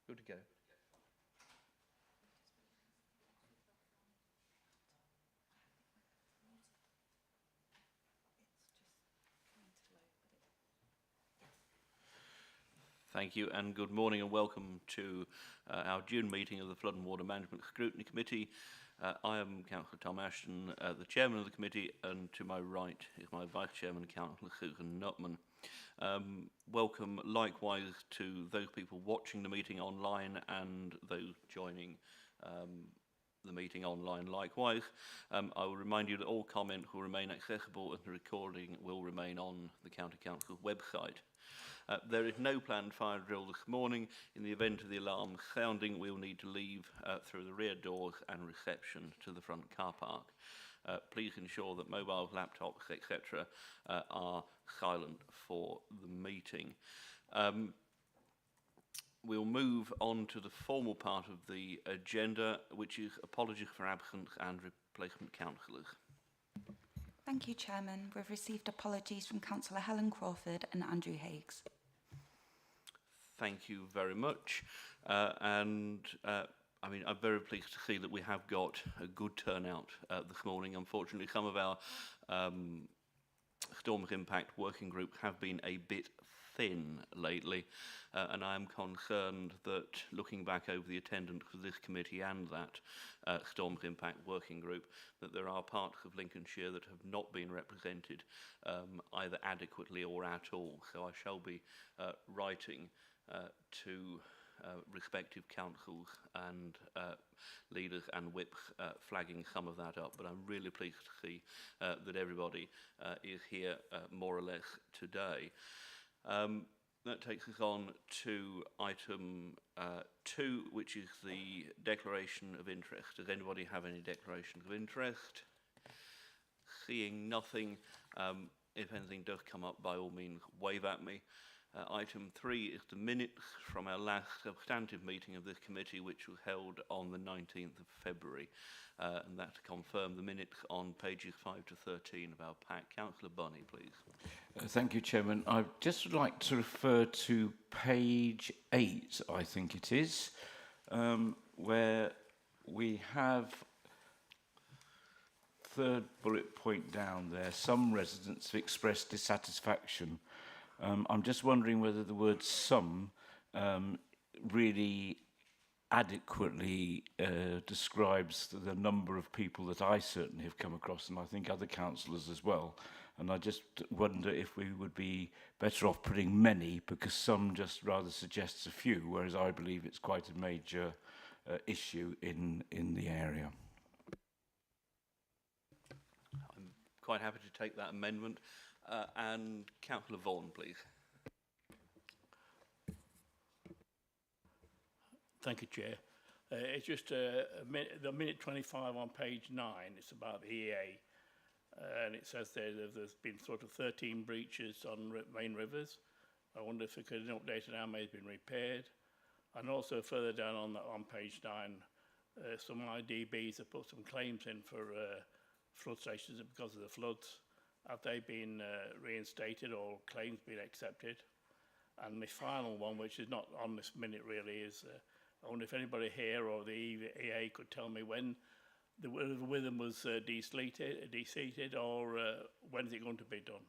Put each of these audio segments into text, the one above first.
Good to go. Thank you, and good morning and welcome to our June meeting of the Flood and Water Management Scrutiny Committee. I am Councillor Tom Ashton, the Chairman of the committee, and to my right is my Vice Chairman, Councillor Susan Nutman. Welcome likewise to those people watching the meeting online and those joining the meeting online likewise. I will remind you that all comment will remain accessible and the recording will remain on the County Council's website. There is no planned fire drill this morning. In the event of the alarm sounding, we will need to leave through the rear doors and reception to the front car park. Please ensure that mobiles, laptops, etc. Are silent for the meeting. We'll move on to the formal part of the agenda, which is apologies for absence and replacement councillors. Thank you, Chairman. We've received apologies from Councillor Helen Crawford and Andrew Higgs. Thank you very much. I mean, I'm very pleased to see that we have got a good turnout this morning. Unfortunately, some of our storms impact working groups have been a bit thin lately, and I am concerned that looking back over the attendance of this committee and that storms impact working group, that there are parts of Lincolnshire that have not been represented either adequately or at all. So I shall be writing to respective councils and leaders and whips flagging some of that up, but I'm really pleased to see that everybody is here more or less today. That takes us on to item 2, which is the declaration of interest. Does anybody have any declarations of interest? Seeing nothing, if anything does come up, by all means wave at me. Item 3 is the minutes from our last substantive meeting of this committee, which was held on the 19th of February. And that to confirm the minutes on pages 5 to 13 of our pack. Councillor Bunny, please. Thank you, Chairman. I'd just like to refer to page 8, I think it is, where we have third bullet point down there, some residents have expressed dissatisfaction. I'm just wondering whether the word some really adequately describes the number of people that I certainly have come across, and I think other councillors as well. And I just wonder if we would be better off putting many, because some just rather suggests a few, whereas I believe it's quite a major issue in the area. I'm quite happy to take that amendment. And Councillor Vaughan, please. Thank you, Chair. It's just the minute 25 on page 9. It's about the EA, and it says there's been sort of 13 breaches on main rivers. I wonder if it could be updated how many has been repaired. And also further down on page 9, some IDBs have put some claims in for flood stations because of the floods. Have they been reinstated or claims been accepted? And my final one, which is not on this minute really, is I wonder if anybody here or the EA could tell me when the Witham was deseated or when is it going to be done?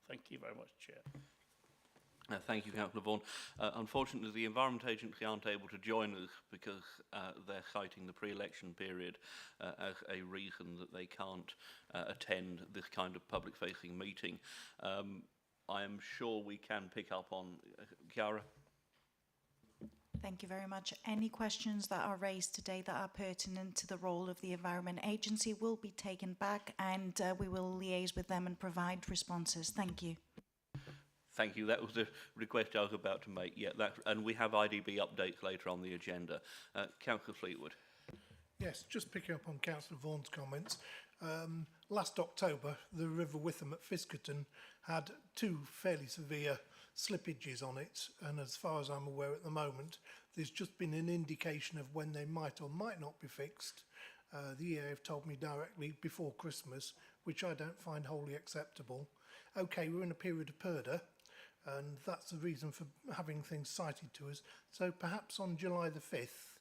Thank you very much, Chair. Thank you, Councillor Vaughan. Unfortunately, the Environment Agency aren't able to join us because they're citing the pre-election period as a reason that they can't attend this kind of public-facing meeting. I am sure we can pick up on Chiara. Thank you very much. Any questions that are raised today that are pertinent to the role of the Environment Agency will be taken back, and we will liaise with them and provide responses. Thank you. Thank you. That was the request I was about to make. Yeah, and we have IDB updates later on the agenda. Councillor Fleetwood. Yes, just picking up on Councillor Vaughan's comments. Last October, the River Witham at Fiskerton had 2 fairly severe slippages on it, and as far as I'm aware at the moment, there's just been an indication of when they might or might not be fixed. The EA have told me directly before Christmas, which I don't find wholly acceptable. Okay, we're in a period of purdah, and that's the reason for having things cited to us. So perhaps on July the 5th,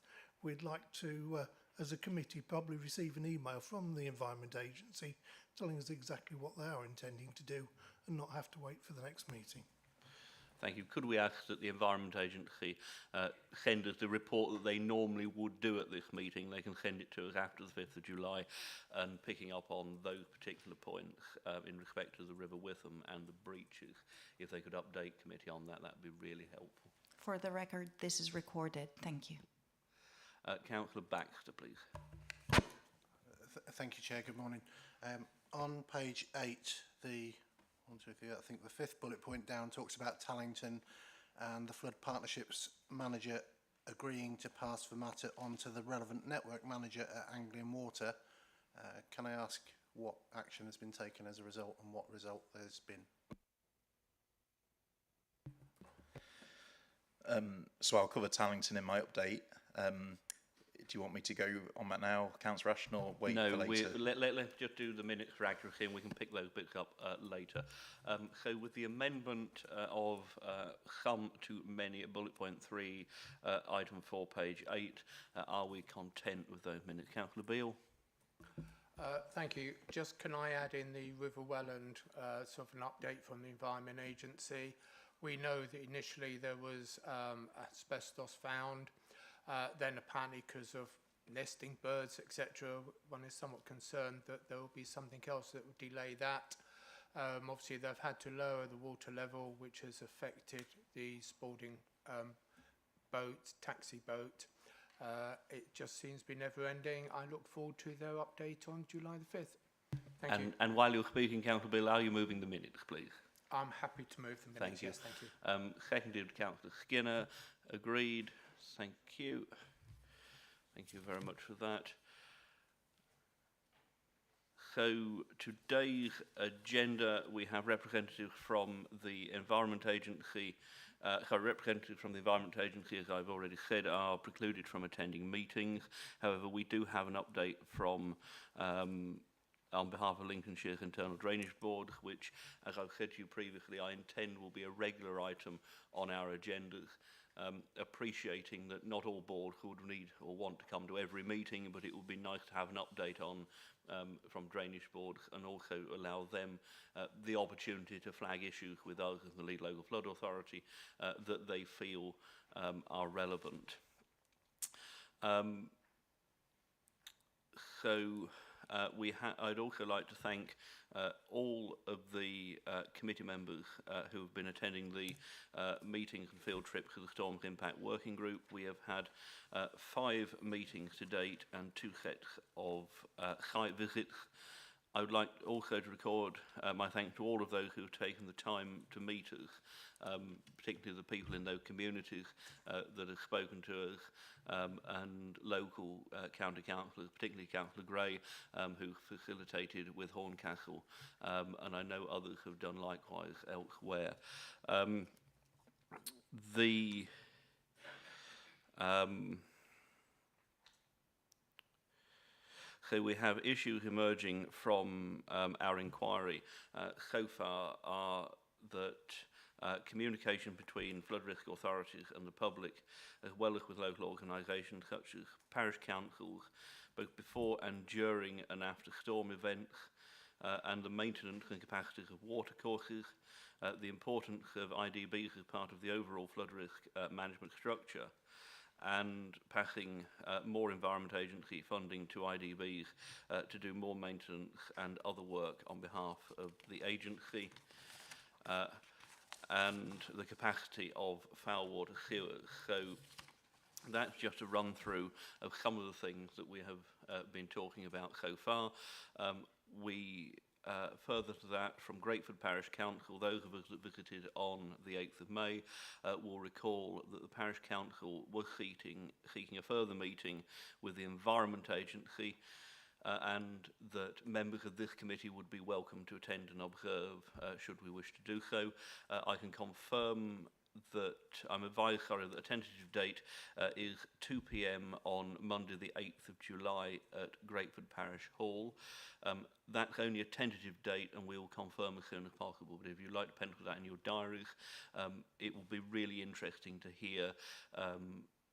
we'd like to, as a committee, probably receive an email from the Environment Agency telling us exactly what they are intending to do and not have to wait for the next meeting. Thank you. Could we ask that the Environment Agency send us the report that they normally would do at this meeting? They can send it to us after the 5th of July, and picking up on those particular points in respect of the River Witham and the breaches. If they could update committee on that, that would be really helpful. For the record, this is recorded. Thank you. Councillor Baxter, please. Thank you, Chair. Good morning. On page 8, I think the 5th bullet point down talks about Tallington and the Flood Partnerships manager agreeing to pass the matter on to the relevant network manager at Anglian Water. Can I ask what action has been taken as a result and what result there's been? So I'll cover Tallington in my update. Do you want me to go on that now, Councillor Ashton, or wait for later? No, let's just do the minutes for accuracy and we can pick those bits up later. So with the amendment of some to many at bullet point 3, item 4, page 8, are we content with those minutes? Councillor Beale? Thank you. Just can I add in the River Welland sort of an update from the Environment Agency? We know that initially there was asbestos found. Then apparently because of nesting birds, etc., one is somewhat concerned that there will be something else that will delay that. Obviously, they've had to lower the water level, which has affected the Spalding boat, taxi boat. It just seems to be never-ending. I look forward to their update on July the 5th. Thank you. And while you're speaking, Councillor Beale, are you moving the minutes, please? I'm happy to move the minutes. Thank you. Yes, thank you. Seconded, Councillor Skinner. Agreed. Thank you. Thank you very much for that. So today's agenda, we have representatives from the Environment Agency. Representatives from the Environment Agency, as I've already said, are precluded from attending meetings. However, we do have an update from on behalf of Lincolnshire's Internal Drainage Board, which, as I've said to you previously, I intend will be a regular item on our agendas. Appreciating that not all boards would need or want to come to every meeting, but it would be nice to have an update on from drainage boards and also allow them the opportunity to flag issues with us as the lead local flood authority that they feel are relevant. I'd also like to thank all of the committee members who have been attending the meetings and field trips of the Storms Impact Working Group. We have had 5 meetings to date and 2 sets of site visits. I would like also to record my thanks to all of those who have taken the time to meet us, particularly the people in those communities that have spoken to us, and local county councillors, particularly Councillor Gray, who facilitated with Horncastle, and I know others have done likewise elsewhere. So we have issues emerging from our inquiry so far are that communication between flood risk authorities and the public, as well as with local organisations such as parish councils, both before and during and after storm events, and the maintenance and capacities of water courses, the importance of IDBs as part of the overall flood risk management structure, and passing more Environment Agency funding to IDBs to do more maintenance and other work on behalf of the agency, and the capacity of foul water sewers. So that's just a run through of some of the things that we have been talking about so far. Further to that, from Grateford Parish Council, those of us that visited on the 8th of May will recall that the Parish Council was seeking a further meeting with the Environment Agency, and that members of this committee would be welcome to attend and observe should we wish to do so. I can confirm that I'm advised, sorry, that the tentative date is 2 p.m. on Monday the 8th of July at Grateford Parish Hall. That's only a tentative date and we'll confirm as soon as possible, but if you'd like to pencil that in your diaries, it will be really interesting to hear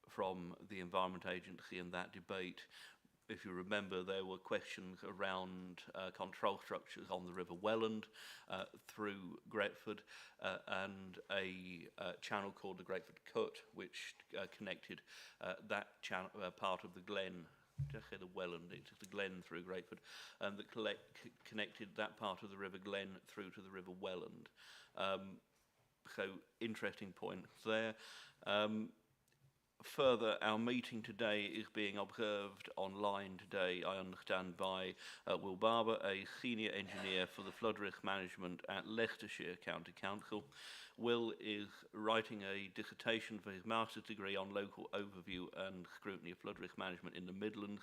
from the Environment Agency in that debate. If you remember, there were questions around control structures on the River Welland through Gretford and a channel called the Gretford Cut, which connected that part of the Glen. Did I say the Welland? It's the Glen through Grateford, that connected that part of the River Glen through to the River Welland. So interesting points there. Further, our meeting today is being observed online today, I understand, by Will Barber, a senior engineer for the flood risk management at Leicestershire County Council. Will is writing a dissertation for his master's degree on local overview and scrutiny of flood risk management in the Midlands,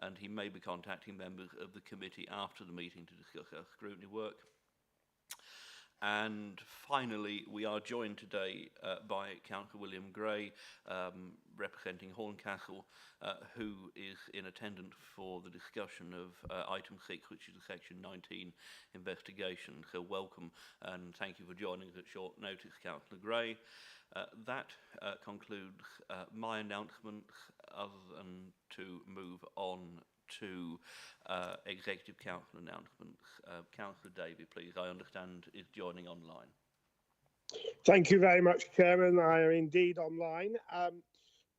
and he may be contacting members of the committee after the meeting to discuss our scrutiny work. And finally, we are joined today by Councillor William Gray, representing Horncastle, who is in attendance for the discussion of item 6, which is the Section 19 investigation. So welcome and thank you for joining us at short notice, Councillor Gray. That concludes my announcements, other than to move on to Executive Council announcements. Councillor Davey, please, I understand, is joining online. Thank you very much, Chairman. I am indeed online.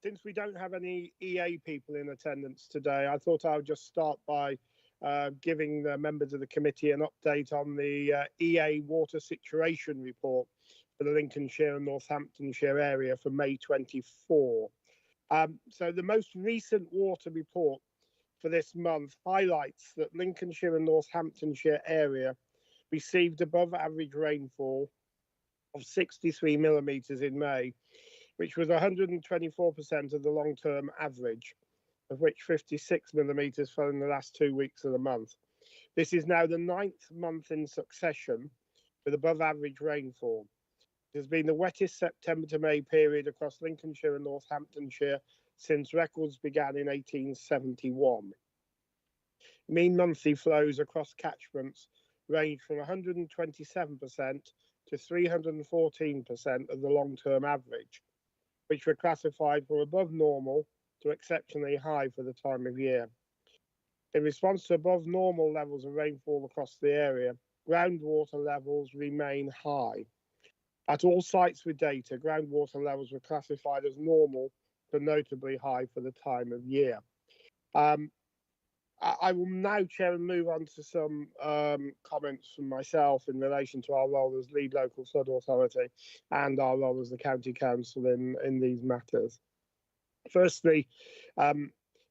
Since we don't have any EA people in attendance today, I thought I would just start by giving the members of the committee an update on the EA water situation report for the Lincolnshire and Northamptonshire area for May 24. So the most recent water report for this month highlights that Lincolnshire and Northamptonshire area received above average rainfall of 63 millimetres in May, which was 124% of the long-term average, of which 56 millimetres fell in the last 2 weeks of the month. This is now the 9th month in succession with above average rainfall. It has been the wettest September to May period across Lincolnshire and Northamptonshire since records began in 1871. Mean monthly flows across catchments range from 127% to 314% of the long-term average, which were classified from above normal to exceptionally high for the time of year. In response to above normal levels of rainfall across the area, groundwater levels remain high. At all sites with data, groundwater levels were classified as normal to notably high for the time of year. I will now, Chair, move on to some comments from myself in relation to our role as lead local flood authority and our role as the county council in these matters. Firstly, I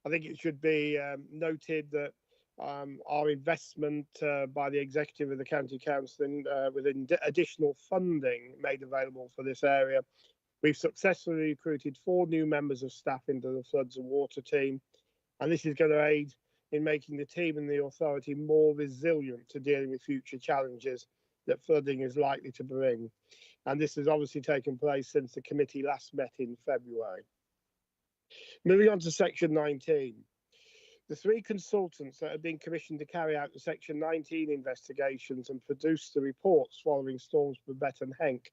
think it should be noted that our investment by the executive of the county council with additional funding made available for this area. We've successfully recruited 4 new members of staff into the floods and water team, and this is going to aid in making the team and the authority more resilient to dealing with future challenges that flooding is likely to bring. And this has obviously taken place since the committee last met in February. Moving on to Section 19. The 3 consultants that have been commissioned to carry out the Section 19 investigations and produce the reports following storms Babette and Henk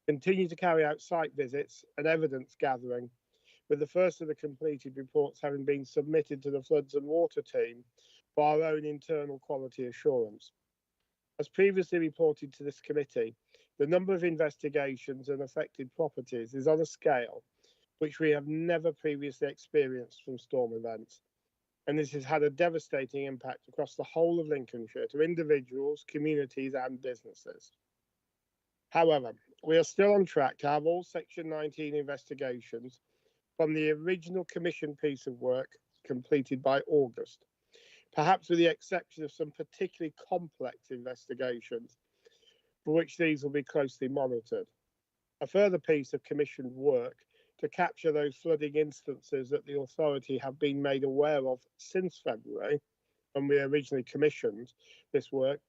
continue to carry out site visits and evidence gathering, with the first of the completed reports having been submitted to the Floods and Water team for our own internal quality assurance. As previously reported to this committee, the number of investigations and affected properties is on a scale which we have never previously experienced from storm events, and this has had a devastating impact across the whole of Lincolnshire to individuals, communities and businesses. However, we are still on track to have all Section 19 investigations from the original commission piece of work completed by August, perhaps with the exception of some particularly complex investigations, for which these will be closely monitored. A further piece of commissioned work to capture those flooding instances that the authority have been made aware of since February, when we originally commissioned this work,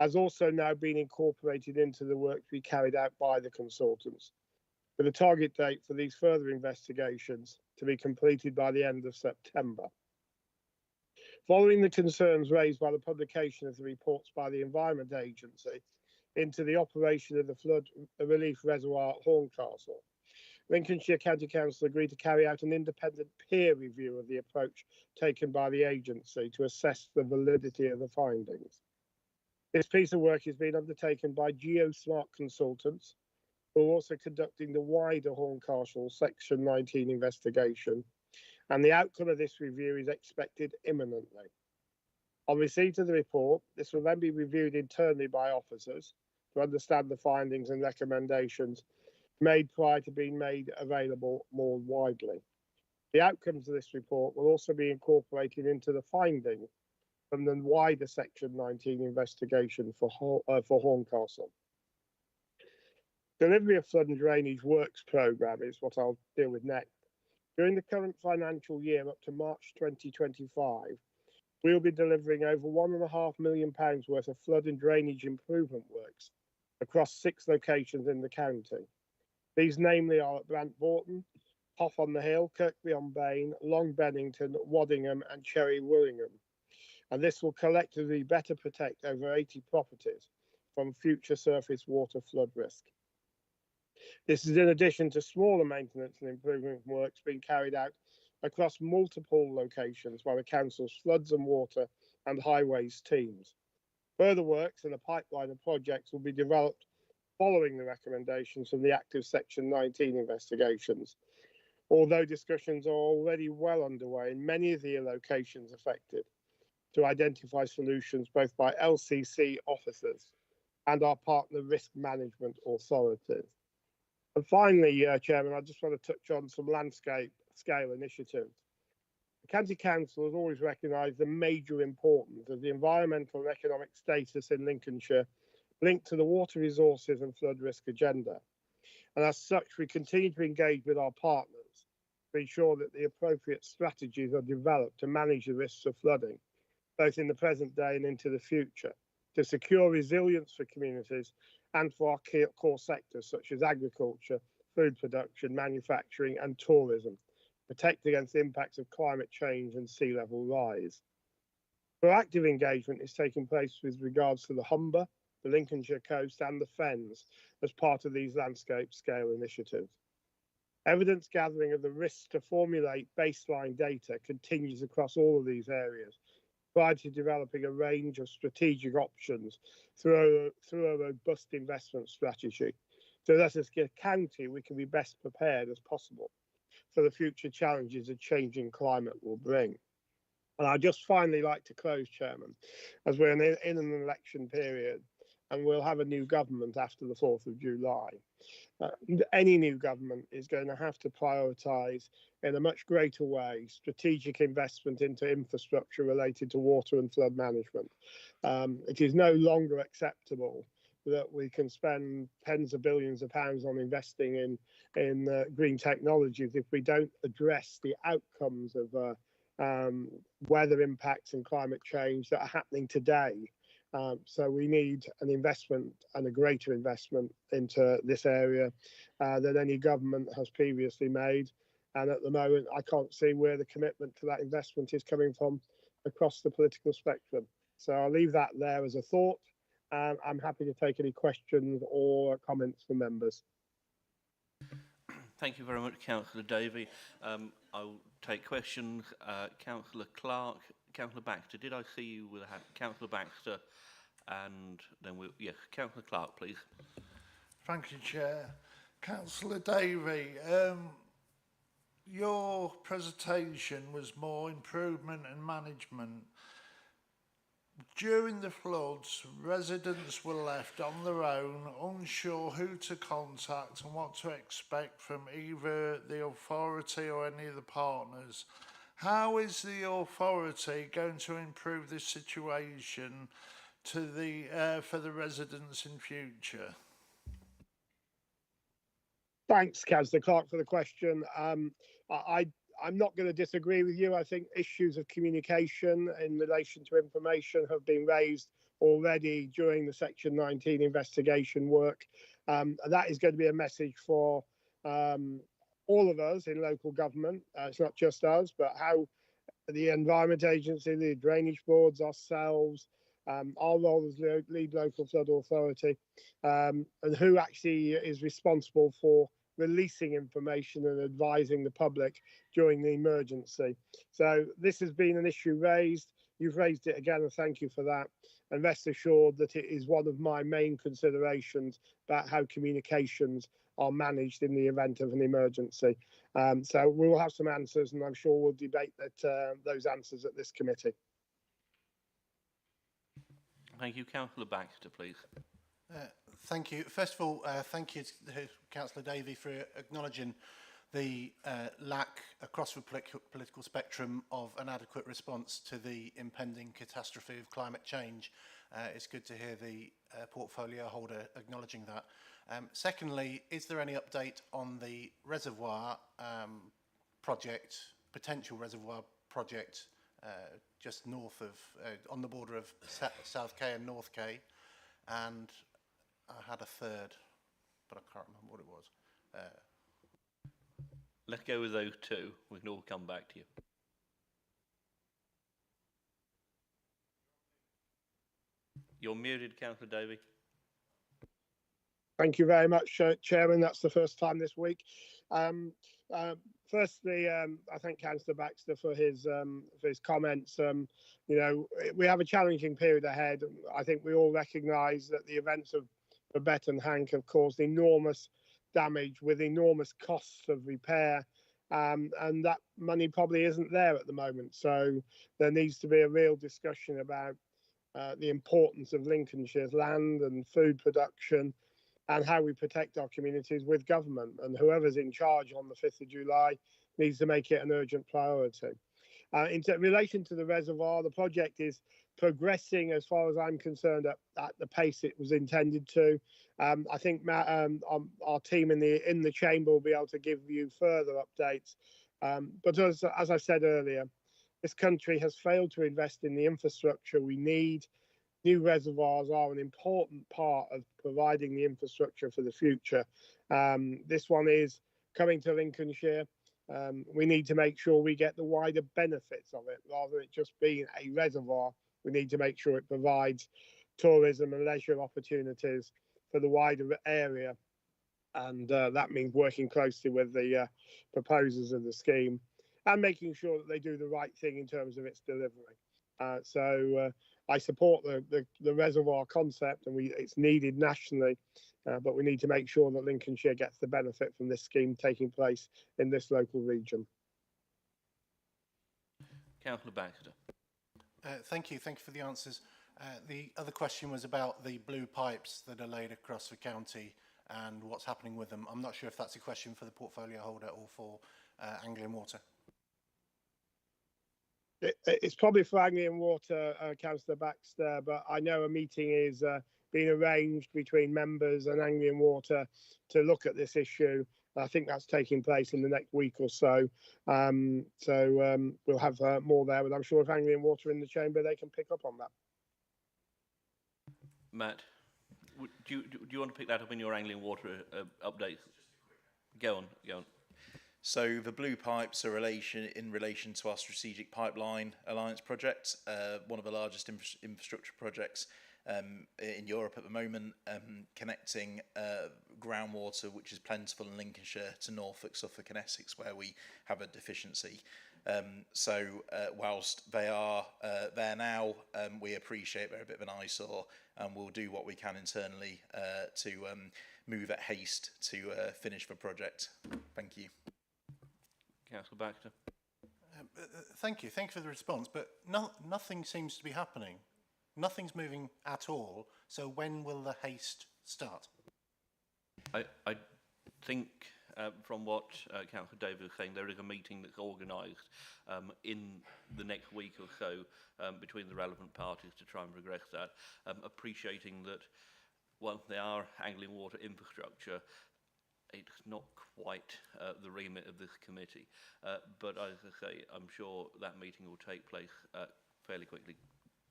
has also now been incorporated into the work to be carried out by the consultants. with a target date for these further investigations to be completed by the end of September. Following the concerns raised by the publication of the reports by the Environment Agency into the operation of the flood relief reservoir at Horncastle, Lincolnshire County Council agreed to carry out an independent peer review of the approach taken by the agency to assess the validity of the findings. This piece of work is being undertaken by GeoSmart consultants, who are also conducting the wider Horncastle Section 19 investigation, and the outcome of this review is expected imminently. On receipt of the report, this will then be reviewed internally by officers to understand the findings and recommendations made prior to being made available more widely. The outcomes of this report will also be incorporated into the findings from the wider Section 19 investigation for Horncastle. Delivery of flood and drainage works programme is what I'll deal with next. During the current financial year up to March 2025, we will be delivering over £1.5 million worth of flood and drainage improvement works across 6 locations in the county. These namely are at Brant Broughton, Hoff on the Hill, Kirkby-on-Bane, Long Bennington, Waddingham and Cherry Willingham. And this will collectively better protect over 80 properties from future surface water flood risk. This is in addition to smaller maintenance and improvement works being carried out across multiple locations by the Council's floods and water and highways teams. Further works and a pipeline of projects will be developed following the recommendations from the active Section 19 investigations, although discussions are already well underway in many of the locations affected to identify solutions both by LCC officers and our partner risk management authorities. And finally, Chairman, I just want to touch on some landscape scale initiatives. The County Council has always recognised the major importance of the environmental and economic status in Lincolnshire linked to the water resources and flood risk agenda. And as such, we continue to engage with our partners to ensure that the appropriate strategies are developed to manage the risks of flooding, both in the present day and into the future, to secure resilience for communities and for our core sectors such as agriculture, food production, manufacturing and tourism, protect against the impacts of climate change and sea level rise. Proactive engagement is taking place with regards to the Humber, the Lincolnshire coast and the Fens as part of these landscape scale initiatives. Evidence gathering of the risks to formulate baseline data continues across all of these areas, prior to developing a range of strategic options through a robust investment strategy, so that as a county we can be best prepared as possible for the future challenges a changing climate will bring. And I'd just finally like to close, Chairman, as we're in an election period and we'll have a new government after the 4th of July. Any new government is going to have to prioritise in a much greater way strategic investment into infrastructure related to water and flood management. It is no longer acceptable that we can spend tens of billions of pounds on investing in green technologies if we don't address the outcomes of weather impacts and climate change that are happening today. So we need an investment and a greater investment into this area than any government has previously made. And at the moment, I can't see where the commitment to that investment is coming from across the political spectrum. So I'll leave that there as a thought. And I'm happy to take any questions or comments from members. Thank you very much, Councillor Davey. I'll take questions. Councillor Clark, Councillor Baxter. Did I see you with a hand? Councillor Baxter, and then yes, Councillor Clark, please. Thank you, Chair. Councillor Davey, your presentation was more improvement and management. During the floods, residents were left on their own, unsure who to contact and what to expect from either the authority or any of the partners. How is the authority going to improve this situation to for the residents in future? Thanks, Councillor Clark, for the question. I'm not going to disagree with you. I think issues of communication in relation to information have been raised already during the Section 19 investigation work. That is going to be a message for all of us in local government, it's not just us, but how the Environment Agency, the drainage boards, ourselves, our role as lead local flood authority, and who actually is responsible for releasing information and advising the public during the emergency. So this has been an issue raised. You've raised it again, and thank you for that. And rest assured that it is one of my main considerations about how communications are managed in the event of an emergency. So we will have some answers, and I'm sure we'll debate those answers at this committee. Thank you. Councillor Baxter, please. Thank you. First of all, thank you to Councillor Davey for acknowledging the lack across the political spectrum of an adequate response to the impending catastrophe of climate change. It's good to hear the portfolio holder acknowledging that. Secondly, is there any update on the reservoir project, potential reservoir project, just north of, on the border of South K and North K? And I had a third, but I can't remember what it was. Let's go with those two. We can all come back to you. You're muted, Councillor Davey. Thank you very much, Chairman. That's the first time this week. Firstly, I thank Councillor Baxter for his comments. You know, we have a challenging period ahead. I think we all recognise that the events of Babette and Hank have caused enormous damage with enormous costs of repair, and that money probably isn't there at the moment. So there needs to be a real discussion about the importance of Lincolnshire's land and food production, and how we protect our communities with government. And whoever's in charge on the 5th of July needs to make it an urgent priority. In relation to the reservoir, the project is progressing, as far as I'm concerned, at the pace it was intended to. I think our team in the chamber will be able to give you further updates. But as I said earlier, this country has failed to invest in the infrastructure we need. New reservoirs are an important part of providing the infrastructure for the future. This one is coming to Lincolnshire. We need to make sure we get the wider benefits of it, rather than it just being a reservoir. We need to make sure it provides tourism and leisure opportunities for the wider area. And that means working closely with the proposers of the scheme and making sure that they do the right thing in terms of its delivery. So I support the reservoir concept, and it's needed nationally, but we need to make sure that Lincolnshire gets the benefit from this scheme taking place in this local region. Councillor Baxter. Thank you for the answers. The other question was about the blue pipes that are laid across the county and what's happening with them. I'm not sure if that's a question for the portfolio holder or for Anglian Water. It's probably for Anglian Water, Councillor Baxter, but I know a meeting is being arranged between members and Anglian Water to look at this issue. I think that's taking place in the next week or so. We'll have more there, but I'm sure if Anglian Water are in the chamber, they can pick up on that. Matt, do you want to pick that up in your Anglian Water update? Go on. So the blue pipes are in relation to our Strategic Pipeline Alliance project, one of the largest infrastructure projects in Europe at the moment, connecting groundwater, which is plentiful in Lincolnshire, to Norfolk, Suffolk and Essex, where we have a deficiency. Whilst they are there now, we appreciate they're a bit of an eyesore, and we'll do what we can internally to move at haste to finish the project. Thank you. Councillor Baxter. Thank you for the response, but nothing seems to be happening. Nothing's moving at all. So when will the haste start? I think from what Councillor David was saying, there is a meeting that's organised in the next week or so between the relevant parties to try and progress that, appreciating that while they are Anglian Water infrastructure, it's not quite the remit of this committee. But as I say, I'm sure that meeting will take place fairly quickly.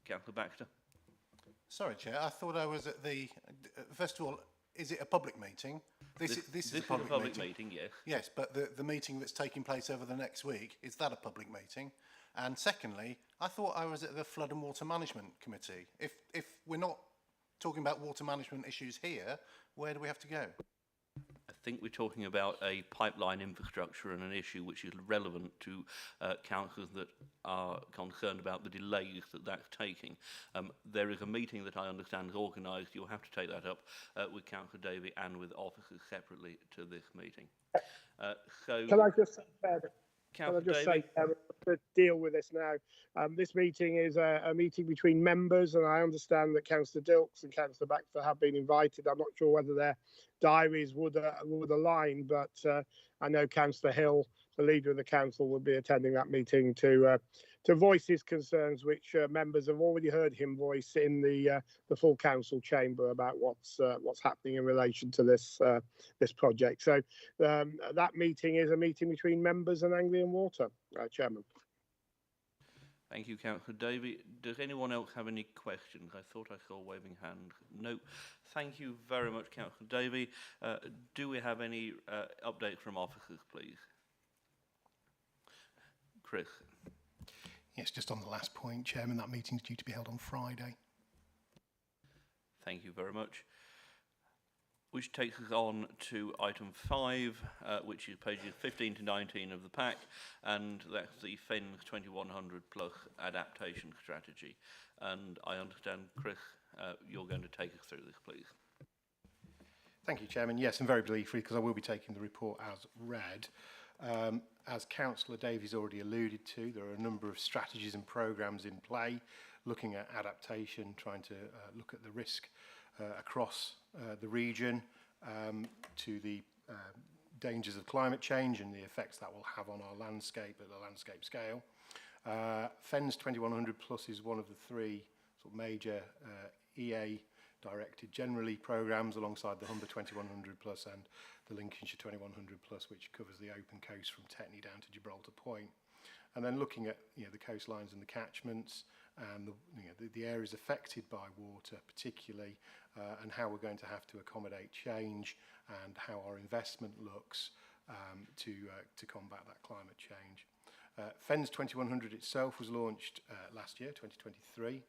Councillor Baxter. Sorry, Chair. I thought I was at the... First of all, is it a public meeting? This is a public meeting. Yes. Yes, but the meeting that's taking place over the next week, is that a public meeting? And secondly, I thought I was at the Flood and Water Management Committee. If we're not talking about water management issues here, where do we have to go? I think we're talking about a pipeline infrastructure and an issue which is relevant to councillors that are concerned about the delays that that's taking. There is a meeting that I understand is organised. You'll have to take that up with Councillor Davey and with officers separately to this meeting. Can I just say, Councillor Davey? to deal with this now? This meeting is a meeting between members, and I understand that Councillor Dilks and Councillor Baxter have been invited. I'm not sure whether their diaries would align, but I know Councillor Hill, the leader of the council, will be attending that meeting to voice his concerns, which members have already heard him voice in the full council chamber about what's happening in relation to this project. So that meeting is a meeting between members and Anglian Water, Chairman. Thank you, Councillor Davey. Does anyone else have any questions? I thought I saw a waving hand. No. Thank you very much, Councillor Davey. Do we have any updates from officers, please? Chris. Yes, just on the last point, Chairman, that meeting is due to be held on Friday. Thank you very much. Which takes us on to item 5, which is pages 15 to 19 of the pack, and that's the FENS 2100 plus adaptation strategy. And I understand, Chris, you're going to take us through this, please. Thank you, Chairman. Yes, and very briefly, because I will be taking the report as read. As Councillor Davies already alluded to, there are a number of strategies and programmes in play, looking at adaptation, trying to look at the risk across the region, to the dangers of climate change and the effects that will have on our landscape at the landscape scale. FENS 2100 Plus is one of the 3 sort of major EA directed generally programmes alongside the Humber 2100 Plus and the Lincolnshire 2100 Plus, which covers the open coast from Tetney down to Gibraltar Point. And then looking at the coastlines and the catchments and the areas affected by water particularly, and how we're going to have to accommodate change and how our investment looks to combat that climate change. FENS 2100 itself was launched last year, 2023,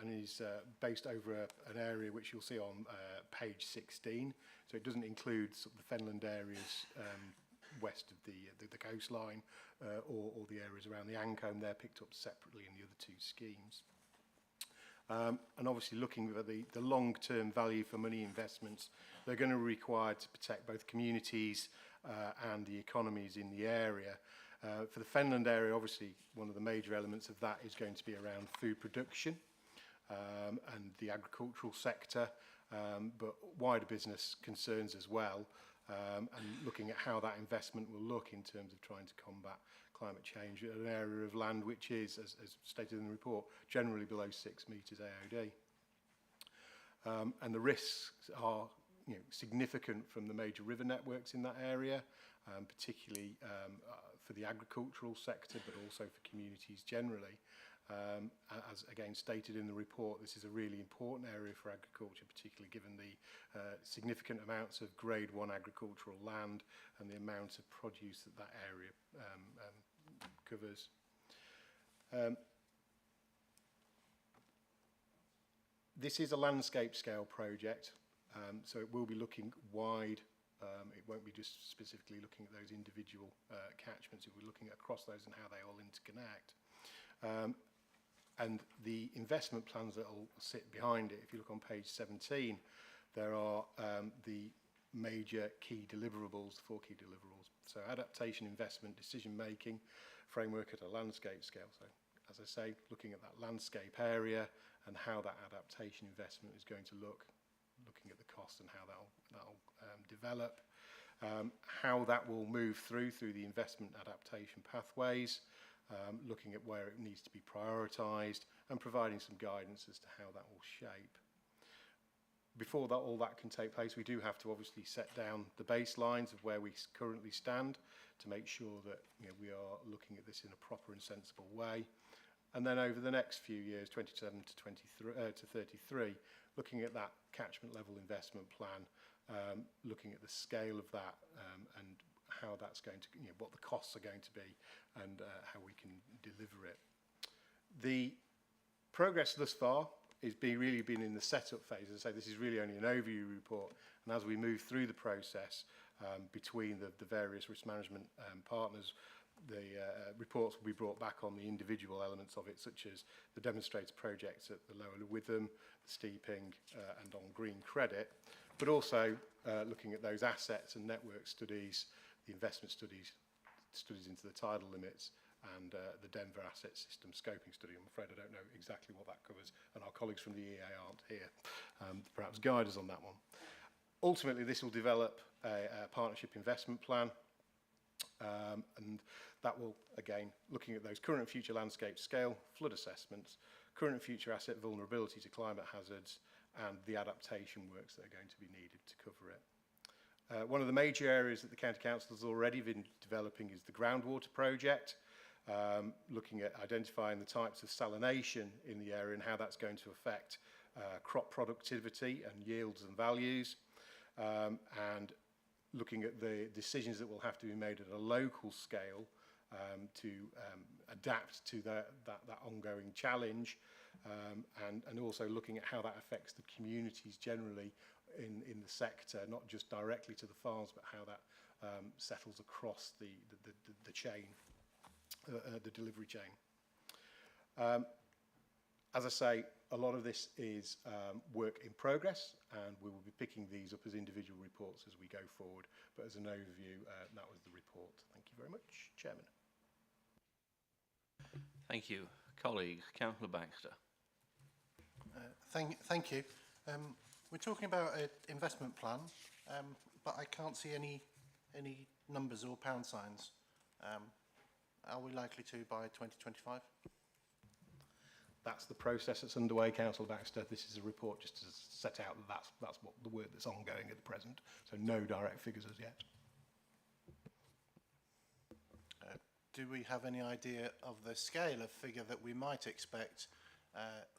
and is based over an area which you'll see on page 16. So it doesn't include sort of the fenland areas west of the coastline or the areas around the Ancombe. They're picked up separately in the other 2 schemes. And obviously looking at the long-term value for money investments, they're going to be required to protect both communities and the economies in the area. For the fenland area, obviously one of the major elements of that is going to be around food production and the agricultural sector, but wider business concerns as well, and looking at how that investment will look in terms of trying to combat climate change at an area of land which is, as stated in the report, generally below 6 metres AOD. And the risks are significant from the major river networks in that area, particularly for the agricultural sector, but also for communities generally. As again stated in the report, this is a really important area for agriculture, particularly given the significant amounts of grade 1 agricultural land and the amount of produce that area covers. This is a landscape scale project, so it will be looking wide. It won't be just specifically looking at those individual catchments. It will be looking across those and how they all interconnect. And the investment plans that will sit behind it, if you look on page 17, there are the major key deliverables, 4 key deliverables. So adaptation, investment, decision making, framework at a landscape scale. So as I say, looking at that landscape area and how that adaptation investment is going to look, looking at the cost and how that'll develop, how that will move through the investment adaptation pathways, looking at where it needs to be prioritised and providing some guidance as to how that will shape. Before all that can take place, we do have to obviously set down the baselines of where we currently stand to make sure that we are looking at this in a proper and sensible way. And then over the next few years, 27 to 33, looking at that catchment level investment plan, looking at the scale of that and how that's going to, what the costs are going to be and how we can deliver it. The progress thus far is really been in the setup phase. As I say, this is really only an overview report, and as we move through the process between the various risk management partners, the reports will be brought back on the individual elements of it, such as the demonstrator projects at the Lower Witham, the steeping, and on green credit, but also looking at those assets and network studies, the investment studies into the tidal limits, and the Denver Asset System Scoping Study. I'm afraid I don't know exactly what that covers, and our colleagues from the EA aren't here. Perhaps guide us on that one. Ultimately, this will develop a partnership investment plan, and that will, again, looking at those current and future landscape scale, flood assessments, current and future asset vulnerability to climate hazards, and the adaptation works that are going to be needed to cover it. One of the major areas that the County Council has already been developing is the groundwater project, looking at identifying the types of salination in the area and how that's going to affect crop productivity and yields and values, and looking at the decisions that will have to be made at a local scale to adapt to that ongoing challenge, and also looking at how that affects the communities generally in the sector, not just directly to the farms, but how that settles across the chain, the delivery chain. As I say, a lot of this is work in progress, and we will be picking these up as individual reports as we go forward. But as an overview, that was the report. Thank you very much, Chairman. Thank you. Colleagues, Councillor Baxter. Thank you. We're talking about an investment plan, but I can't see any numbers or pound signs. Are we likely to by 2025? That's the process that's underway, Councillor Baxter. This is a report just to set out that that's what the work that's ongoing at the present. So no direct figures as yet. Do we have any idea of the scale of figure that we might expect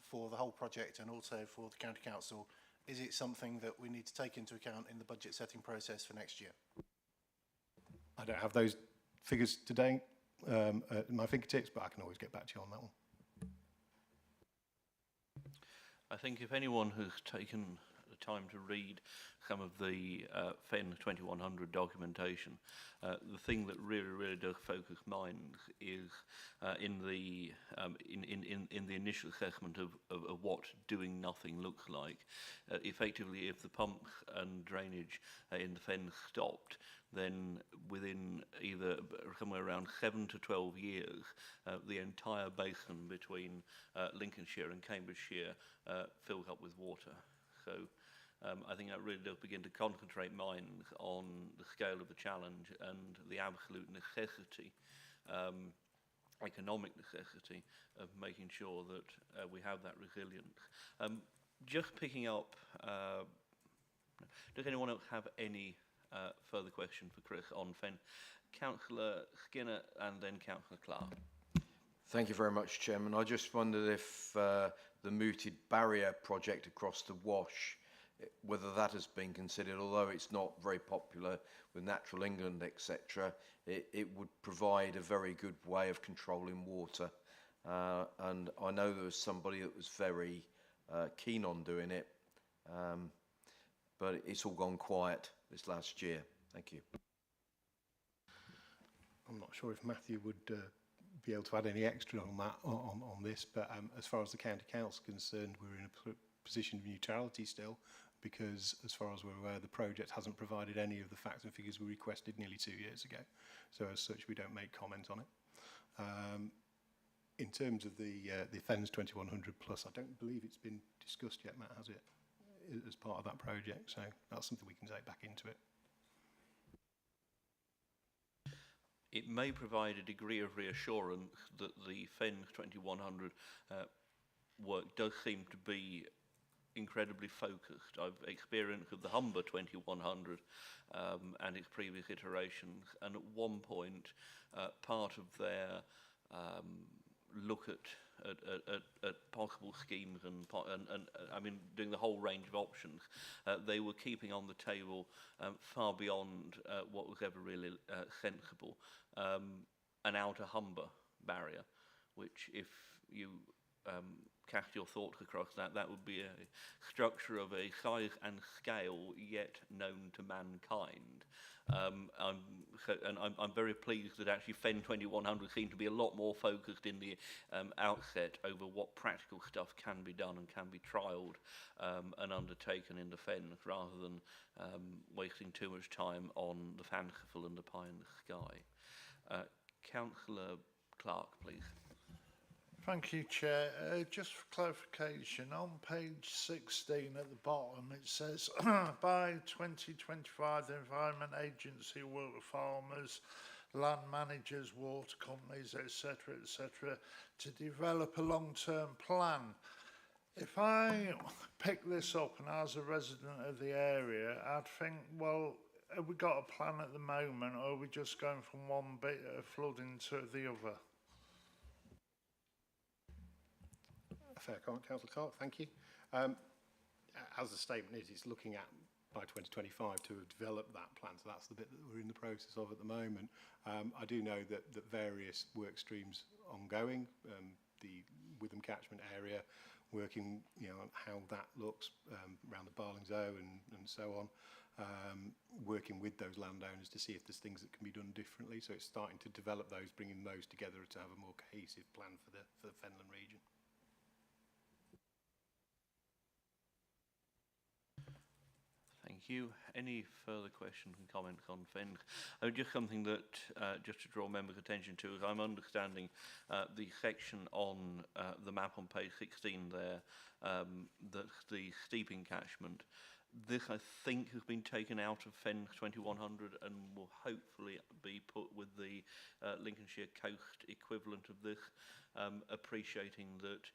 for the whole project and also for the County Council? Is it something that we need to take into account in the budget setting process for next year? I don't have those figures today at my fingertips, but I can always get back to you on that one. I think if anyone has taken the time to read some of the FEN 2100 documentation, the thing that really does focus minds is in the initial assessment of what doing nothing looks like. Effectively, if the pumps and drainage in the FEN stopped, then within either somewhere around 7 to 12 years, the entire basin between Lincolnshire and Cambridgeshire fills up with water. So I think that really does begin to concentrate minds on the scale of the challenge and the absolute necessity, economic necessity, of making sure that we have that resilience. Just picking up, does anyone else have any further question for Chris on FEN? Councillor Skinner and then Councillor Clark. Thank you very much, Chairman. I just wondered if the mooted barrier project across the Wash, whether that has been considered, although it's not very popular with Natural England, etc., it would provide a very good way of controlling water. And I know there was somebody that was very keen on doing it, but it's all gone quiet this last year. Thank you. I'm not sure if Matthew would be able to add any extra on that on this, but as far as the County Council is concerned, we're in a position of neutrality still, because as far as we're aware, the project hasn't provided any of the facts and figures we requested nearly 2 years ago. So as such, we don't make comment on it. In terms of the FENS 2100 plus, I don't believe it's been discussed yet, Matt, has it, as part of that project? So that's something we can take back into it. It may provide a degree of reassurance that the FEN 2100 work does seem to be incredibly focused. I've experienced of the Humber 2100 and its previous iterations, and at one point part of their look at at possible schemes and I mean, doing the whole range of options, they were keeping on the table far beyond what was ever really sensible. An outer Humber barrier, which if you cast your thoughts across that would be a structure of a size and scale yet known to mankind. I'm very pleased that actually FEN 2100 seemed to be a lot more focused in the outset over what practical stuff can be done and can be trialled and undertaken in the FEN, rather than wasting too much time on the fanciful and the pie in the sky. Councillor Clark, please. Thank you, Chair. Just for clarification, on page 16 at the bottom, it says, by 2025, the Environment Agency will work with farmers, land managers, water companies, etc., to develop a long-term plan. If I pick this up and as a resident of the area, I'd think, well, have we got a plan at the moment, or are we just going from one bit of flooding to the other? Fair comment, Councillor Clark, thank you. As the statement is, it's looking at by 2025 to have developed that plan, so that's the bit that we're in the process of at the moment. I do know that various work streams ongoing, the Witham catchment area, working on how that looks around the Barling's and so on, working with those landowners to see if there's things that can be done differently. So it's starting to develop those, bringing those together to have a more cohesive plan for the Fenland region. Thank you. Any further questions and comments on FEN? Just something that, just to draw members' attention to, as I'm understanding the section on the map on page 16 there, that's the steeping catchment. This, I think, has been taken out of FEN 2100 and will hopefully be put with the Lincolnshire coast equivalent of this, appreciating that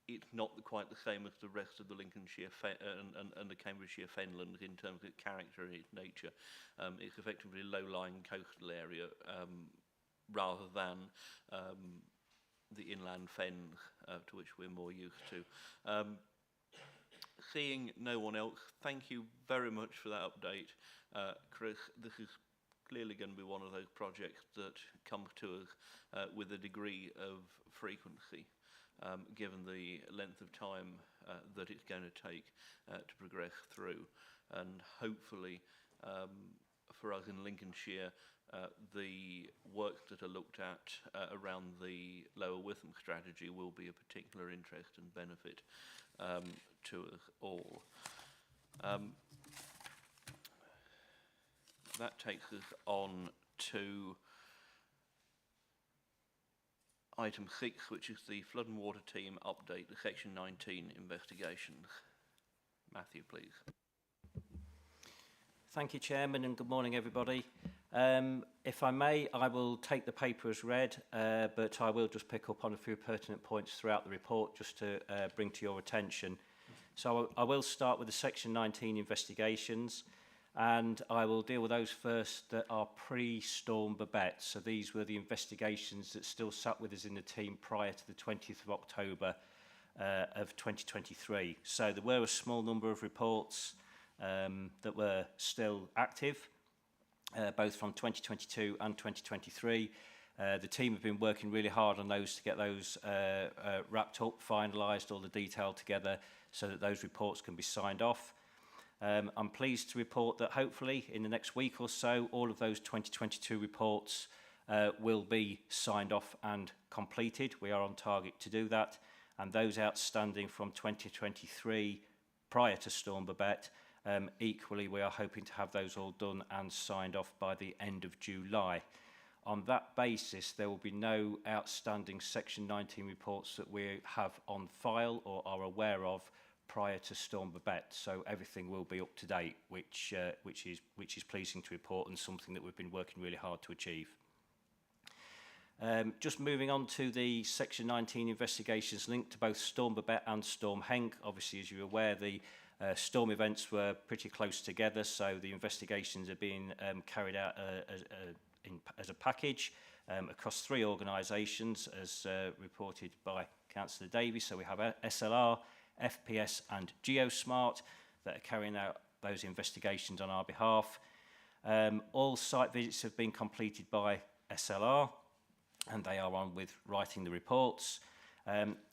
it's not quite the same as the rest of the Lincolnshire and the Cambridgeshire Fenland in terms of its character and its nature. It's effectively a low-lying coastal area rather than the inland fens to which we're more used to. Seeing no one else, thank you very much for that update. Chris, this is clearly going to be one of those projects that comes to us with a degree of frequency. Given the length of time that it's going to take to progress through. And hopefully for us in Lincolnshire, the work that are looked at around the Lower Witham strategy will be of particular interest and benefit to us all. That takes us on to Item 6, which is the Flood and Water Team update, the Section 19 investigations. Matthew, please. Thank you, Chairman, and good morning, everybody. If I may, I will take the paper as read, but I will just pick up on a few pertinent points throughout the report just to bring to your attention. So I will start with the Section 19 investigations, and I will deal with those first that are pre-Storm Babette. So these were the investigations that still sat with us in the team prior to the 20th of October of 2023. So there were a small number of reports that were still active, both from 2022 and 2023. The team have been working really hard on those to get those wrapped up, finalised, all the detail together so that those reports can be signed off. I'm pleased to report that hopefully in the next week or so, all of those 2022 reports will be signed off and completed. We are on target to do that. And those outstanding from 2023 prior to Storm Babette, equally, we are hoping to have those all done and signed off by the end of July. On that basis, there will be no outstanding Section 19 reports that we have on file or are aware of prior to Storm Babette, so everything will be up to date, which is pleasing to report and something that we've been working really hard to achieve. Just moving on to the Section 19 investigations linked to both Storm Babette and Storm Henk. Obviously, as you're aware, the storm events were pretty close together, so the investigations are being carried out as a package. across 3 organisations, as reported by Councillor Davies. So we have SLR, FPS and GeoSmart that are carrying out those investigations on our behalf. All site visits have been completed by SLR, and they are on with writing the reports.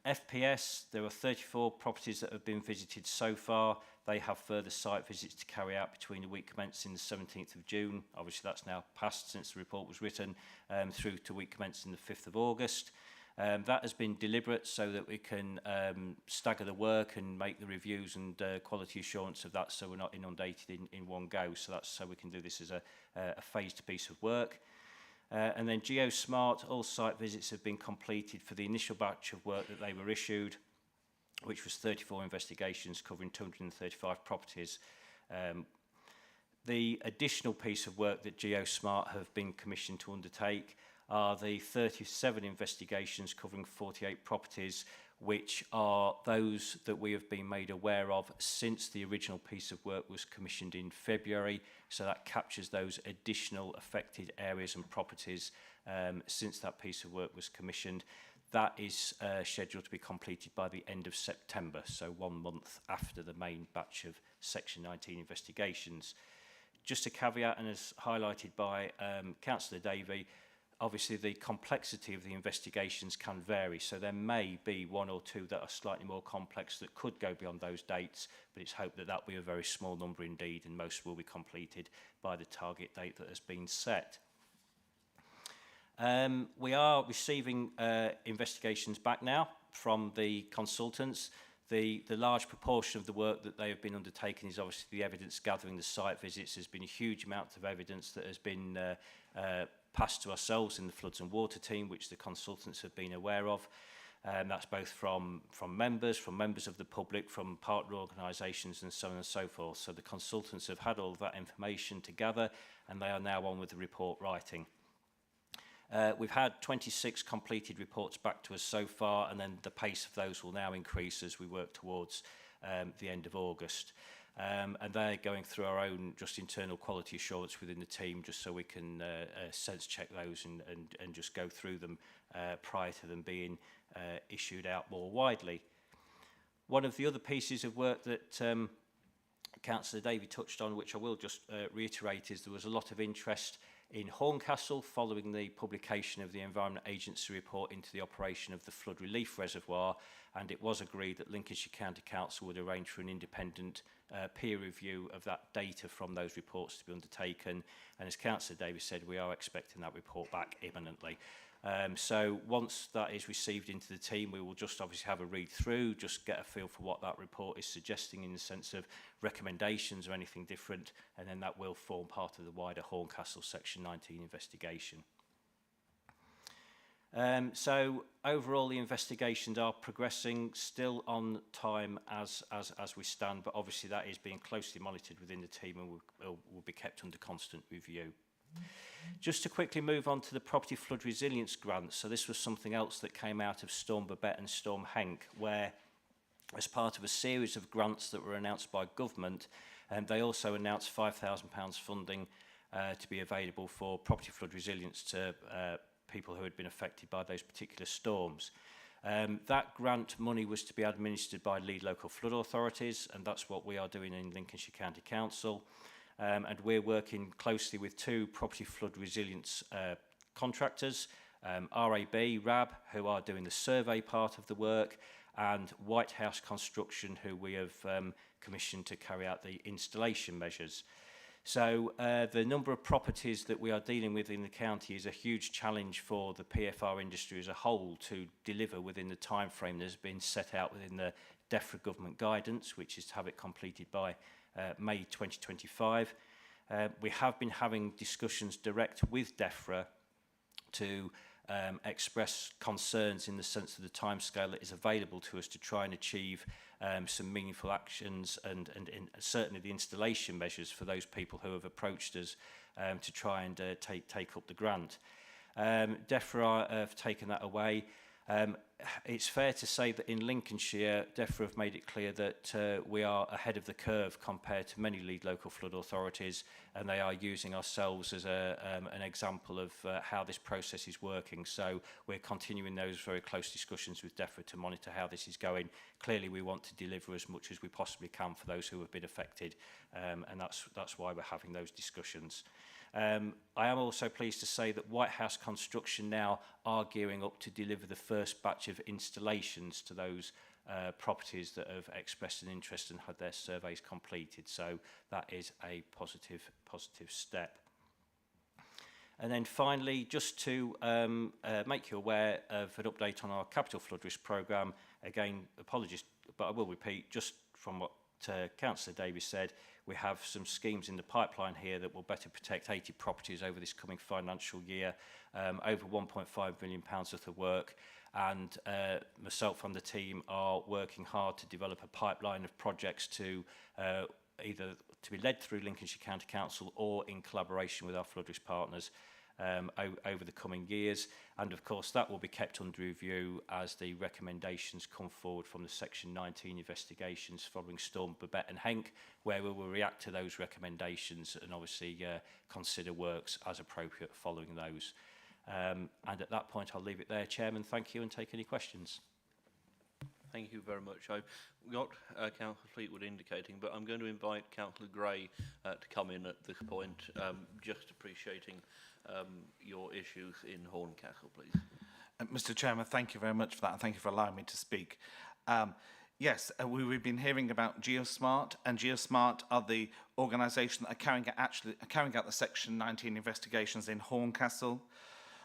FPS, there are 34 properties that have been visited so far. They have further site visits to carry out between the week commencing the 17th of June. Obviously, that's now passed since the report was written, through to week commencing the 5th of August. That has been deliberate so that we can stagger the work and make the reviews and quality assurance of that, so we're not inundated in one go. So that's so we can do this as a phased piece of work. And then GeoSmart, all site visits have been completed for the initial batch of work that they were issued, which was 34 investigations covering 235 properties. The additional piece of work that GeoSmart have been commissioned to undertake are the 37 investigations covering 48 properties, which are those that we have been made aware of since the original piece of work was commissioned in February. So that captures those additional affected areas and properties since that piece of work was commissioned. That is scheduled to be completed by the end of September, so 1 month after the main batch of Section 19 investigations. Just a caveat, and as highlighted by Councillor Davey, obviously the complexity of the investigations can vary, so there may be 1 or 2 that are slightly more complex that could go beyond those dates, but it's hoped that that will be a very small number indeed, and most will be completed by the target date that has been set. We are receiving investigations back now from the consultants. The large proportion of the work that they have been undertaking is obviously the evidence gathering, the site visits. There's been a huge amount of evidence that has been passed to ourselves in the Floods and Water team, which the consultants have been aware of. That's both from members of the public, from partner organisations and so on and so forth. So the consultants have had all of that information to gather, and they are now on with the report writing. We've had 26 completed reports back to us so far, and then the pace of those will now increase as we work towards the end of August. And they're going through our own just internal quality assurance within the team, just so we can sense check those and just go through them prior to them being issued out more widely. One of the other pieces of work that Councillor Davey touched on, which I will just reiterate, is there was a lot of interest in Horncastle following the publication of the Environment Agency report into the operation of the flood relief reservoir, and it was agreed that Lincolnshire County Council would arrange for an independent peer review of that data from those reports to be undertaken, and as Councillor Davis said, we are expecting that report back imminently. So once that is received into the team, we will just obviously have a read through, just get a feel for what that report is suggesting in the sense of recommendations or anything different, and then that will form part of the wider Horncastle Section 19 investigation. So overall, the investigations are progressing, still on time as we stand, but obviously that is being closely monitored within the team and will be kept under constant review. Just to quickly move on to the Property Flood Resilience Grants. So this was something else that came out of Storm Babette and Storm Henk, where as part of a series of grants that were announced by government, and they also announced £5,000 funding to be available for property flood resilience to people who had been affected by those particular storms. That grant money was to be administered by lead local flood authorities, and that's what we are doing in Lincolnshire County Council. And we're working closely with 2 property flood resilience contractors, RAB, who are doing the survey part of the work, and White House Construction, who we have commissioned to carry out the installation measures. So the number of properties that we are dealing with in the county is a huge challenge for the PFR industry as a whole to deliver within the time frame that has been set out within the DEFRA government guidance, which is to have it completed by May 2025. We have been having discussions direct with DEFRA to express concerns in the sense of the timescale that is available to us to try and achieve some meaningful actions and certainly the installation measures for those people who have approached us to try and take up the grant. DEFRA have taken that away. It's fair to say that in Lincolnshire, DEFRA have made it clear that we are ahead of the curve compared to many lead local flood authorities, and they are using ourselves as an example of how this process is working. So we're continuing those very close discussions with DEFRA to monitor how this is going. Clearly, we want to deliver as much as we possibly can for those who have been affected, and that's why we're having those discussions. I am also pleased to say that White House Construction now are gearing up to deliver the first batch of installations to those properties that have expressed an interest and had their surveys completed. So that is a positive step. And then finally, just to make you aware of an update on our capital flood risk programme. Again, apologies, but I will repeat, just from what Councillor Davies said, we have some schemes in the pipeline here that will better protect 80 properties over this coming financial year, over £1.5 million worth of work, and myself and the team are working hard to develop a pipeline of projects to either to be led through Lincolnshire County Council or in collaboration with our flood risk partners over the coming years. And of course that will be kept under review as the recommendations come forward from the Section 19 investigations following Storm Babette and Henk, where we will react to those recommendations and obviously consider works as appropriate following those. And at that point I'll leave it there, Chairman. Thank you, and take any questions. Thank you very much. I've got Councillor Fleetwood indicating, but I'm going to invite Councillor Gray to come in at this point, just appreciating your issues in Horncastle, please. Mr. Chairman, thank you very much for that, and thank you for allowing me to speak. Yes, we've been hearing about Geosmart, and Geosmart are the organisation that are carrying out the Section 19 investigations in Horncastle.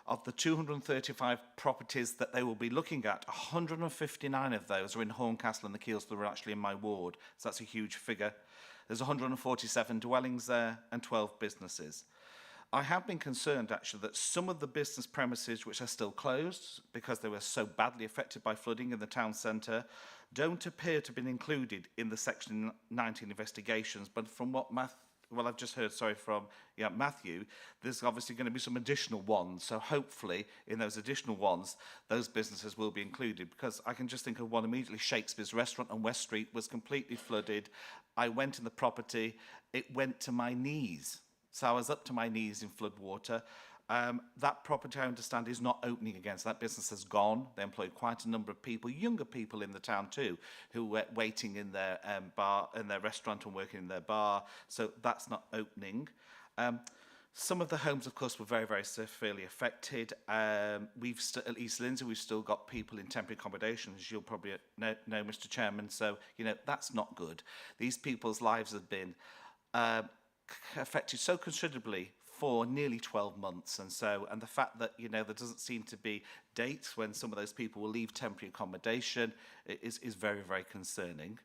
Of the 235 properties that they will be looking at, 159 of those are in Horncastle and the Keels that are actually in my ward. So that's a huge figure. There's 147 dwellings there and 12 businesses. I have been concerned actually that some of the business premises which are still closed because they were so badly affected by flooding in the town centre don't appear to have been included in the Section 19 investigations, but from what I've just heard, from Matthew, there's obviously going to be some additional ones. So hopefully in those additional ones, those businesses will be included, because I can just think of one immediately. Shakespeare's Restaurant on West Street was completely flooded. I went in the property, it went to my knees. So I was up to my knees in flood water. That property, I understand, is not opening again. So that business has gone. They employed quite a number of people, younger people in the town too, who were waiting in their bar, in their restaurant and working in their bar. So that's not opening. Some of the homes, of course, were very, very severely affected. We've at East Lindsey, we've still got people in temporary accommodation, as you'll probably know, Mr. Chairman. So, that's not good. These people's lives have been affected so considerably for nearly 12 months, and the fact that there doesn't seem to be dates when some of those people will leave temporary accommodation is very, very concerning.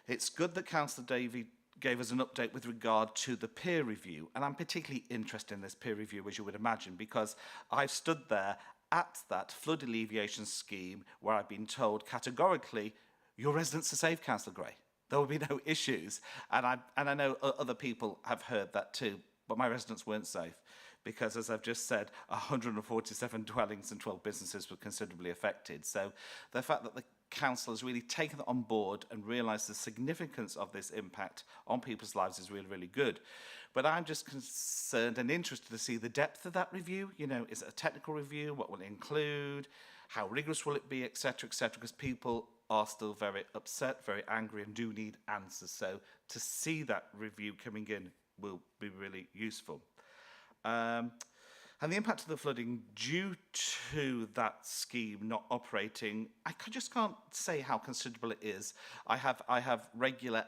It's good that Councillor Davey gave us an update with regard to the peer review, and I'm particularly interested in this peer review, as you would imagine, because I've stood there at that flood alleviation scheme where I've been told categorically, your residents are safe, Councillor Gray. There will be no issues, and I know other people have heard that too. But my residents weren't safe because, as I've just said, 147 dwellings and 12 businesses were considerably affected. So the fact that the council has really taken that on board and realised the significance of this impact on people's lives is really, really good. But I'm just concerned and interested to see the depth of that review. Is it a technical review? What will it include? How rigorous will it be, etc., etc., because people are still very upset, very angry, and do need answers. So to see that review coming in will be really useful. And the impact of the flooding due to that scheme not operating, I just can't say how considerable it is. I have regular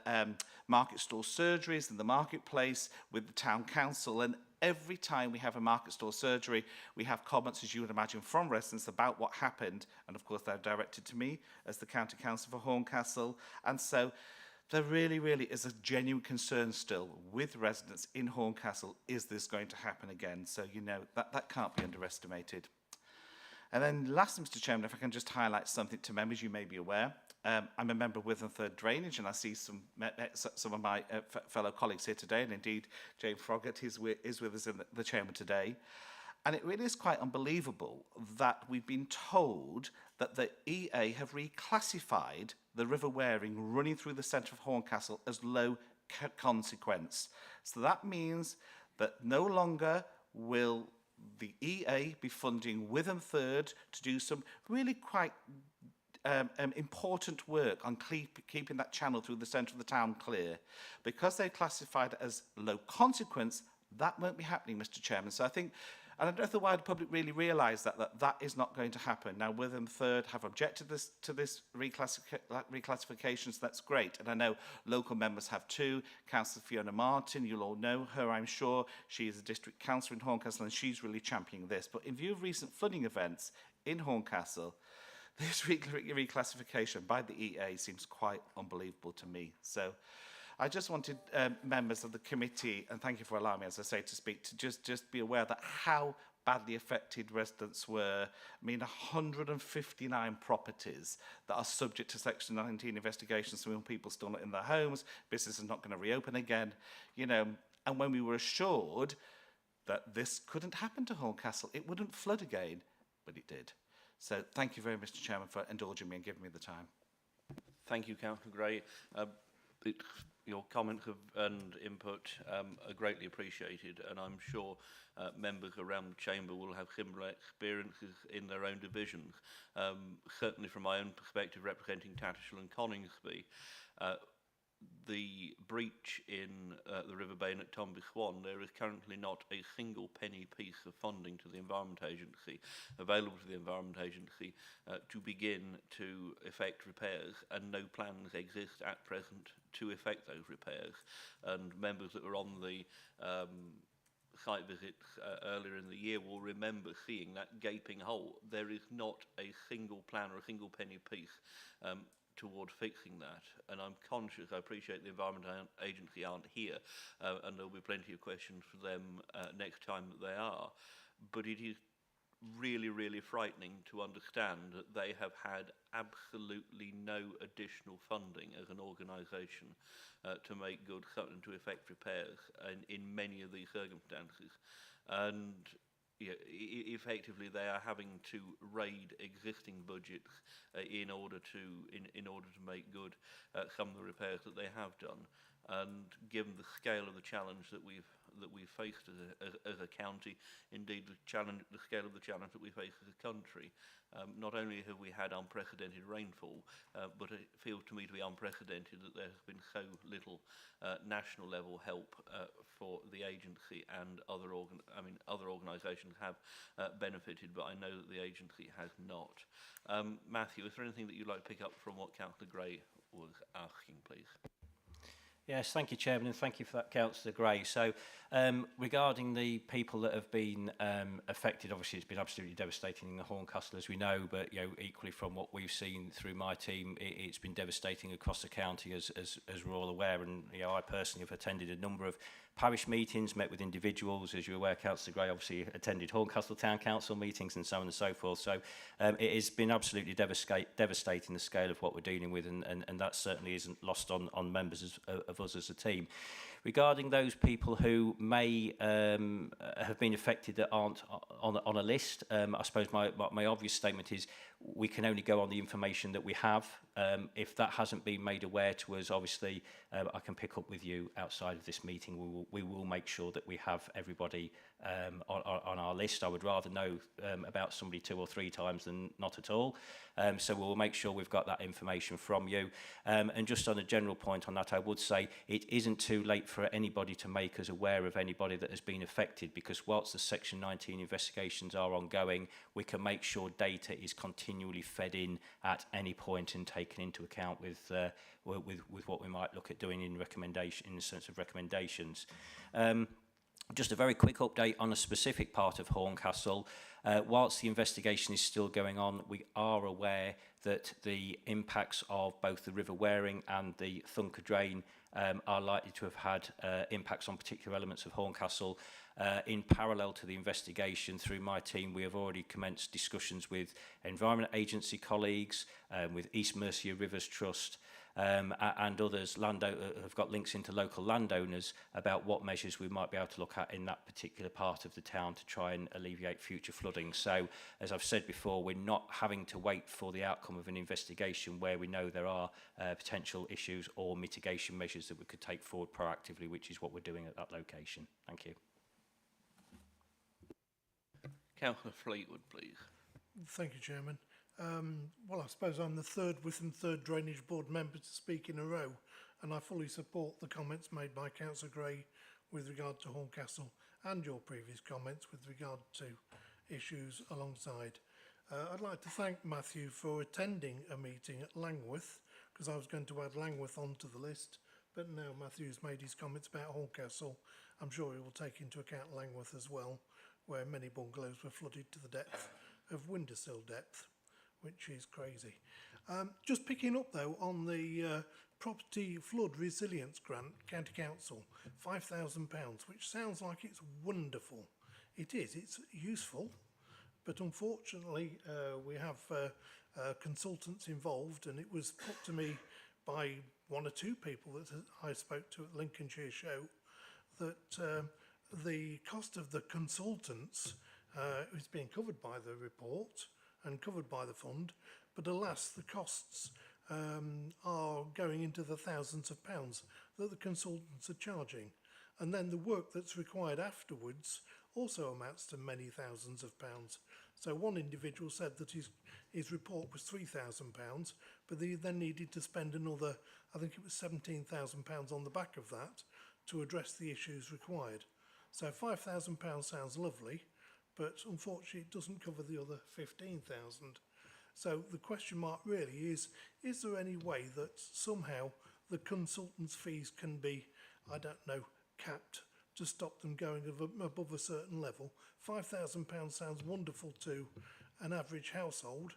market stall surgeries in the marketplace with the town council, and every time we have a market stall surgery, we have comments, as you would imagine, from residents about what happened, and of course they're directed to me as the county council for Horncastle, and so there really, really is a genuine concern still with residents in Horncastle. Is this going to happen again? So, that can't be underestimated. And then lastly, Mr. Chairman, if I can just highlight something to members, you may be aware. I'm a member of Witham Third Drainage, and I see some of my fellow colleagues here today, and indeed Jane Froggatt is with us in the Chamber today. And it really is quite unbelievable that we've been told that the EA have reclassified the River Waring running through the centre of Horncastle as low consequence. So that means that no longer will the EA be funding Witham Third to do some really quite important work on keeping that channel through the centre of the town clear. Because they classified it as low consequence, that won't be happening, Mr. Chairman. So I think, and I don't know if the wider public really realise that is not going to happen. Now, Witham Third have objected to this reclassification, so that's great. And I know local members have too. Councillor Fiona Martin, you'll all know her, I'm sure. She is a district councillor in Horncastle, and she's really championing this. But in view of recent flooding events in Horncastle, this reclassification by the EA seems quite unbelievable to me. So I just wanted members of the committee, and thank you for allowing me, as I say, to speak, to just be aware that how badly affected residents were. I mean, 159 properties that are subject to Section 19 investigations, so people still not in their homes, business is not going to reopen again, you know, and when we were assured that this couldn't happen to Horncastle, it wouldn't flood again, but it did. So thank you very much, Mr. Chairman, for indulging me and giving me the time. Thank you, Councillor Gray. Your comments and input are greatly appreciated, and I'm sure members around the chamber will have similar experiences in their own divisions. Certainly from my own perspective, representing Tattershall and Coningsby, the breach in the River Bain at Tomby Swan, there is currently not a single penny piece of funding to the Environment Agency, available to the Environment Agency, to begin to effect repairs, and no plans exist at present to effect those repairs. And members that were on the site visits earlier in the year will remember seeing that gaping hole. There is not a single plan or a single penny piece toward fixing that, and I'm conscious, I appreciate the Environment Agency aren't here, and there'll be plenty of questions for them next time that they are, but it is really, really frightening to understand that they have had absolutely no additional funding as an organisation to make good and to effect repairs in many of these circumstances, and yeah, effectively they are having to raid existing budgets in order to make good some of the repairs that they have done. And given the scale of the challenge that we've faced as a county, indeed the scale of the challenge that we face as a country, not only have we had unprecedented rainfall, but it feels to me to be unprecedented that there has been so little national level help for the agency, and other organisations have benefited, but I know that the agency has not. Matthew, is there anything that you'd like to pick up from what Councillor Gray was asking, please? Yes, thank you, Chairman, and thank you for that, Councillor Gray. So, regarding the people that have been affected, obviously it's been absolutely devastating in the Horncastle, as we know, but you know, equally from what we've seen through my team, it's been devastating across the county, as we're all aware. And you know, I personally have attended a number of parish meetings, met with individuals. As you're aware, Councillor Gray obviously attended Horncastle Town Council meetings and so on and so forth. So it has been absolutely devastating, the scale of what we're dealing with, and that certainly isn't lost on members of us as a team. Regarding those people who may have been affected that aren't on a list, I suppose my obvious statement is we can only go on the information that we have. If that hasn't been made aware to us, obviously I can pick up with you outside of this meeting. We will make sure that we have everybody on our list. I would rather know about somebody 2 or 3 times than not at all. So we'll make sure we've got that information from you. And just on a general point on that, I would say it isn't too late for anybody to make us aware of anybody that has been affected, because whilst the Section 19 investigations are ongoing, we can make sure data is continually fed in at any point and taken into account with what we might look at doing in the sense of recommendations. Just a very quick update on a specific part of Horncastle. Whilst the investigation is still going on, we are aware that the impacts of both the River Waring and the Thunker Drain are likely to have had impacts on particular elements of Horncastle. In parallel to the investigation, through my team, we have already commenced discussions with Environment Agency colleagues, with East Mercia Rivers Trust, and others have got links into local landowners about what measures we might be able to look at in that particular part of the town to try and alleviate future flooding. So, as I've said before, we're not having to wait for the outcome of an investigation where we know there are potential issues or mitigation measures that we could take forward proactively, which is what we're doing at that location. Thank you. Councillor Fleetwood, please. Thank you, Chairman. Well, I suppose I'm the third Witham Third Drainage Board member to speak in a row, and I fully support the comments made by Councillor Gray with regard to Horncastle and your previous comments with regard to issues alongside. I'd like to thank Matthew for attending a meeting at Langworth, because I was going to add Langworth onto the list, but now Matthew's made his comments about Horncastle. I'm sure he will take into account Langworth as well, where many bungalows were flooded to the depth of window sill depth, which is crazy. Just picking up though on the property flood resilience grant, County Council, £5,000, which sounds like it's wonderful. It is, it's useful, but unfortunately we have consultants involved, and it was put to me by one or two people that I spoke to at Lincolnshire show that the cost of the consultants is being covered by the report and covered by the fund, but alas, the costs are going into the thousands of pounds that the consultants are charging. And then the work that's required afterwards also amounts to many thousands of pounds. So one individual said that his report was £3,000, but he then needed to spend another, I think it was £17,000 on the back of that to address the issues required. So £5,000 sounds lovely, but unfortunately it doesn't cover the other 15,000. So the question mark really is there any way that somehow the consultants' fees can be, I don't know, capped to stop them going above a certain level? £5,000 sounds wonderful to an average household,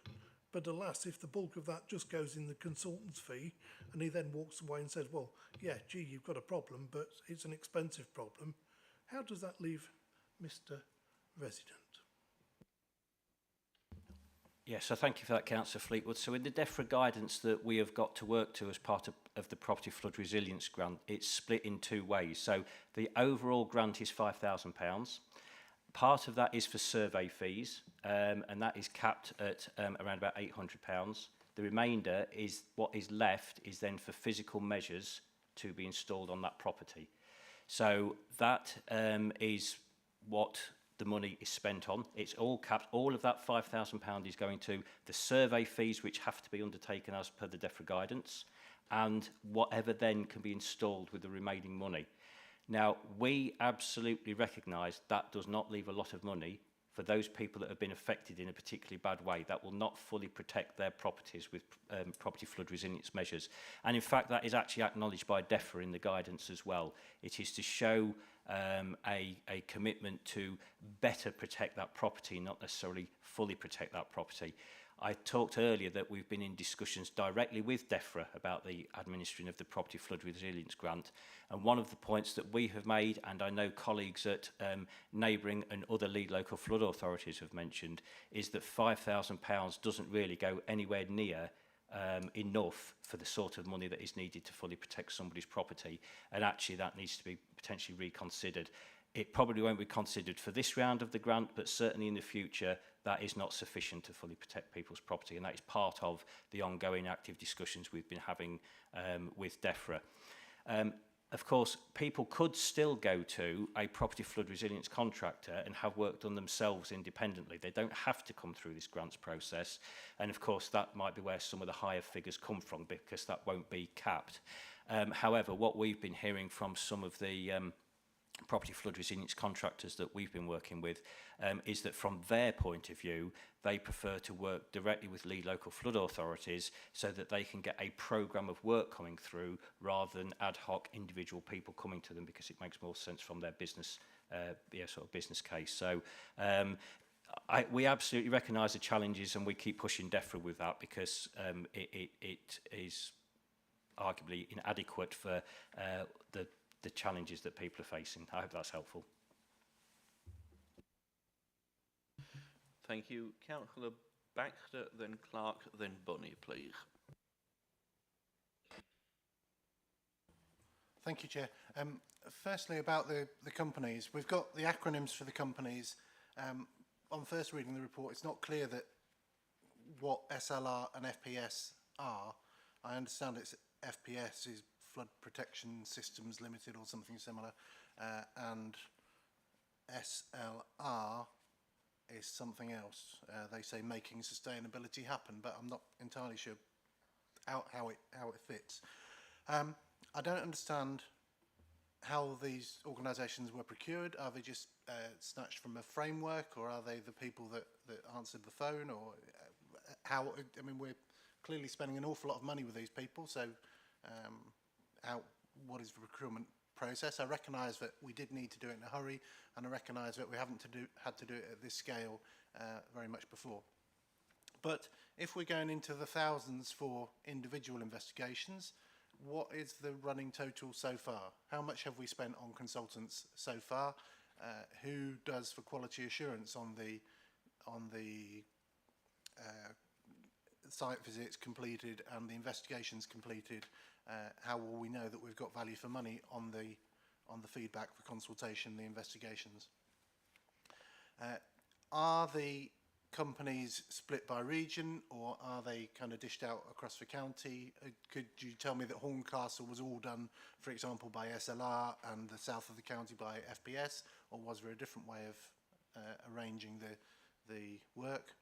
but alas, if the bulk of that just goes in the consultant's fee, and he then walks away and says, well, yeah, gee, you've got a problem, but it's an expensive problem, how does that leave Mr. Resident? Yes, so thank you for that, Councillor Fleetwood. So in the DEFRA guidance that we have got to work to as part of the Property Flood Resilience Grant, it's split in two ways. So the overall grant is £5,000. Part of that is for survey fees, and that is capped at around about £800. The remainder is what is left is then for physical measures to be installed on that property. So that is what the money is spent on. It's all capped. All of that £5,000 is going to the survey fees, which have to be undertaken as per the DEFRA guidance, and whatever then can be installed with the remaining money. Now, we absolutely recognise that does not leave a lot of money for those people that have been affected in a particularly bad way. That will not fully protect their properties with property flood resilience measures. And in fact, that is actually acknowledged by DEFRA in the guidance as well. It is to show a commitment to better protect that property, not necessarily fully protect that property. I talked earlier that we've been in discussions directly with DEFRA about the administering of the Property Flood Resilience Grant. And one of the points that we have made, and I know colleagues at neighbouring and other lead local flood authorities have mentioned, is that £5,000 doesn't really go anywhere near enough for the sort of money that is needed to fully protect somebody's property. And actually that needs to be potentially reconsidered. It probably won't be considered for this round of the grant, but certainly in the future, that is not sufficient to fully protect people's property. And that is part of the ongoing active discussions we've been having with DEFRA. Of course, people could still go to a property flood resilience contractor and have work done themselves independently. They don't have to come through this grants process. And of course, that might be where some of the higher figures come from, because that won't be capped. However, what we've been hearing from some of the property flood resilience contractors that we've been working with is that from their point of view, they prefer to work directly with lead local flood authorities so that they can get a programme of work coming through rather than ad hoc individual people coming to them, because it makes more sense from their business sort of business case. So we absolutely recognise the challenges, and we keep pushing DEFRA with that, because it is arguably inadequate for the challenges that people are facing. I hope that's helpful. Thank you. Councillor Baxter, then Clark, then Bunny, please. Thank you, Chair. Firstly, about the companies. We've got the acronyms for the companies. On first reading the report, it's not clear that what SLR and FPS are. I understand it's FPS is Flood Protection Systems Limited or something similar, and SLR is something else. They say making sustainability happen, but I'm not entirely sure how it fits. I don't understand how these organisations were procured. Are they just snatched from a framework, or are they the people that answered the phone, or how? I mean, we're clearly spending an awful lot of money with these people, so what is the procurement process? I recognise that we did need to do it in a hurry, and I recognise that we haven't had to do it at this scale very much before. But if we're going into the thousands for individual investigations, what is the running total so far? How much have we spent on consultants so far? Who does for quality assurance on the site visits completed and the investigations completed? How will we know that we've got value for money on the feedback for consultation, the investigations? Are the companies split by region, or are they kind of dished out across the county? Could you tell me that Horncastle was all done, for example, by SLR and the south of the county by FPS, or was there a different way of arranging the work?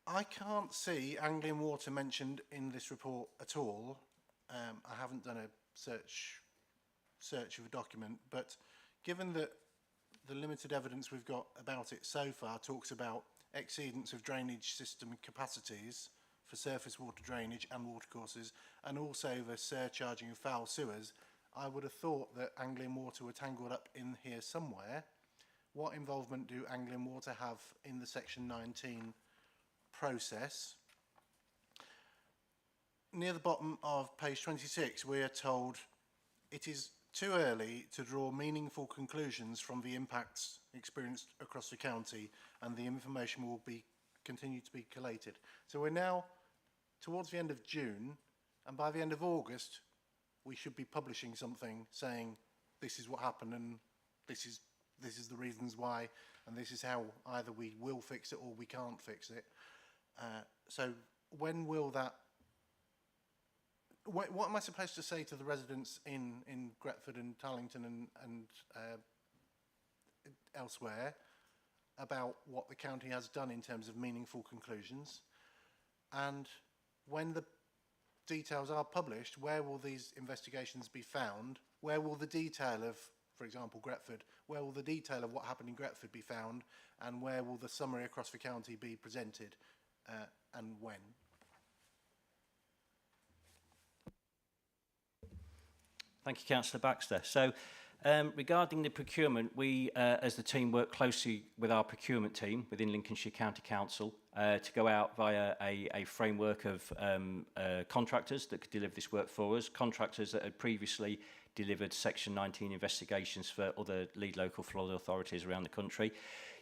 I can't see Anglian Water mentioned in this report at all. I haven't done a search of a document, but given that the limited evidence we've got about it so far talks about exceedance of drainage system capacities for surface water drainage and watercourses, and also the surcharging of foul sewers, I would have thought that Anglian Water were tangled up in here somewhere. What involvement do Anglian Water have in the Section 19 process? Near the bottom of page 26, we are told it is too early to draw meaningful conclusions from the impacts experienced across the county, and the information will continue to be collated. So we're now towards the end of June, and by the end of August, we should be publishing something saying this is what happened, and this is the reasons why, and this is how either we will fix it or we can't fix it. So when will that? What am I supposed to say to the residents in Gretford and Tallington and elsewhere about what the county has done in terms of meaningful conclusions? And when the details are published, where will these investigations be found? Where will the detail of, for example, Gretford, where will the detail of what happened in Gretford be found? And where will the summary across the county be presented, and when? Thank you, Councillor Baxter. So, regarding the procurement, we, as the team, work closely with our procurement team within Lincolnshire County Council to go out via a framework of contractors that could deliver this work for us, contractors that had previously delivered Section 19 investigations for other lead local flood authorities around the country.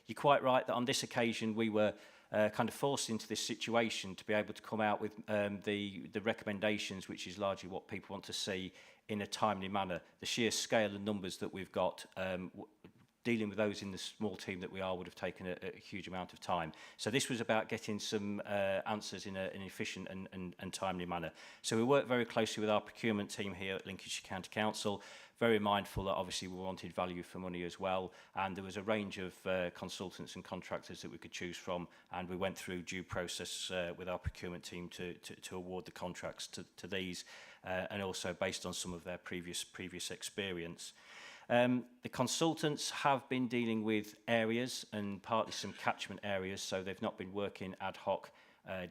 You're quite right that on this occasion we were kind of forced into this situation to be able to come out with the recommendations, which is largely what people want to see, in a timely manner. The sheer scale and numbers that we've got, dealing with those in the small team that we are, would have taken a huge amount of time. So this was about getting some answers in an efficient and timely manner. So we work very closely with our procurement team here at Lincolnshire County Council, very mindful that obviously we wanted value for money as well, and there was a range of consultants and contractors that we could choose from, and we went through due process with our procurement team to award the contracts to these, and also based on some of their previous experience. The consultants have been dealing with areas and partly some catchment areas, so they've not been working ad hoc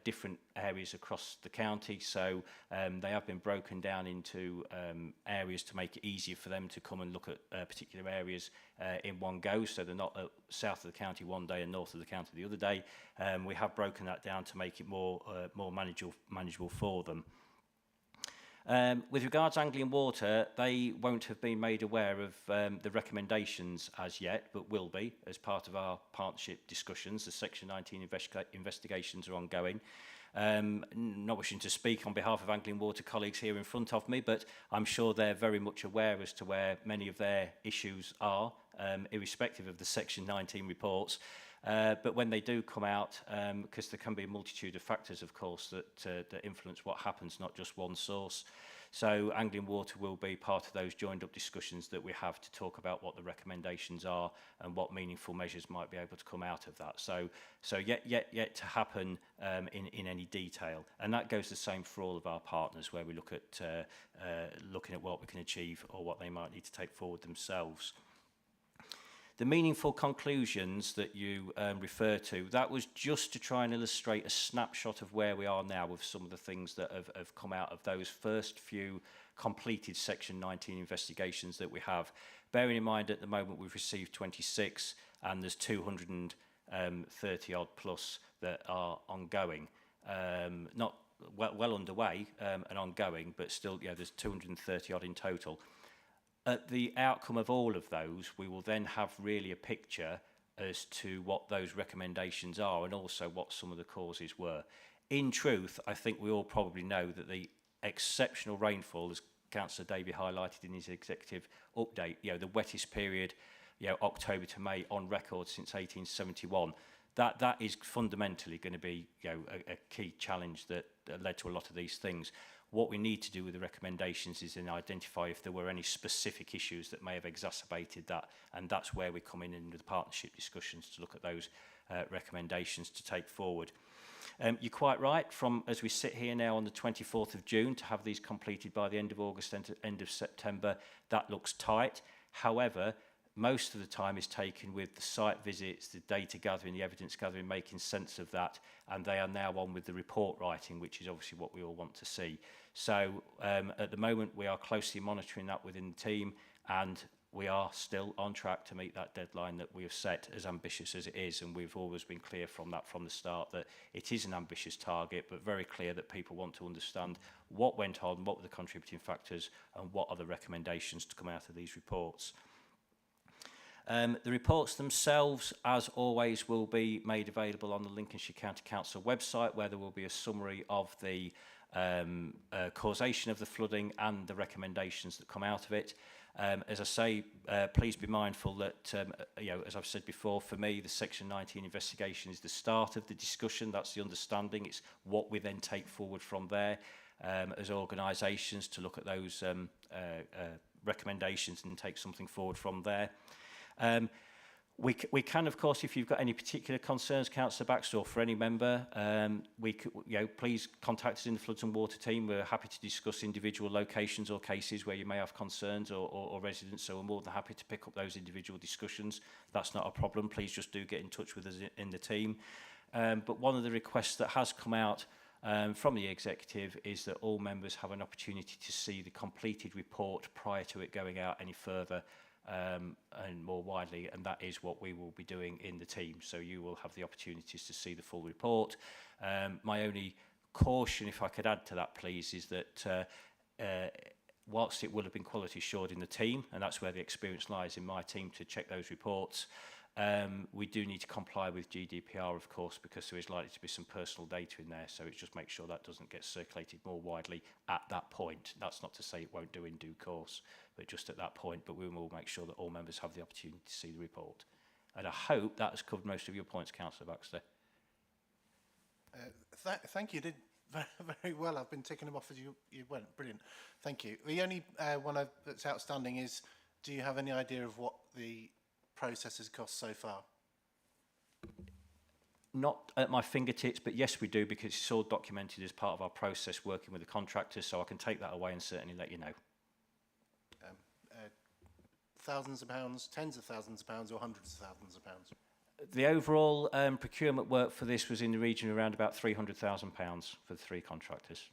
different areas across the county, so they have been broken down into areas to make it easier for them to come and look at particular areas in one go, so they're not south of the county one day and north of the county the other day. We have broken that down to make it more manageable for them. With regards to Anglian Water, they won't have been made aware of the recommendations as yet, but will be as part of our partnership discussions. The Section 19 investigations are ongoing. Not wishing to speak on behalf of Anglian Water colleagues here in front of me, but I'm sure they're very much aware as to where many of their issues are, irrespective of the Section 19 reports. But when they do come out, because there can be a multitude of factors, of course, that influence what happens, not just one source. So Anglian Water will be part of those joined-up discussions that we have to talk about what the recommendations are and what meaningful measures might be able to come out of that. So yet to happen in any detail. And that goes the same for all of our partners, where we look at looking at what we can achieve or what they might need to take forward themselves. The meaningful conclusions that you refer to, that was just to try and illustrate a snapshot of where we are now with some of the things that have come out of those first few completed Section 19 investigations that we have. Bearing in mind at the moment we've received 26 and there's 230 odd plus that are ongoing. Not well underway and ongoing, but still, yeah, there's 230 odd in total. At the outcome of all of those, we will then have really a picture as to what those recommendations are and also what some of the causes were. In truth, I think we all probably know that the exceptional rainfall, as Councillor Davey highlighted in his executive update, the wettest period, October to May on record since 1871, that is fundamentally going to be a key challenge that led to a lot of these things. What we need to do with the recommendations is then identify if there were any specific issues that may have exacerbated that, and that's where we come in the partnership discussions to look at those recommendations to take forward. You're quite right, as we sit here now on the 24th of June, to have these completed by the end of August, end of September, that looks tight. However, most of the time is taken with the site visits, the data gathering, the evidence gathering, making sense of that, and they are now on with the report writing, which is obviously what we all want to see. So at the moment we are closely monitoring that within the team, and we are still on track to meet that deadline that we have set, as ambitious as it is, and we've always been clear from the start that it is an ambitious target, but very clear that people want to understand what went on, what were the contributing factors, and what are the recommendations to come out of these reports. The reports themselves, as always, will be made available on the Lincolnshire County Council website, where there will be a summary of the causation of the flooding and the recommendations that come out of it. As I say, please be mindful that, as I've said before, for me, the Section 19 investigation is the start of the discussion. That's the understanding. It's what we then take forward from there as organisations to look at those recommendations and take something forward from there. We can, of course, if you've got any particular concerns, Councillor Baxter, or for any member, please contact us in the Floods and Water team. We're happy to discuss individual locations or cases where you may have concerns or residents, so we're more than happy to pick up those individual discussions. That's not a problem. Please just do get in touch with us in the team. But one of the requests that has come out from the executive is that all members have an opportunity to see the completed report prior to it going out any further and more widely, and that is what we will be doing in the team. So you will have the opportunities to see the full report. My only caution, if I could add to that, please, is that whilst it will have been quality assured in the team, and that's where the experience lies in my team to check those reports, we do need to comply with GDPR, of course, because there is likely to be some personal data in there. So it's just make sure that doesn't get circulated more widely at that point. That's not to say it won't do in due course, but just at that point. But we will make sure that all members have the opportunity to see the report. And I hope that has covered most of your points, Councillor Baxter. Thank you. You did very well. I've been ticking them off as you went. Brilliant. Thank you. The only one that's outstanding is, do you have any idea of what the process has cost so far? Not at my fingertips, but yes, we do, because it's all documented as part of our process working with the contractors, so I can take that away and certainly let you know. Thousands of pounds, tens of thousands of pounds, or hundreds of thousands of pounds? The overall procurement work for this was in the region of around about £300,000 for the three contractors.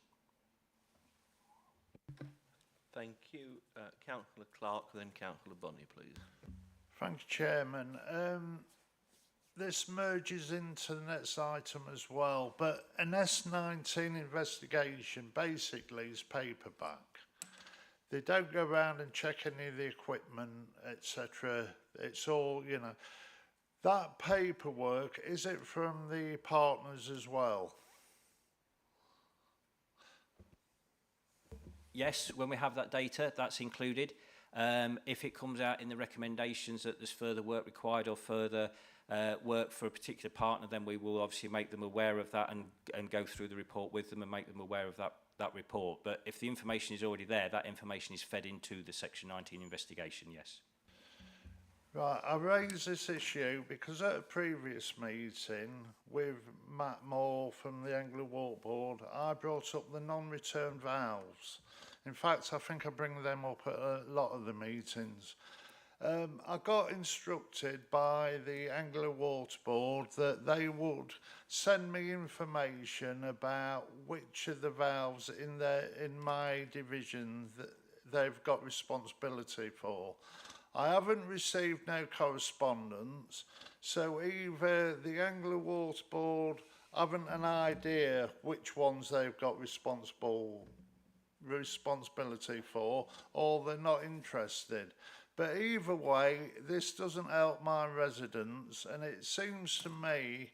Thank you. Councillor Clark, then Councillor Bonney, please. Thanks, Chairman. this merges into the next item as well, but an S19 investigation basically is paperback. They don't go around and check any of the equipment, etc. It's all, you know. That paperwork, is it from the partners as well? Yes, when we have that data, that's included. If it comes out in the recommendations that there's further work required or further work for a particular partner, then we will obviously make them aware of that and go through the report with them and make them aware of that report. But if the information is already there, that information is fed into the Section 19 investigation, yes. Right, I raised this issue because at a previous meeting with Matt Moore from the Anglia Water Board, I brought up the non-return valves. In fact, I think I bring them up at a lot of the meetings. I got instructed by the Anglia Water Board that they would send me information about which of the valves in my division that they've got responsibility for. I haven't received no correspondence, so either the Anglia Water Board haven't an idea which ones they've got responsibility for, or they're not interested. But either way, this doesn't help my residents, and it seems to me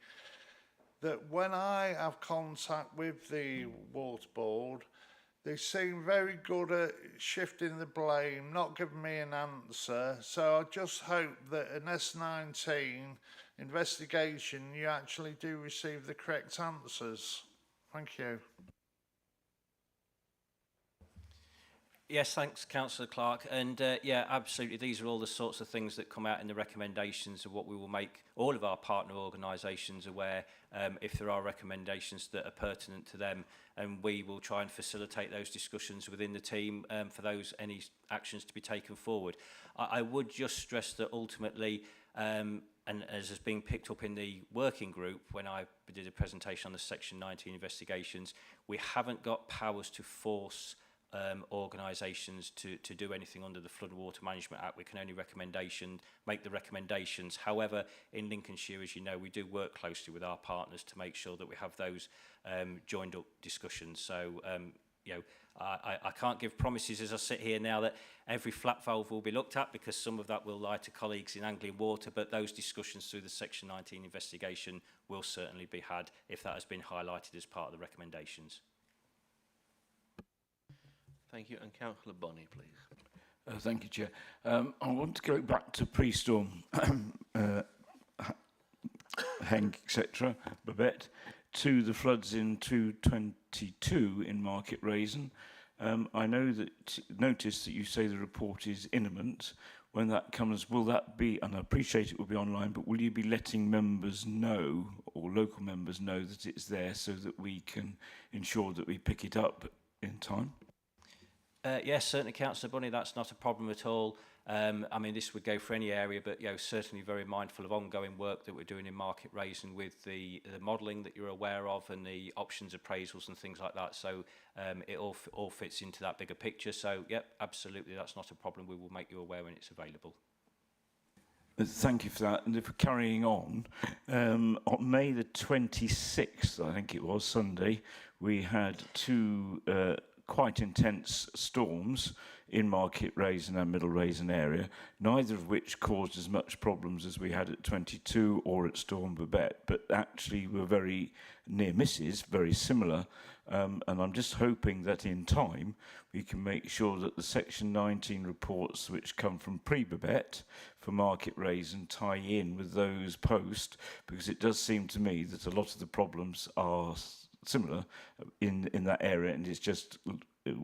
that when I have contact with the Water Board, they seem very good at shifting the blame, not giving me an answer. So I just hope that an S19 investigation, you actually do receive the correct answers. Thank you. Yes, thanks, Councillor Clark. And yeah, absolutely, these are all the sorts of things that come out in the recommendations of what we will make all of our partner organisations aware if there are recommendations that are pertinent to them. And we will try and facilitate those discussions within the team for any actions to be taken forward. I would just stress that ultimately, and as has been picked up in the working group when I did a presentation on the Section 19 investigations, we haven't got powers to force organisations to do anything under the Flood Water Management Act. We can only make the recommendations. However, in Lincolnshire, as you know, we do work closely with our partners to make sure that we have those joined up discussions. So, you know, I can't give promises as I sit here now that every flat valve will be looked at, because some of that will lie to colleagues in Anglian Water, but those discussions through the Section 19 investigation will certainly be had if that has been highlighted as part of the recommendations. Thank you. And Councillor Bonney, please. Thank you, Chair. I want to go back to pre-storm, Henk, etc., Babette, to the floods in 2022 in Market Raisin. I noticed that you say the report is imminent. When that comes, will that be, and I appreciate it will be online, but will you be letting members know, or local members know, that it's there so that we can ensure that we pick it up in time? Yes, certainly, Councillor Bunny, that's not a problem at all. I mean, this would go for any area, but you know, certainly very mindful of ongoing work that we're doing in Market Raisin with the modelling that you're aware of and the options appraisals and things like that. So it all fits into that bigger picture. So, yep, absolutely, that's not a problem. We will make you aware when it's available. Thank you for that. And if we're carrying on May the 26th, I think it was, Sunday, we had two quite intense storms in Market Raisin and Middle Raisin area, neither of which caused as much problems as we had at 22 or at Storm Babette, but actually were very near misses, very similar. And I'm just hoping that in time we can make sure that the Section 19 reports which come from pre-Babette for Market Raisin tie in with those post, because it does seem to me that a lot of the problems are similar in that area, and it's just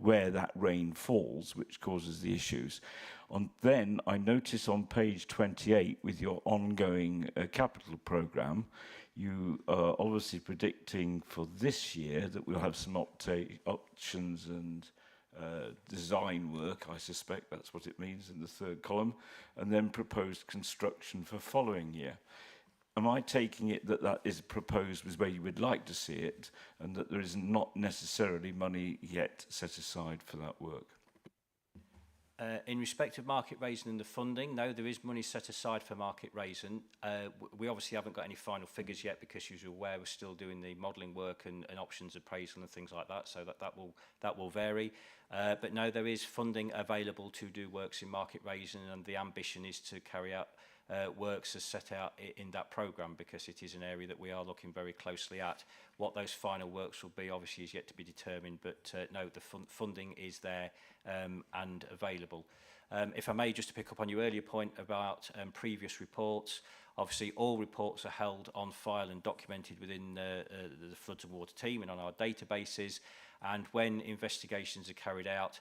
where that rain falls which causes the issues. Then I notice on page 28 with your ongoing capital programme, you are obviously predicting for this year that we'll have some options and design work. I suspect that's what it means in the third column, and then proposed construction for following year. Am I taking it that that is proposed as where you would like to see it, and that there is not necessarily money yet set aside for that work? In respect of market raising and the funding, no, there is money set aside for market raising. We obviously haven't got any final figures yet because, as you're aware, we're still doing the modelling work and options appraisal and things like that, so that will vary. But no, there is funding available to do works in market raising, and the ambition is to carry out works as set out in that programme, because it is an area that we are looking very closely at. What those final works will be obviously is yet to be determined, but no, the funding is there and available. If I may, just to pick up on your earlier point about previous reports, obviously all reports are held on file and documented within the Floods and Water team and on our databases, and when investigations are carried out,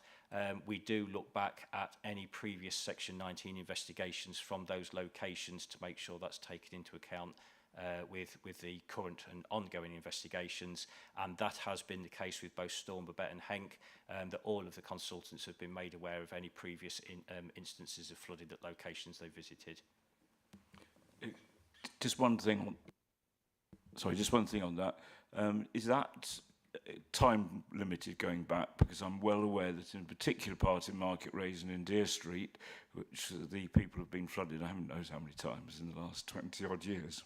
we do look back at any previous Section 19 investigations from those locations to make sure that's taken into account with the current and ongoing investigations, and that has been the case with both Storm, Babette and Henk, that all of the consultants have been made aware of any previous instances of flooding at locations they visited. Just one thing on, sorry, just one thing on that. Is that time limited going back? Because I'm well aware that in a particular part in Market Raising in Deer Street, which the people have been flooded, I haven't knows how many times in the last 20 odd years,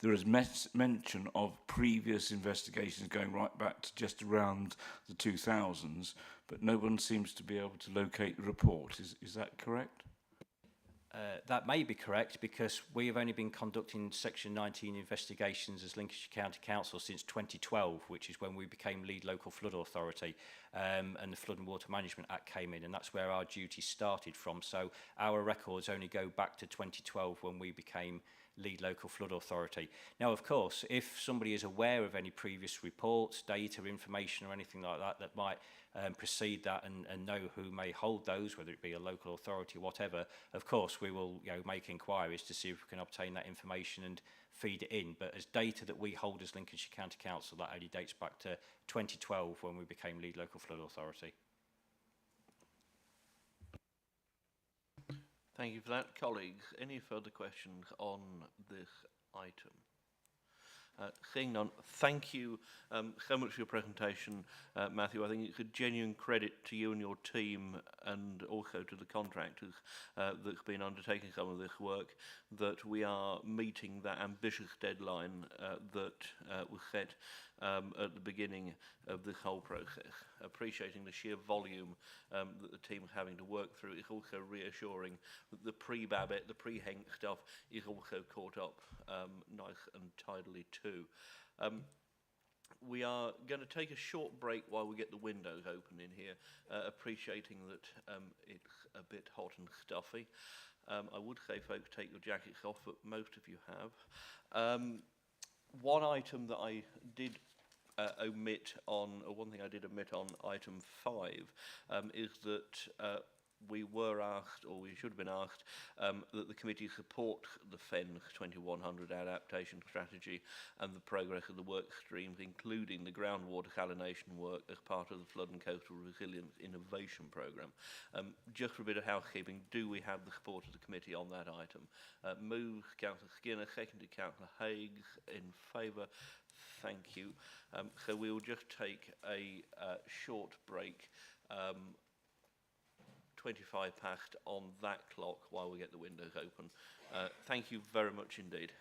there is mention of previous investigations going right back to just around the 2000s, but no one seems to be able to locate the report. Is that correct? That may be correct, because we have only been conducting Section 19 investigations as Lincolnshire County Council since 2012, which is when we became lead local flood authority, and the Flood and Water Management Act came in, and that's where our duties started from. So our records only go back to 2012 when we became lead local flood authority. Now, of course, if somebody is aware of any previous reports, data, information or anything like that that might precede that and know who may hold those, whether it be a local authority or whatever, of course we will make inquiries to see if we can obtain that information and feed it in. But as data that we hold as Lincolnshire County Council, that only dates back to 2012 when we became lead local flood authority. Thank you for that. Colleagues, any further questions on this item? Seeing none, thank you so much for your presentation, Matthew. I think it's a genuine credit to you and your team, and also to the contractors that's been undertaking some of this work, that we are meeting that ambitious deadline that was set at the beginning of this whole process. Appreciating the sheer volume that the team is having to work through, it's also reassuring that the pre-Babette, the pre-Henk stuff is also caught up nice and tidily too. We are going to take a short break while we get the windows open in here, appreciating that it's a bit hot and stuffy. I would say, folks, take your jackets off, but most of you have. One item that I did omit on, or one thing I did omit on item 5, is that we were asked, or we should have been asked, that the committee support the FEN 2100 adaptation strategy and the progress of the work streams, including the groundwater salination work as part of the Flood and Coastal Resilience Innovation Programme. Just for a bit of housekeeping, do we have the support of the committee on that item? Move, Councillor Skinner, seconded Councillor Haigh. In favour? Thank you. So we will just take a short break, 25 past on that clock, while we get the windows open. Thank you very much indeed.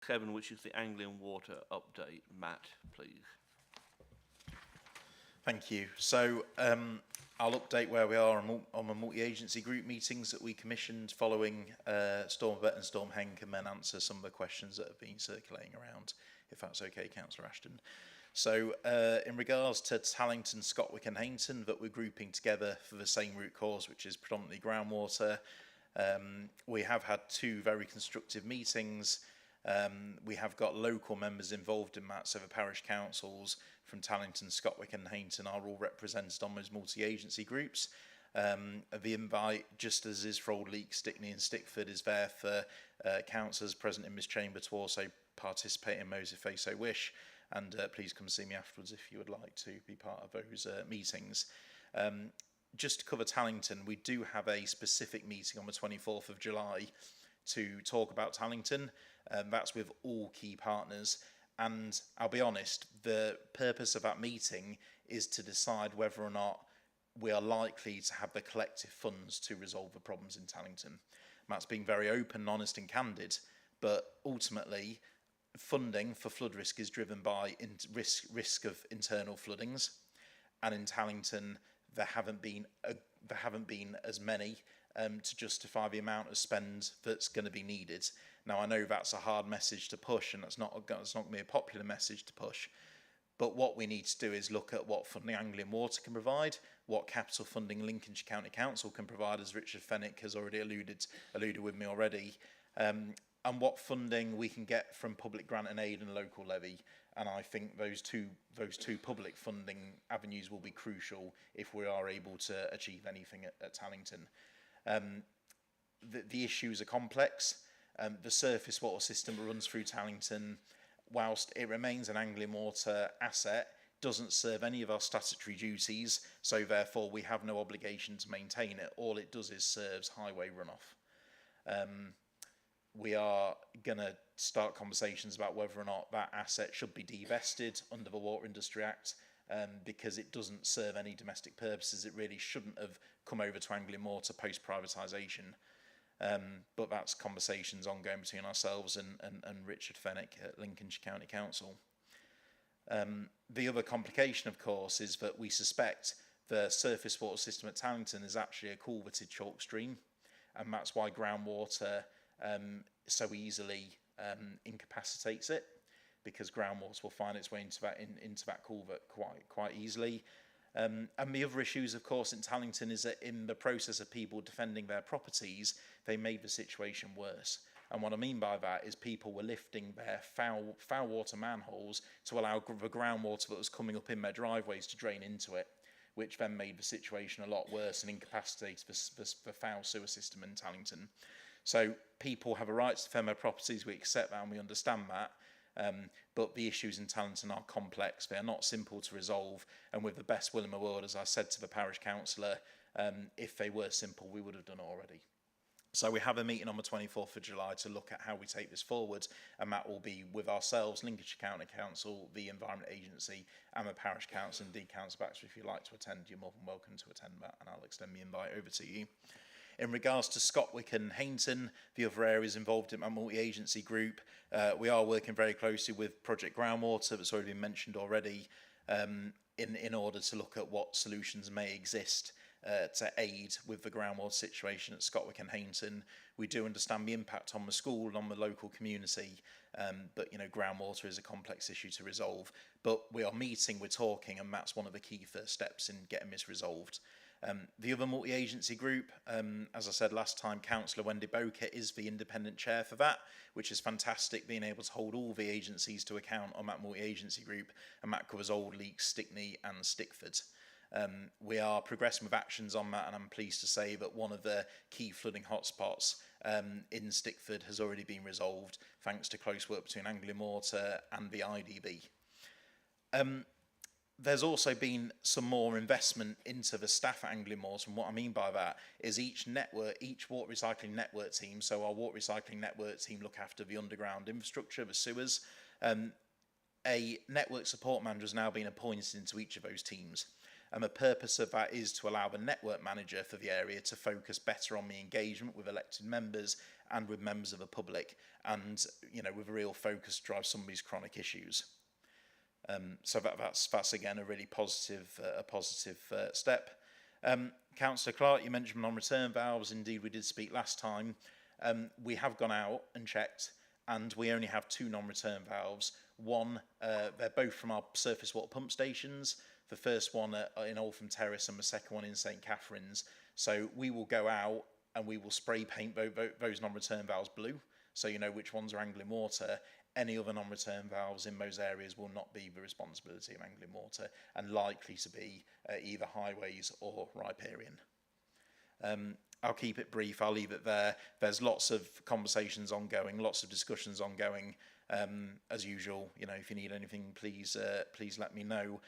7, which is the Anglian Water update. Matt, please. Thank you. So I'll update where we are on the multi-agency group meetings that we commissioned following Storm Bet and Storm Henk, and then answer some of the questions that have been circulating around, if that's okay, Councillor Ashton. So in regards to Tallington, Scotwick and Hainton, that we're grouping together for the same root cause, which is predominantly groundwater, we have had 2 very constructive meetings. We have got local members involved in that, so the parish councils from Tallington, Scotwick and Hainton are all represented on those multi-agency groups. The invite, just as is for Old Leek, Stickney and Stickford, is there for councillors present in this chamber to also participate in those if they so wish. And please come see me afterwards if you would like to be part of those meetings. Just to cover Tallington, we do have a specific meeting on the 24th of July to talk about Tallington. That's with all key partners. And I'll be honest, the purpose of that meeting is to decide whether or not we are likely to have the collective funds to resolve the problems in Tallington. Matt's being very open, honest and candid, but ultimately funding for flood risk is driven by risk of internal floodings, and in Tallington there haven't been as many to justify the amount of spend that's going to be needed. Now I know that's a hard message to push, and it's not going to be a popular message to push. But what we need to do is look at what funding Anglian Water can provide, what capital funding Lincolnshire County Council can provide, as Richard Fenwick has already alluded with me already, and what funding we can get from public grant and aid and local levy. And I think those two public funding avenues will be crucial if we are able to achieve anything at Tallington. The issues are complex. The surface water system that runs through Tallington, whilst it remains an Anglian Water asset, doesn't serve any of our statutory duties, so therefore we have no obligation to maintain it. All it does is serves highway runoff. We are going to start conversations about whether or not that asset should be divested under the Water Industry Act, because it doesn't serve any domestic purposes. It really shouldn't have come over to Anglian Water post-privatisation. But that's conversations ongoing between ourselves and Richard Fenwick at Lincolnshire County Council. The other complication, of course, is that we suspect the surface water system at Tallington is actually a culverted chalk stream, and that's why groundwater so easily incapacitates it, because groundwater will find its way into that culvert quite easily. And the other issues, of course, in Tallington is that in the process of people defending their properties, they made the situation worse. And what I mean by that is people were lifting their foul water manholes to allow the groundwater that was coming up in their driveways to drain into it, which then made the situation a lot worse and incapacitated the foul sewer system in Tallington. So people have a right to defend their properties. We accept that and we understand that. But the issues in Tallington are complex. They are not simple to resolve. And with the best will in the world, as I said to the parish councillor, if they were simple, we would have done it already. So we have a meeting on the 24th of July to look at how we take this forward, and that will be with ourselves, Lincolnshire County Council, the Environment Agency, and the Parish Council. Indeed, Councillor Baxter, if you'd like to attend, you're more than welcome to attend that, and I'll extend the invite over to you. In regards to Scotwick and Hainton, the other areas involved in my multi-agency group, we are working very closely with Project Groundwater, that's already been mentioned already, in order to look at what solutions may exist to aid with the groundwater situation at Scotwick and Hainton. We do understand the impact on the school and on the local community, but groundwater is a complex issue to resolve. But we are meeting, we're talking, and that's one of the key first steps in getting this resolved. The other multi-agency group, as I said last time, Councillor Wendy Bowker is the independent chair for that, which is fantastic, being able to hold all the agencies to account on that multi-agency group, and that covers Old Leek, Stickney and Stickford. We are progressing with actions on that, and I'm pleased to say that one of the key flooding hotspots in Stickford has already been resolved, thanks to close work between Anglian Water and the IDB. There's also been some more investment into the staff at Anglian Water, and what I mean by that is each water recycling network team, so our water recycling network team look after the underground infrastructure, the sewers, a network support manager has now been appointed into each of those teams. And the purpose of that is to allow the network manager for the area to focus better on the engagement with elected members and with members of the public, and with a real focus to drive some of these chronic issues. So that's again a really positive step. Councillor Clark, you mentioned non-return valves. Indeed, we did speak last time. We have gone out and checked, and we only have 2 non-return valves. One, they're both from our surface water pump stations. The first one in Altham Terrace and the second one in St Catherine's. So we will go out and we will spray paint those non-return valves blue, so you know which ones are Anglian Water. Any other non-return valves in those areas will not be the responsibility of Anglian Water, and likely to be either Highways or Riparian. I'll keep it brief, I'll leave it there. There's lots of conversations ongoing, lots of discussions ongoing. As usual, if you need anything, please let me know.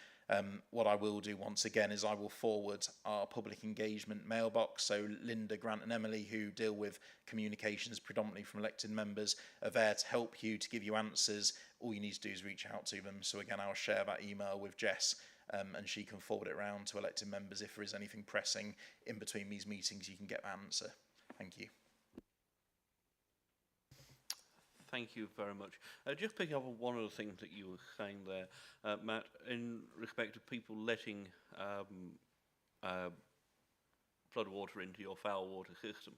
What I will do once again is I will forward our public engagement mailbox. So Linda, Grant and Emily, who deal with communications predominantly from elected members, are there to help you, to give you answers. All you need to do is reach out to them. So again, I'll share that email with Jess, and she can forward it around to elected members. If there is anything pressing in between these meetings, you can get that answer. Thank you. Thank you very much. Just picking up on one of the things that you were saying there, Matt, in respect of people letting flood water into your foul water system.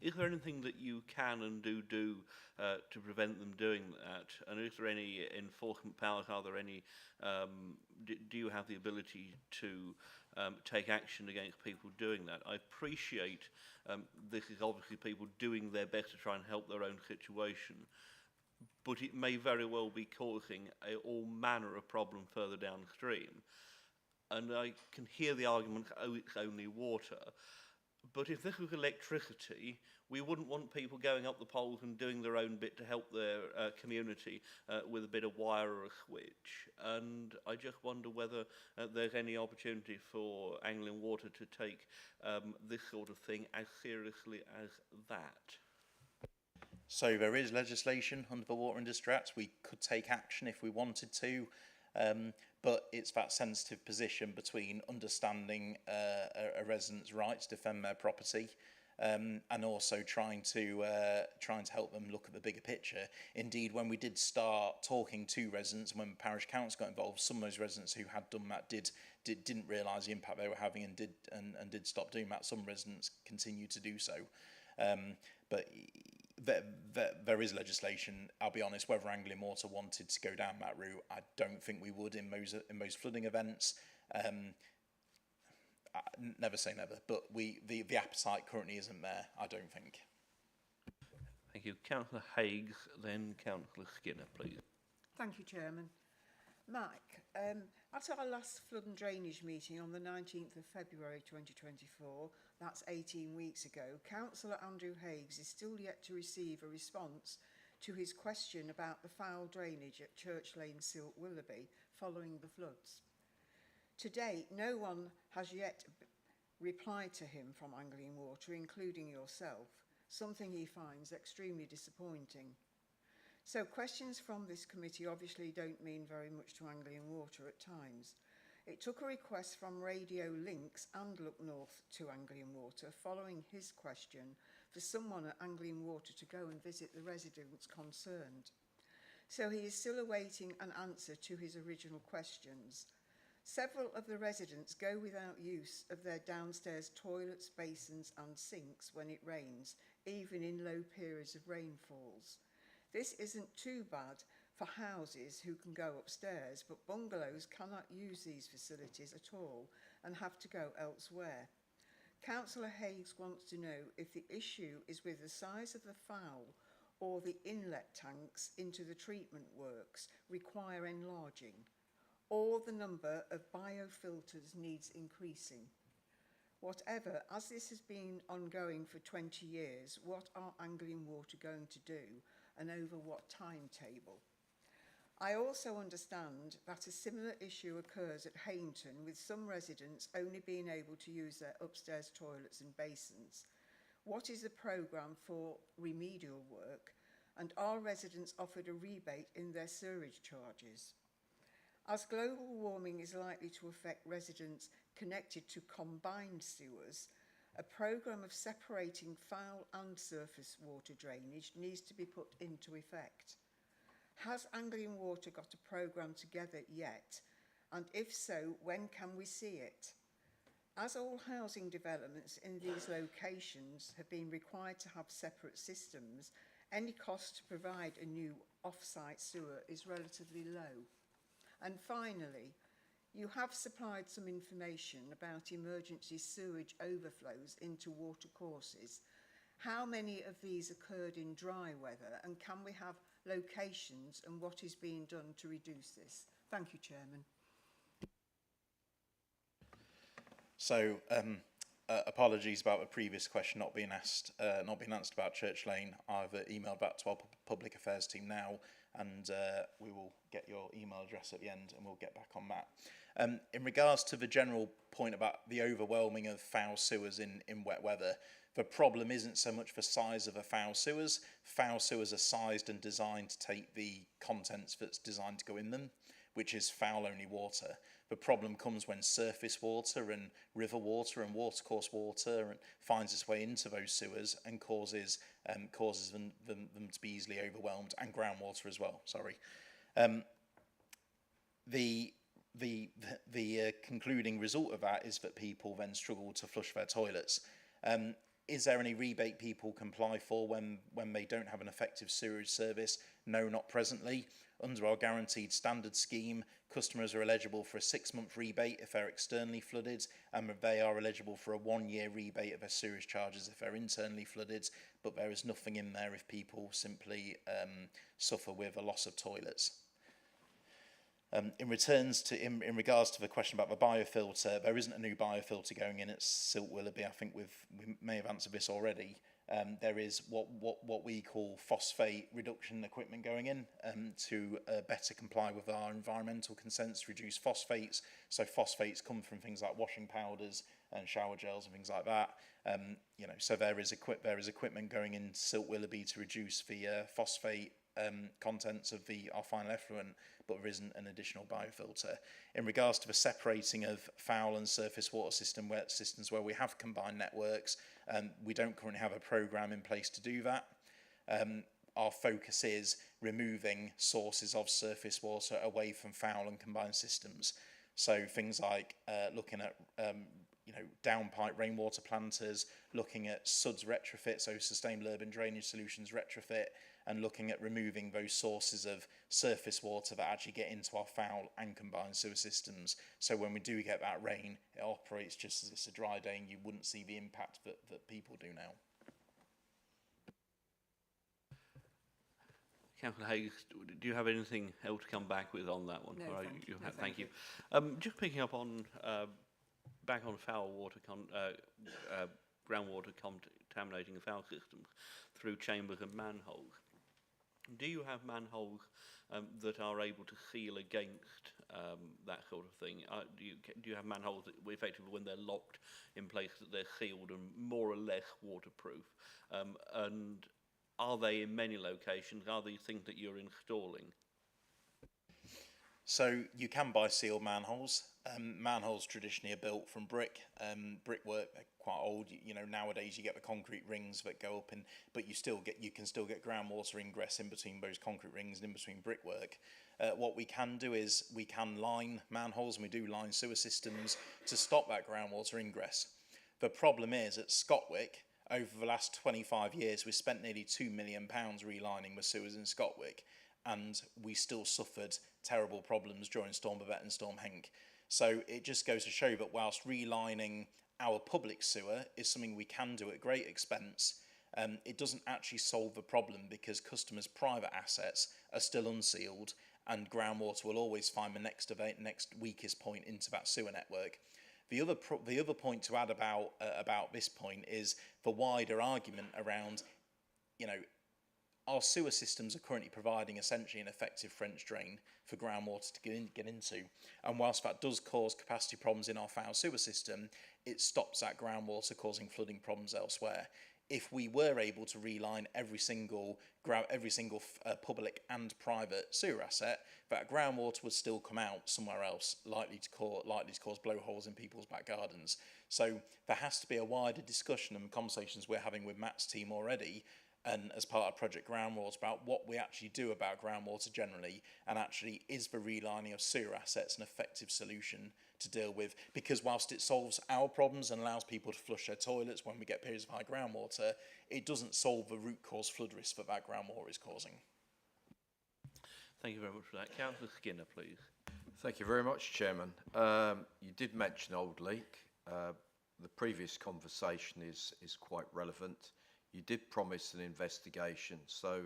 Is there anything that you can and do to prevent them doing that? And is there any enforcement powers? Are there any? Do you have the ability to take action against people doing that? I appreciate this is obviously people doing their best to try and help their own situation, but it may very well be causing all manner of problem further downstream. And I can hear the argument, oh, it's only water. But if this was electricity, we wouldn't want people going up the poles and doing their own bit to help their community with a bit of wire or a switch. And I just wonder whether there's any opportunity for Anglian Water to take this sort of thing as seriously as that. So there is legislation under the Water Industry Act. We could take action if we wanted to. But it's that sensitive position between understanding a resident's right to defend their property, and also trying to help them look at the bigger picture. Indeed, when we did start talking to residents, when the parish council got involved, some of those residents who had done that didn't realise the impact they were having and did stop doing that. Some residents continue to do so, but there is legislation. I'll be honest, whether Anglian Water wanted to go down that route, I don't think we would in those flooding events. Never say never, but the appetite currently isn't there, I don't think. Thank you. Councillor Haigh, then Councillor Skinner, please. Thank you, Chairman. Mike, at our last flood and drainage meeting on the 19th of February 2024, that's 18 weeks ago, Councillor Andrew Haigh is still yet to receive a response to his question about the foul drainage at Church Lane, Silt Willoughby, following the floods. To date, no one has yet replied to him from Anglian Water, including yourself, something he finds extremely disappointing. So questions from this committee obviously don't mean very much to Anglian Water at times. It took a request from Radio Links and Look North to Anglian Water following his question for someone at Anglian Water to go and visit the residents concerned. So he is still awaiting an answer to his original questions. Several of the residents go without use of their downstairs toilets, basins and sinks when it rains, even in low periods of rainfalls. This isn't too bad for houses who can go upstairs, but bungalows cannot use these facilities at all and have to go elsewhere. Councillor Haigh wants to know if the issue is with the size of the foul or the inlet tanks into the treatment works require enlarging, or the number of biofilters needs increasing. Whatever, as this has been ongoing for 20 years, what are Anglian Water going to do and over what timetable? I also understand that a similar issue occurs at Hainton, with some residents only being able to use their upstairs toilets and basins. What is the programme for remedial work, and are residents offered a rebate in their sewerage charges? As global warming is likely to affect residents connected to combined sewers, a programme of separating foul and surface water drainage needs to be put into effect. Has Anglian Water got a programme together yet? And if so, when can we see it? As all housing developments in these locations have been required to have separate systems, any cost to provide a new off-site sewer is relatively low. And finally, you have supplied some information about emergency sewage overflows into watercourses. How many of these occurred in dry weather, and can we have locations and what is being done to reduce this? Thank you, Chairman. So, apologies about the previous question not being answered about Church Lane. I've emailed back to our public affairs team now, and we will get your email address at the end, and we'll get back on that. In regards to the general point about the overwhelming of foul sewers in wet weather, the problem isn't so much the size of the foul sewers. Foul sewers are sized and designed to take the contents that's designed to go in them, which is foul-only water. The problem comes when surface water and river water and watercourse water finds its way into those sewers and causes them to be easily overwhelmed, and groundwater as well. Sorry. The concluding result of that is that people then struggle to flush their toilets. Is there any rebate people can apply for when they don't have an effective sewerage service? No, not presently. Under our guaranteed standard scheme, customers are eligible for a 6-month rebate if they're externally flooded, and they are eligible for a 1-year rebate of their sewerage charges if they're internally flooded, but there is nothing in there if people simply suffer with a loss of toilets. In regards to the question about the biofilter, there isn't a new biofilter going in at Silt Willoughby. I think we may have answered this already. There is what we call phosphate reduction equipment going in to better comply with our environmental consents to reduce phosphates. So phosphates come from things like washing powders and shower gels and things like that. So there is equipment going in Silt Willoughby to reduce the phosphate contents of our final effluent, but there isn't an additional biofilter. In regards to the separating of foul and surface water systems where we have combined networks, we don't currently have a programme in place to do that. Our focus is removing sources of surface water away from foul and combined systems. So things like looking at downpipe rainwater planters, looking at SUDS retrofit, so Sustainable Urban Drainage Solutions retrofit, and looking at removing those sources of surface water that actually get into our foul and combined sewer systems. So when we do get that rain, it operates just as it's a dry day and you wouldn't see the impact that people do now. Councillor Hayes, do you have anything else to come back with on that one? No, thank you. Just picking up on back on foul water, groundwater contaminating the foul systems through chambers and manholes. Do you have manholes that are able to seal against that sort of thing? Do you have manholes that effectively, when they're locked in place, that they're sealed and more or less waterproof? And are they in many locations? Are these things that you're installing? So you can buy sealed manholes. Manholes traditionally are built from brickwork. They're quite old. Nowadays you get the concrete rings that go up, but you can still get groundwater ingress in between those concrete rings and in between brickwork. What we can do is we can line manholes, and we do line sewer systems to stop that groundwater ingress. The problem is at Scotwick, over the last 25 years, we've spent nearly £2 million relining the sewers in Scotwick, and we still suffered terrible problems during Storm Babette and Storm Henk. So it just goes to show that whilst relining our public sewer is something we can do at great expense, it doesn't actually solve the problem, because customers' private assets are still unsealed, and groundwater will always find the next weakest point into that sewer network. The other point to add about this point is the wider argument around, our sewer systems are currently providing essentially an effective French drain for groundwater to get into. And whilst that does cause capacity problems in our foul sewer system, it stops that groundwater causing flooding problems elsewhere. if we were able to reline every single public and private sewer asset, that groundwater would still come out somewhere else, likely to cause blowholes in people's back gardens. So there has to be a wider discussion and conversations we're having with Matt's team already, and as part of Project Groundwater, about what we actually do about groundwater generally, and actually is the relining of sewer assets an effective solution to deal with, because whilst it solves our problems and allows people to flush their toilets when we get periods of high groundwater, it doesn't solve the root cause flood risk that groundwater is causing. Thank you very much for that. Councillor Skinner, please. Thank you very much, Chairman. You did mention Old Leak. The previous conversation is quite relevant. You did promise an investigation. So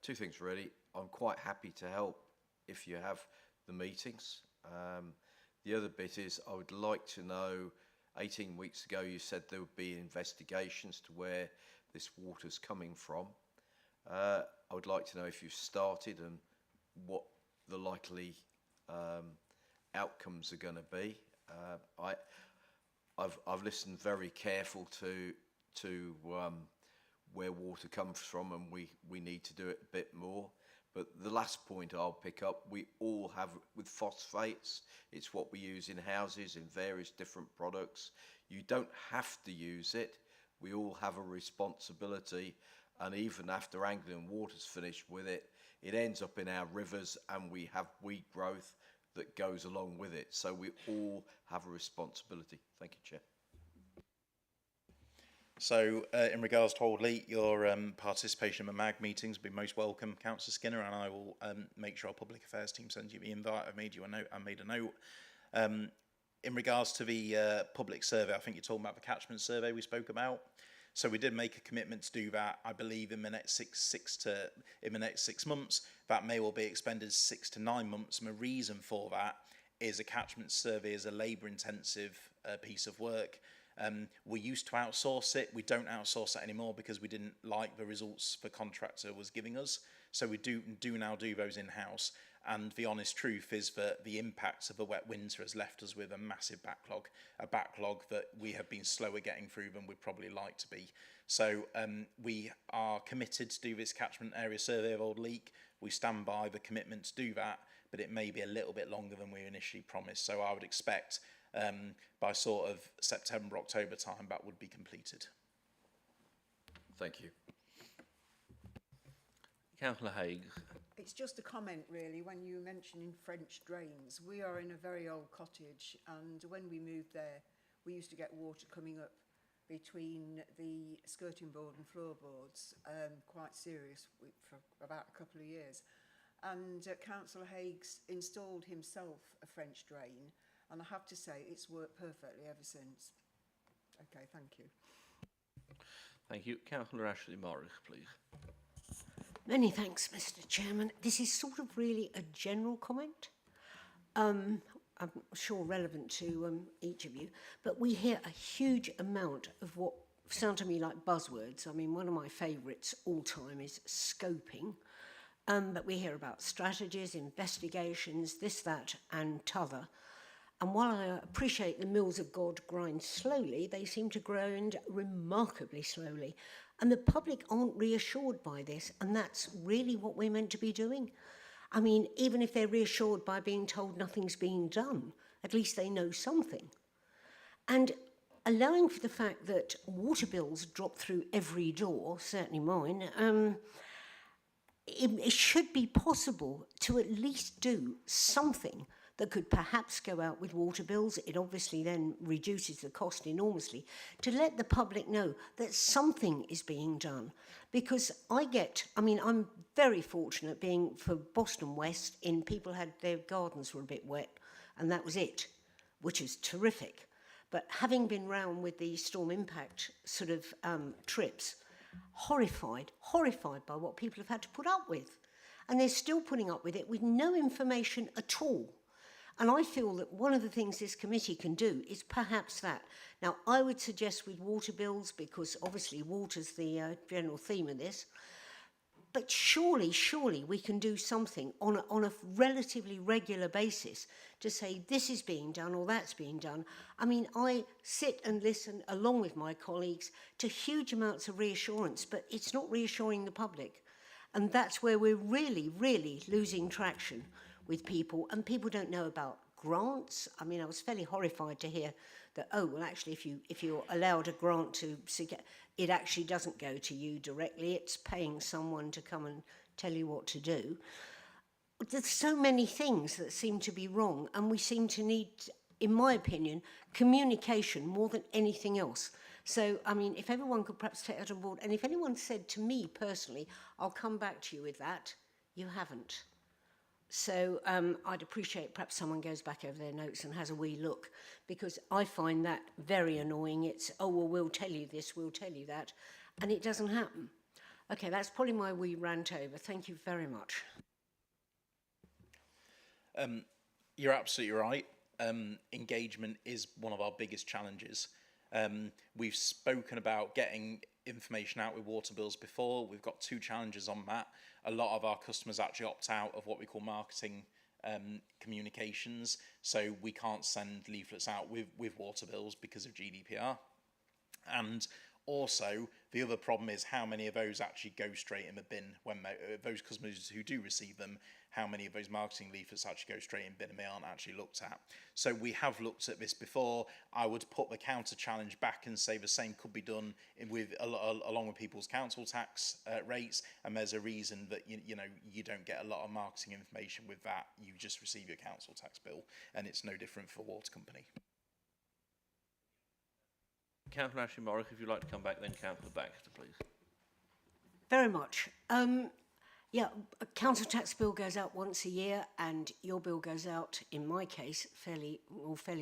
two things really. I'm quite happy to help if you have the meetings. The other bit is I would like to know, 18 weeks ago you said there would be investigations to where this water's coming from. I would like to know if you've started and what the likely outcomes are going to be. I've listened very careful to where water comes from, and we need to do it a bit more. But the last point I'll pick up, we all have, with phosphates, it's what we use in houses, in various different products. You don't have to use it. We all have a responsibility, and even after Anglian Water's finished with it, it ends up in our rivers, and we have weed growth that goes along with it. So we all have a responsibility. Thank you, Chair. So in regards to Old Leak, your participation in the MAG meetings will be most welcome, Councillor Skinner, and I will make sure our Public Affairs team sends you the invite. I made a note. In regards to the public survey, I think you're talking about the catchment survey we spoke about. So we did make a commitment to do that, I believe, in the next six months. That may well be expended 6 to 9 months, and the reason for that is a catchment survey is a labour-intensive piece of work. We used to outsource it. We don't outsource it anymore because we didn't like the results the contractor was giving us. So we do now do those in-house. And the honest truth is that the impact of the wet winter has left us with a massive backlog, a backlog that we have been slower getting through than we'd probably like to be. So we are committed to do this catchment area survey of Old Leak. We stand by the commitment to do that, but it may be a little bit longer than we initially promised. So I would expect by sort of September, October time, that would be completed. Thank you. Councillor Haigh. It's just a comment really, when you were mentioning French drains. We are in a very old cottage, and when we moved there, we used to get water coming up between the skirting board and floorboards, quite serious for about a couple of years. And Councillor Haig's installed himself a French drain, and I have to say it's worked perfectly ever since. Okay, thank you. Thank you. Councillor Ashley Morris, please. Many thanks, Mr. Chairman. This is sort of really a general comment. I'm sure relevant to each of you, but we hear a huge amount of what sound to me like buzzwords. I mean, one of my favourites all time is scoping, but we hear about strategies, investigations, this, that and t'other. And while I appreciate the mills of God grind slowly, they seem to grind remarkably slowly. And the public aren't reassured by this, and that's really what we're meant to be doing. I mean, even if they're reassured by being told nothing's being done, at least they know something. And allowing for the fact that water bills drop through every door, certainly mine, it should be possible to at least do something that could perhaps go out with water bills. It obviously then reduces the cost enormously, to let the public know that something is being done. Because I'm very fortunate being for Boston West, in people had their gardens were a bit wet, and that was it, which is terrific. But having been round with the storm impact sort of trips, horrified by what people have had to put up with. And they're still putting up with it with no information at all. And I feel that one of the things this committee can do is perhaps that. Now, I would suggest with water bills, because obviously water's the general theme of this, But surely we can do something on a relatively regular basis to say this is being done or that's being done. I mean, I sit and listen along with my colleagues to huge amounts of reassurance, but it's not reassuring the public. And that's where we're really losing traction with people, and people don't know about grants. I mean, I was fairly horrified to hear that, oh, well, actually, if you're allowed a grant to get, it actually doesn't go to you directly. It's paying someone to come and tell you what to do. There's so many things that seem to be wrong, and we seem to need, in my opinion, communication more than anything else. So, I mean, if everyone could perhaps take that on board, and if anyone said to me personally, I'll come back to you with that, you haven't. So I'd appreciate perhaps someone goes back over their notes and has a wee look, because I find that very annoying. It's, oh, well, we'll tell you this, we'll tell you that, and it doesn't happen. Okay, that's probably my wee rant over. Thank you very much. You're absolutely right. Engagement is one of our biggest challenges. We've spoken about getting information out with water bills before. We've got 2 challenges on that. A lot of our customers actually opt out of what we call marketing communications, so we can't send leaflets out with water bills because of GDPR. And also, the other problem is how many of those actually go straight in the bin when those customers who do receive them, how many of those marketing leaflets actually go straight in bin and they aren't actually looked at. So we have looked at this before. I would put the counter challenge back and say the same could be done along with people's council tax rates, and there's a reason that you know you don't get a lot of marketing information with that. You just receive your council tax bill, and it's no different for a water company. Councillor Ashley Morris, if you'd like to come back, then Councillor Baxter, please. Very much. Yeah, a council tax bill goes out once a year, and your bill goes out, in my case, fairly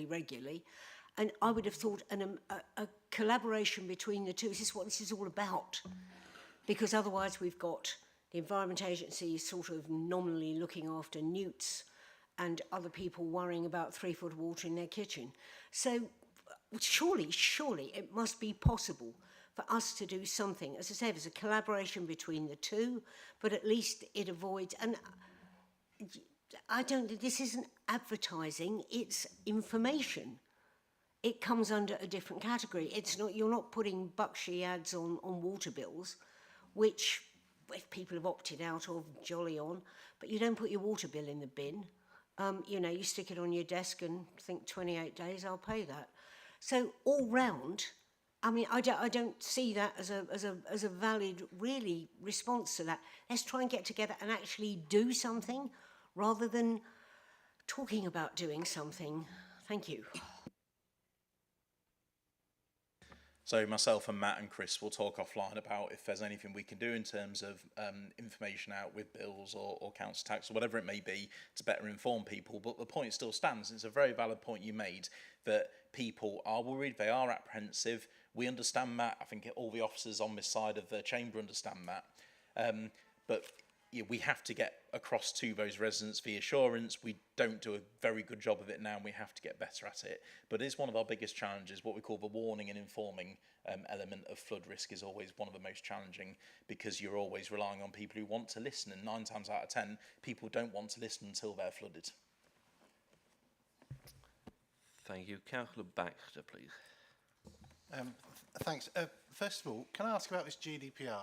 regularly. And I would have thought a collaboration between the two, this is what this is all about. Because otherwise we've got the Environment Agency sort of nominally looking after newts and other people worrying about 3-foot water in their kitchen. So surely it must be possible for us to do something. As I say, there's a collaboration between the two, but at least it avoids, and this isn't advertising, it's information. It comes under a different category. It's not, you're not putting Buckshee ads on water bills, which if people have opted out of, jolly on, but you don't put your water bill in the bin. You know, you stick it on your desk and think 28 days, I'll pay that. So all round, I mean, I don't see that as a valid, really, response to that. Let's try and get together and actually do something rather than talking about doing something. Thank you. So myself and Matt and Chris will talk offline about if there's anything we can do in terms of information out with bills or council tax or whatever it may be to better inform people. But the point still stands. It's a very valid point you made that people are worried, they are apprehensive. We understand that. I think all the officers on this side of the chamber understand that. But yeah, we have to get across to those residents the assurance. We don't do a very good job of it now, and we have to get better at it. But it is one of our biggest challenges. What we call the warning and informing element of flood risk is always one of the most challenging, because you're always relying on people who want to listen, and 9 times out of 10, people don't want to listen until they're flooded. Thank you. Councillor Baxter, please. Thanks. First of all, can I ask about this GDPR?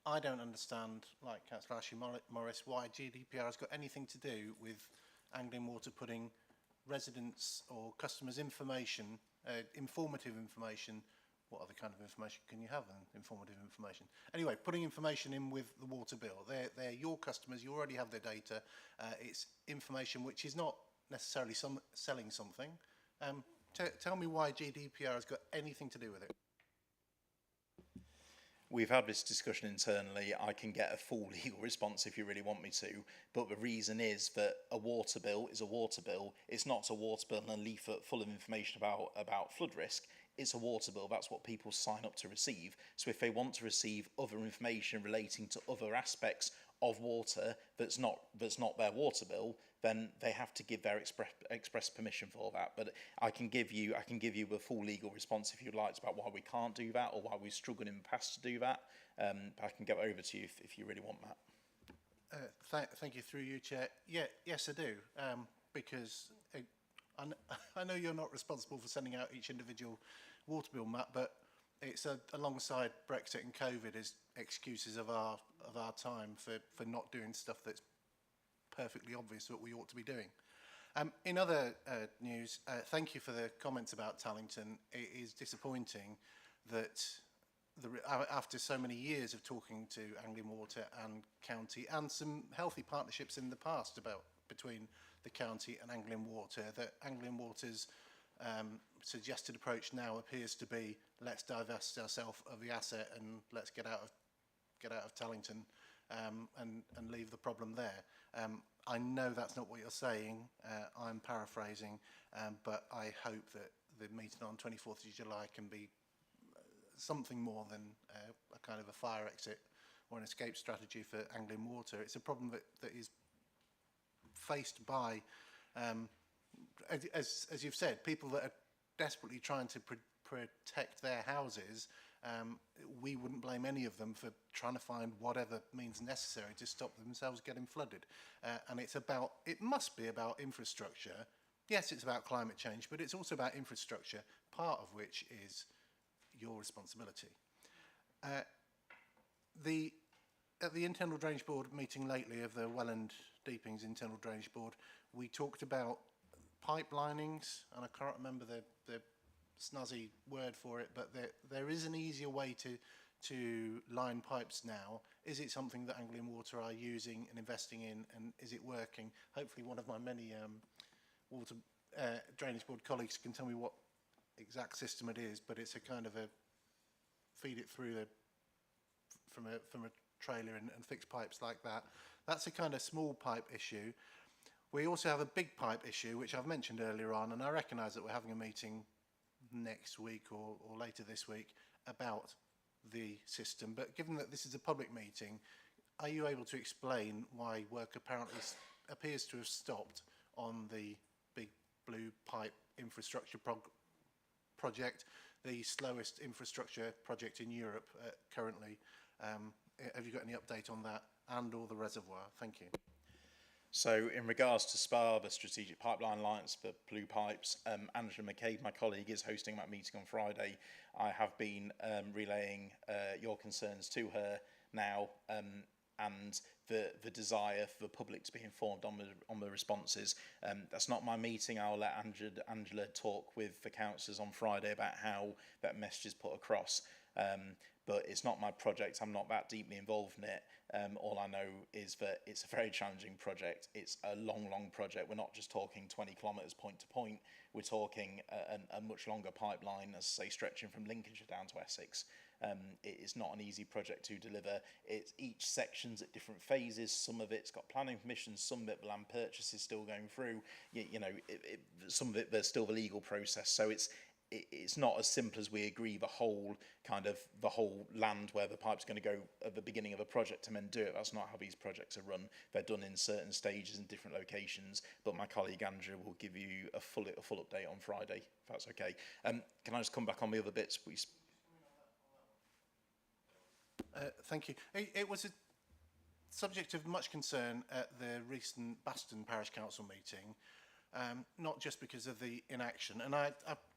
I don't understand, like Councillor Ashley Morris, why GDPR has got anything to do with Anglian Water putting residents or customers' information, informative information. What other kind of information can you have than informative information? Anyway, putting information in with the water bill. They're your customers, you already have their data. It's information which is not necessarily selling something. Tell me why GDPR has got anything to do with it. We've had this discussion internally. I can get a full legal response if you really want me to, but the reason is that a water bill is a water bill. It's not a water bill and a leaflet full of information about flood risk. It's a water bill. That's what people sign up to receive. So if they want to receive other information relating to other aspects of water that's not their water bill, then they have to give their express permission for that. But I can give you a full legal response if you'd like about why we can't do that or why we've struggled in the past to do that. I can get over to you if you really want that. Thank you through you, Chair. Yeah, yes, I do, because I know you're not responsible for sending out each individual water bill map, but it's alongside Brexit and COVID as excuses of our time for not doing stuff that's perfectly obvious that we ought to be doing. In other news, thank you for the comments about Tallington. It is disappointing that after so many years of talking to Anglian Water and County, and some healthy partnerships in the past between the County and Anglian Water, that Anglian Water's suggested approach now appears to be, let's divest ourselves of the asset and let's get out of Tallington and leave the problem there. I know that's not what you're saying. I'm paraphrasing, but I hope that the meeting on 24th of July can be something more than a kind of a fire exit or an escape strategy for Anglian Water. It's a problem that is faced by, as you've said, people that are desperately trying to protect their houses. We wouldn't blame any of them for trying to find whatever means necessary to stop themselves getting flooded. And it must be about infrastructure. Yes, it's about climate change, but it's also about infrastructure, part of which is your responsibility. At the Internal Drainage Board meeting lately of the Welland Deepings Internal Drainage Board, we talked about pipelinings, and I can't remember the snazzy word for it, but there is an easier way to line pipes now. Is it something that Anglian Water are using and investing in, and is it working? Hopefully one of my many water drainage board colleagues can tell me what exact system it is, but it's a kind of a feed it through from a trailer and fix pipes like that. That's a kind of small pipe issue. We also have a big pipe issue, which I've mentioned earlier on, and I recognise that we're having a meeting next week or later this week about the system. But given that this is a public meeting, are you able to explain why work apparently appears to have stopped on the big blue pipe infrastructure project, the slowest infrastructure project in Europe currently? Have you got any update on that and or the reservoir? Thank you. So in regards to SPA, the Strategic Pipeline Alliance for Blue Pipes, Angela McCabe, my colleague, is hosting that meeting on Friday. I have been relaying your concerns to her now, and the desire for the public to be informed on the responses. That's not my meeting. I'll let Angela talk with the councillors on Friday about how that message is put across. But it's not my project. I'm not that deeply involved in it. All I know is that it's a very challenging project. It's a long project. We're not just talking 20 kilometres point to point. We're talking a much longer pipeline, as I say, stretching from Lincolnshire down to Essex. It's not an easy project to deliver. Each section's at different phases. Some of it's got planning permissions. Some of it, the land purchase is still going through. Some of it, there's still the legal process. So it's not as simple as we agree the whole land where the pipe's going to go at the beginning of a project and then do it. That's not how these projects are run. They're done in certain stages in different locations. But my colleague Andrew will give you a full update on Friday, if that's okay. Can I just come back on the other bits, please? Thank you. It was a subject of much concern at the recent Baston Parish Council meeting. Not just because of the inaction, and I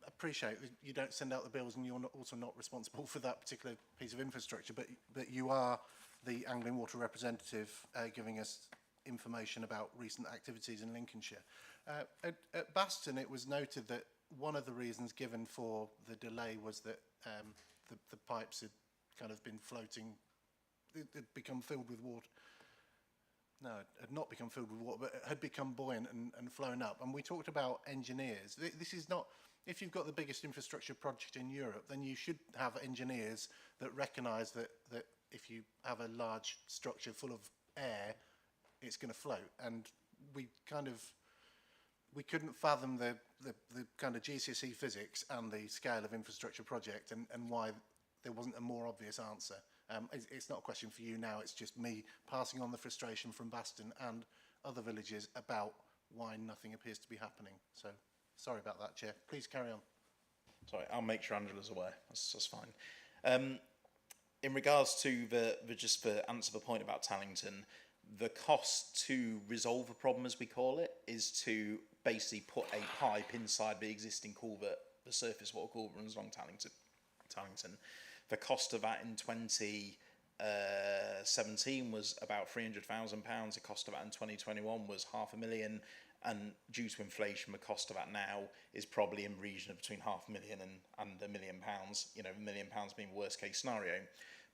appreciate that you don't send out the bills and you're also not responsible for that particular piece of infrastructure, but you are the Anglian Water representative giving us information about recent activities in Lincolnshire. At Baston, it was noted that one of the reasons given for the delay was that the pipes had kind of been floating, it had become filled with water. No, it had not become filled with water, but it had become buoyant and flown up. And we talked about engineers. This is not, if you've got the biggest infrastructure project in Europe, then you should have engineers that recognise that if you have a large structure full of air, it's going to float. And we couldn't fathom the kind of GCSE physics and the scale of infrastructure project and why there wasn't a more obvious answer. It's not a question for you now, it's just me passing on the frustration from Baston and other villages about why nothing appears to be happening. So, sorry about that, Chair. Please carry on. Sorry, I'll make sure Angela's aware. That's fine. In regards to just to answer the point about Tallington, the cost to resolve a problem, as we call it, is to basically put a pipe inside the existing culvert, the surface water culvert runs along Tallington. The cost of that in 2017 was about £300,000. The cost of that in 2021 was £500,000. And due to inflation, the cost of that now is probably in the region of between £500,000 and £1 million, you know, £1 million being the worst case scenario.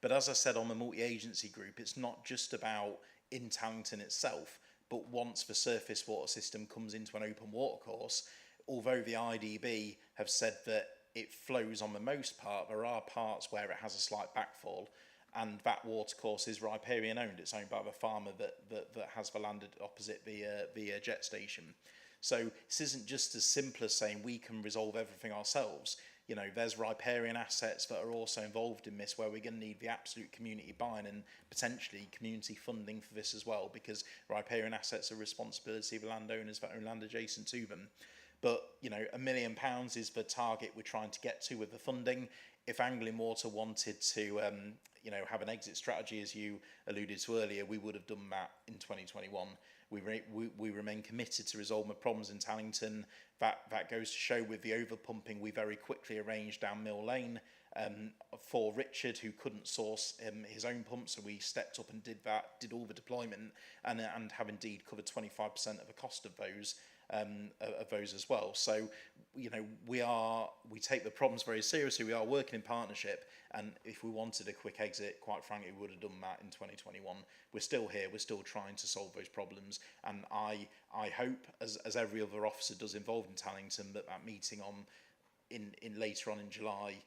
But as I said on the multi-agency group, it's not just about in Tallington itself, but once the surface water system comes into an open water course, although the IDB have said that it flows on the most part, there are parts where it has a slight backfall, and that watercourse is riparian owned. It's owned by the farmer that has the land opposite the jet station. So this isn't just as simple as saying we can resolve everything ourselves. You know, there's riparian assets that are also involved in this, where we're going to need the absolute community buy-in and potentially community funding for this as well, because riparian assets are responsibility of the landowners that own land adjacent to them. But, you know, £1 million is the target we're trying to get to with the funding. If Anglian Water wanted to, you know, have an exit strategy, as you alluded to earlier, we would have done that in 2021. We remain committed to resolving the problems in Tallington. That goes to show with the overpumping, we very quickly arranged down Mill Lane for Richard, who couldn't source his own pump, so we stepped up and did all the deployment, and have indeed covered 25% of the cost of those. As well. So, you know, we take the problems very seriously. We are working in partnership, and if we wanted a quick exit, quite frankly, we would have done that in 2021. We're still here. We're still trying to solve those problems, and I hope, as every other officer does involved in Tallington, that meeting later on in July,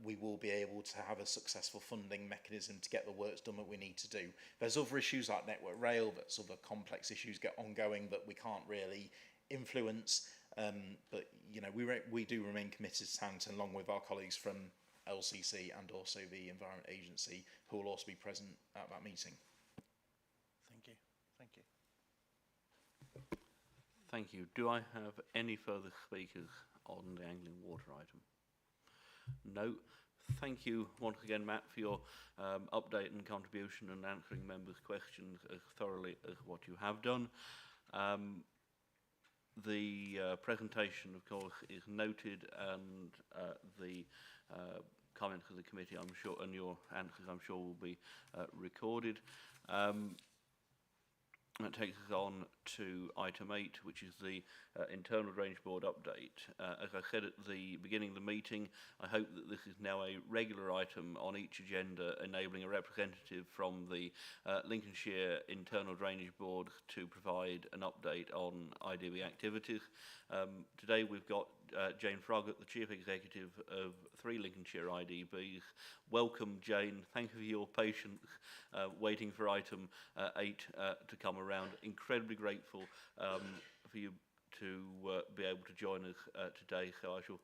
we will be able to have a successful funding mechanism to get the works done that we need to do. There's other issues like Network Rail, that's other complex issues get ongoing that we can't really influence. But you know, we do remain committed to Tallington, along with our colleagues from LCC and also the Environment Agency, who will also be present at that meeting. Thank you. Thank you. Thank you. Do I have any further speakers on the Anglian Water item? No. Thank you once again, Matt, for your update and contribution and answering members' questions as thoroughly as what you have done. The presentation, of course, is noted, and the comments of the committee, I'm sure, and your answers, I'm sure, will be recorded. That takes us on to item 8, which is the Internal Drainage Board update. As I said at the beginning of the meeting, I hope that this is now a regular item on each agenda, enabling a representative from the Lincolnshire Internal Drainage Board to provide an update on IDB activities. Today we've got Jane Froggatt, the Chief Executive of 3 Lincolnshire IDBs. Welcome, Jane. Thank you for your patience waiting for item 8 to come around. Incredibly grateful for you to be able to join us today, so I shall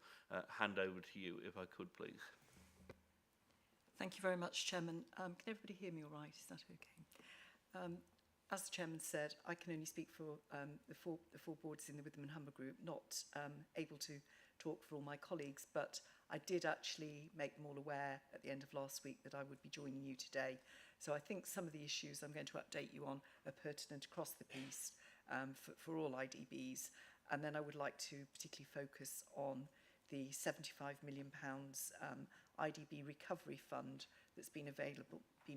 hand over to you, if I could, please. Thank you very much, Chairman. Can everybody hear me all right? Is that okay? As the Chairman said, I can only speak for the four boards in the Witham and Humber Group, not able to talk for all my colleagues, but I did actually make them all aware at the end of last week that I would be joining you today. So I think some of the issues I'm going to update you on are pertinent across the piece for all IDBs. And then I would like to particularly focus on the £75 million IDB recovery fund that's been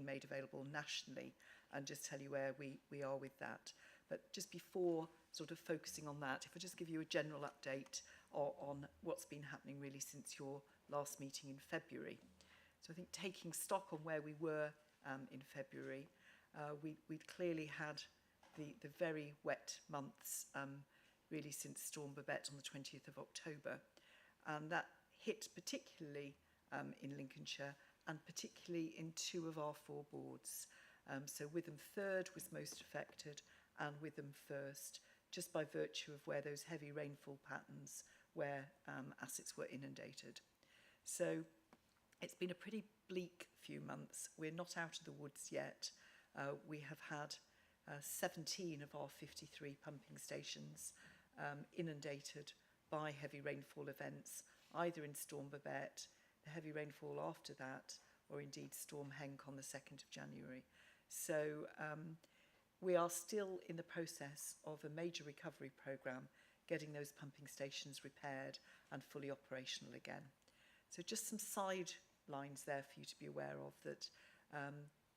made available nationally, and just tell you where we are with that. But just before sort of focusing on that, if I just give you a general update on what's been happening really since your last meeting in February. So I think taking stock on where we were in February, we'd clearly had the very wet months really since Storm Babette on the 20th of October. And that hit particularly in Lincolnshire, and particularly in 2 of our 4 boards. So Witham 3rd was most affected, and Witham 1st, just by virtue of where those heavy rainfall patterns where assets were inundated. So it's been a pretty bleak few months. We're not out of the woods yet. We have had 17 of our 53 pumping stations inundated by heavy rainfall events, either in Storm Babette, the heavy rainfall after that, or indeed Storm Henk on the 2nd of January. So we are still in the process of a major recovery programme, getting those pumping stations repaired and fully operational again. So just some side lines there for you to be aware of, that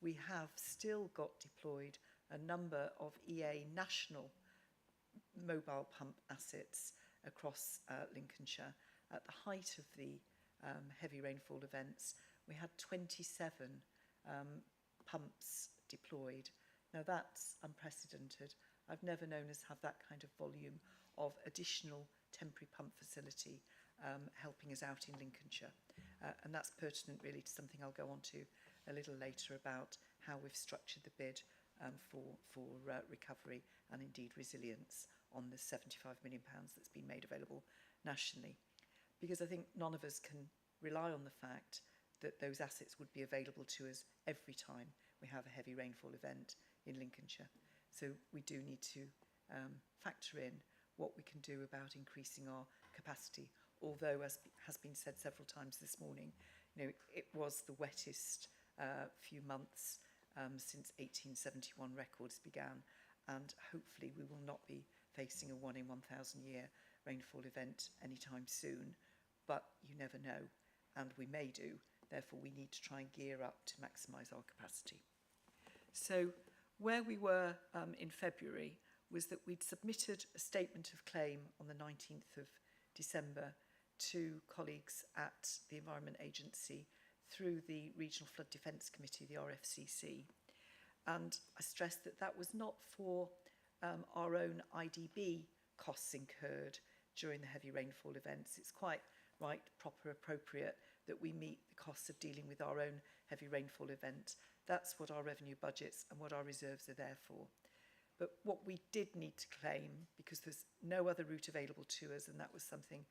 we have still got deployed a number of EA national mobile pump assets across Lincolnshire. At the height of the heavy rainfall events, we had 27 pumps deployed. Now that's unprecedented. I've never known us have that kind of volume of additional temporary pump facility helping us out in Lincolnshire. And that's pertinent really to something I'll go on to a little later about how we've structured the bid for recovery and indeed resilience on the £75 million that's been made available nationally. Because I think none of us can rely on the fact that those assets would be available to us every time we have a heavy rainfall event in Lincolnshire. So we do need to factor in what we can do about increasing our capacity. Although, as has been said several times this morning, you know, it was the wettest few months since 1871 records began, and hopefully we will not be facing a 1 in 1,000 year rainfall event anytime soon, but you never know, and we may do. Therefore, we need to try and gear up to maximise our capacity. So where we were in February was that we'd submitted a statement of claim on the 19th of December to colleagues at the Environment Agency through the Regional Flood Defence Committee, the RFCC. And I stressed that that was not for our own IDB costs incurred during the heavy rainfall events. It's quite right, proper, appropriate that we meet the costs of dealing with our own heavy rainfall event. That's what our revenue budgets and what our reserves are there for. But what we did need to claim, because there's no other route available to us, and that was something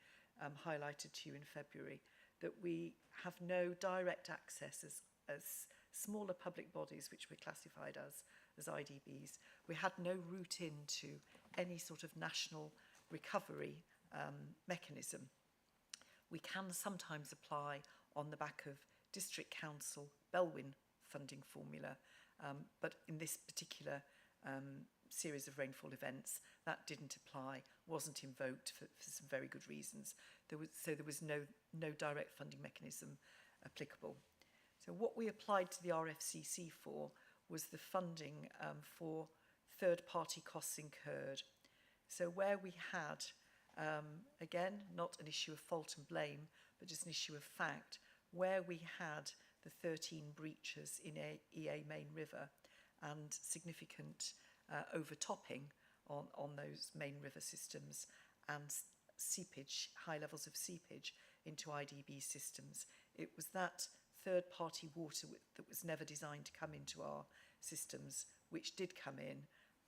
highlighted to you in February, that we have no direct access as smaller public bodies, which we're classified as IDBs. We had no route into any sort of national recovery mechanism. We can sometimes apply on the back of District Council Belwyn funding formula, but in this particular series of rainfall events, that didn't apply, wasn't invoked for some very good reasons. There was no direct funding mechanism applicable. So what we applied to the RFCC for was the funding for third-party costs incurred. So where we had, again, not an issue of fault and blame, but just an issue of fact, where we had the 13 breaches in EA Main River and significant overtopping on those main river systems and seepage, high levels of seepage into IDB systems. It was that third-party water that was never designed to come into our systems, which did come in,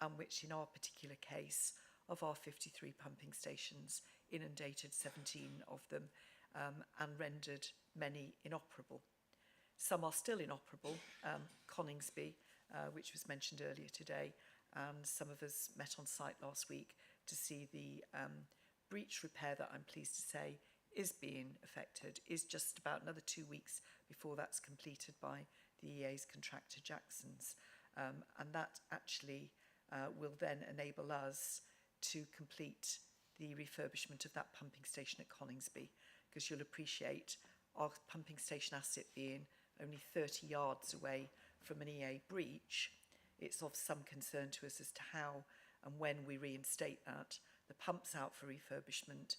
and which in our particular case, of our 53 pumping stations, inundated 17 of them and rendered many inoperable. Some are still inoperable. Coningsby, which was mentioned earlier today, and some of us met on site last week to see the breach repair that I'm pleased to say is being affected, is just about another 2 weeks before that's completed by the EA's contractor Jackson's. And that actually will then enable us to complete the refurbishment of that pumping station at Coningsby, because you'll appreciate our pumping station asset being only 30 yards away from an EA breach. It's of some concern to us as to how and when we reinstate that. The pump's out for refurbishment.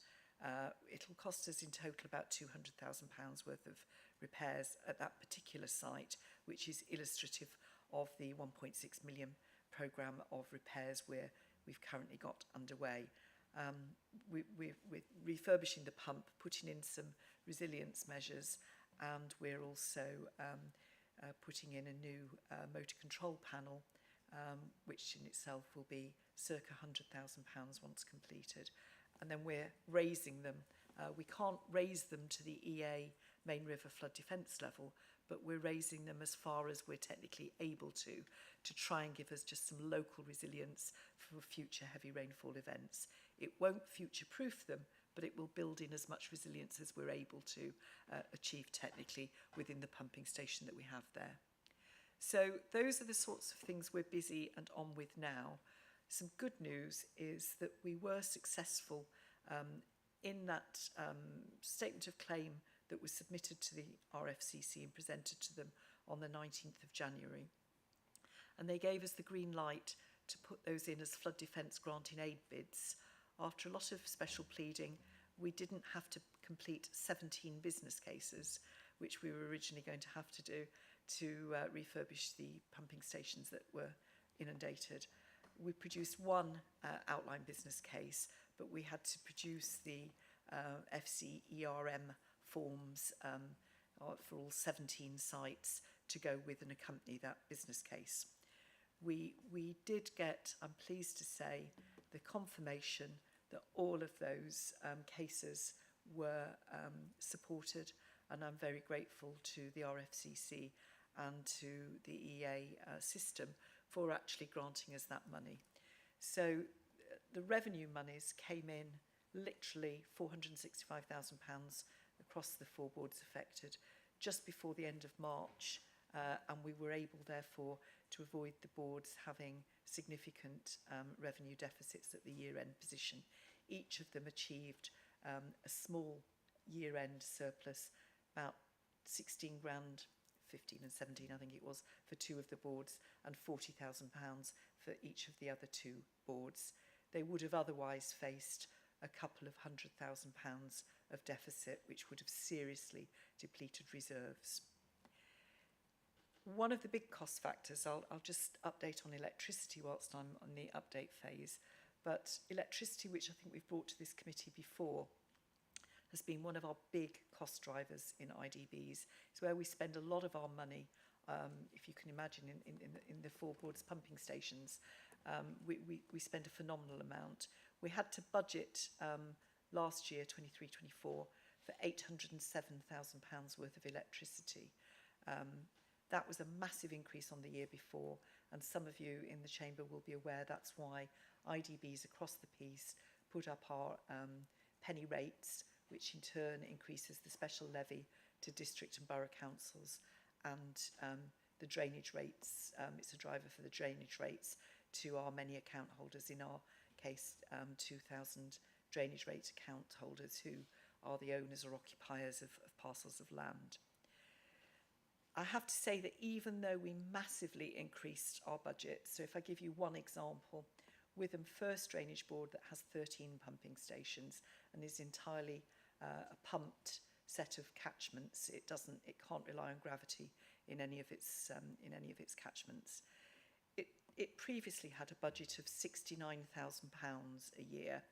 It'll cost us in total about £200,000 worth of repairs at that particular site, which is illustrative of the 1.6 million programme of repairs we've currently got underway. We're refurbishing the pump, putting in some resilience measures, and we're also putting in a new motor control panel, which in itself will be circa £100,000 once completed. And then we're raising them. We can't raise them to the EA Main River flood defence level, but we're raising them as far as we're technically able to try and give us just some local resilience for future heavy rainfall events. It won't future-proof them, but it will build in as much resilience as we're able to achieve technically within the pumping station that we have there. So those are the sorts of things we're busy and on with now. Some good news is that we were successful in that statement of claim that was submitted to the RFCC and presented to them on the 19th of January. And they gave us the green light to put those in as flood defence granting aid bids. After a lot of special pleading, we didn't have to complete 17 business cases, which we were originally going to have to do to refurbish the pumping stations that were inundated. We produced one outline business case, but we had to produce the FCERM forms for all 17 sites to go with and accompany that business case. We did get, I'm pleased to say, the confirmation that all of those cases were supported, and I'm very grateful to the RFCC and to the EA system for actually granting us that money. So the revenue monies came in literally £465,000 across the 4 boards affected just before the end of March, and we were able therefore to avoid the boards having significant revenue deficits at the year-end position. Each of them achieved a small year-end surplus, about 16 grand, 15 and 17 I think it was, for 2 of the boards, and £40,000 for each of the other 2 boards. They would have otherwise faced a couple of £100,000 of deficit, which would have seriously depleted reserves. One of the big cost factors, I'll just update on electricity whilst I'm on the update phase, but electricity, which I think we've brought to this committee before, has been one of our big cost drivers in IDBs. It's where we spend a lot of our money, if you can imagine, in the 4 boards pumping stations. We spend a phenomenal amount. We had to budget last year, 23-24, for £807,000 worth of electricity. That was a massive increase on the year before, and some of you in the chamber will be aware that's why IDBs across the piece put up our penny rates, which in turn increases the special levy to district and borough councils, and the drainage rates. It's a driver for the drainage rates to our many account holders, in our case 2,000 drainage rate account holders who are the owners or occupiers of parcels of land. I have to say that even though we massively increased our budget, so if I give you one example, Witham First Drainage Board that has 13 pumping stations and is entirely a pumped set of catchments, it can't rely on gravity in any of its catchments. It previously had a budget of £69,000 a year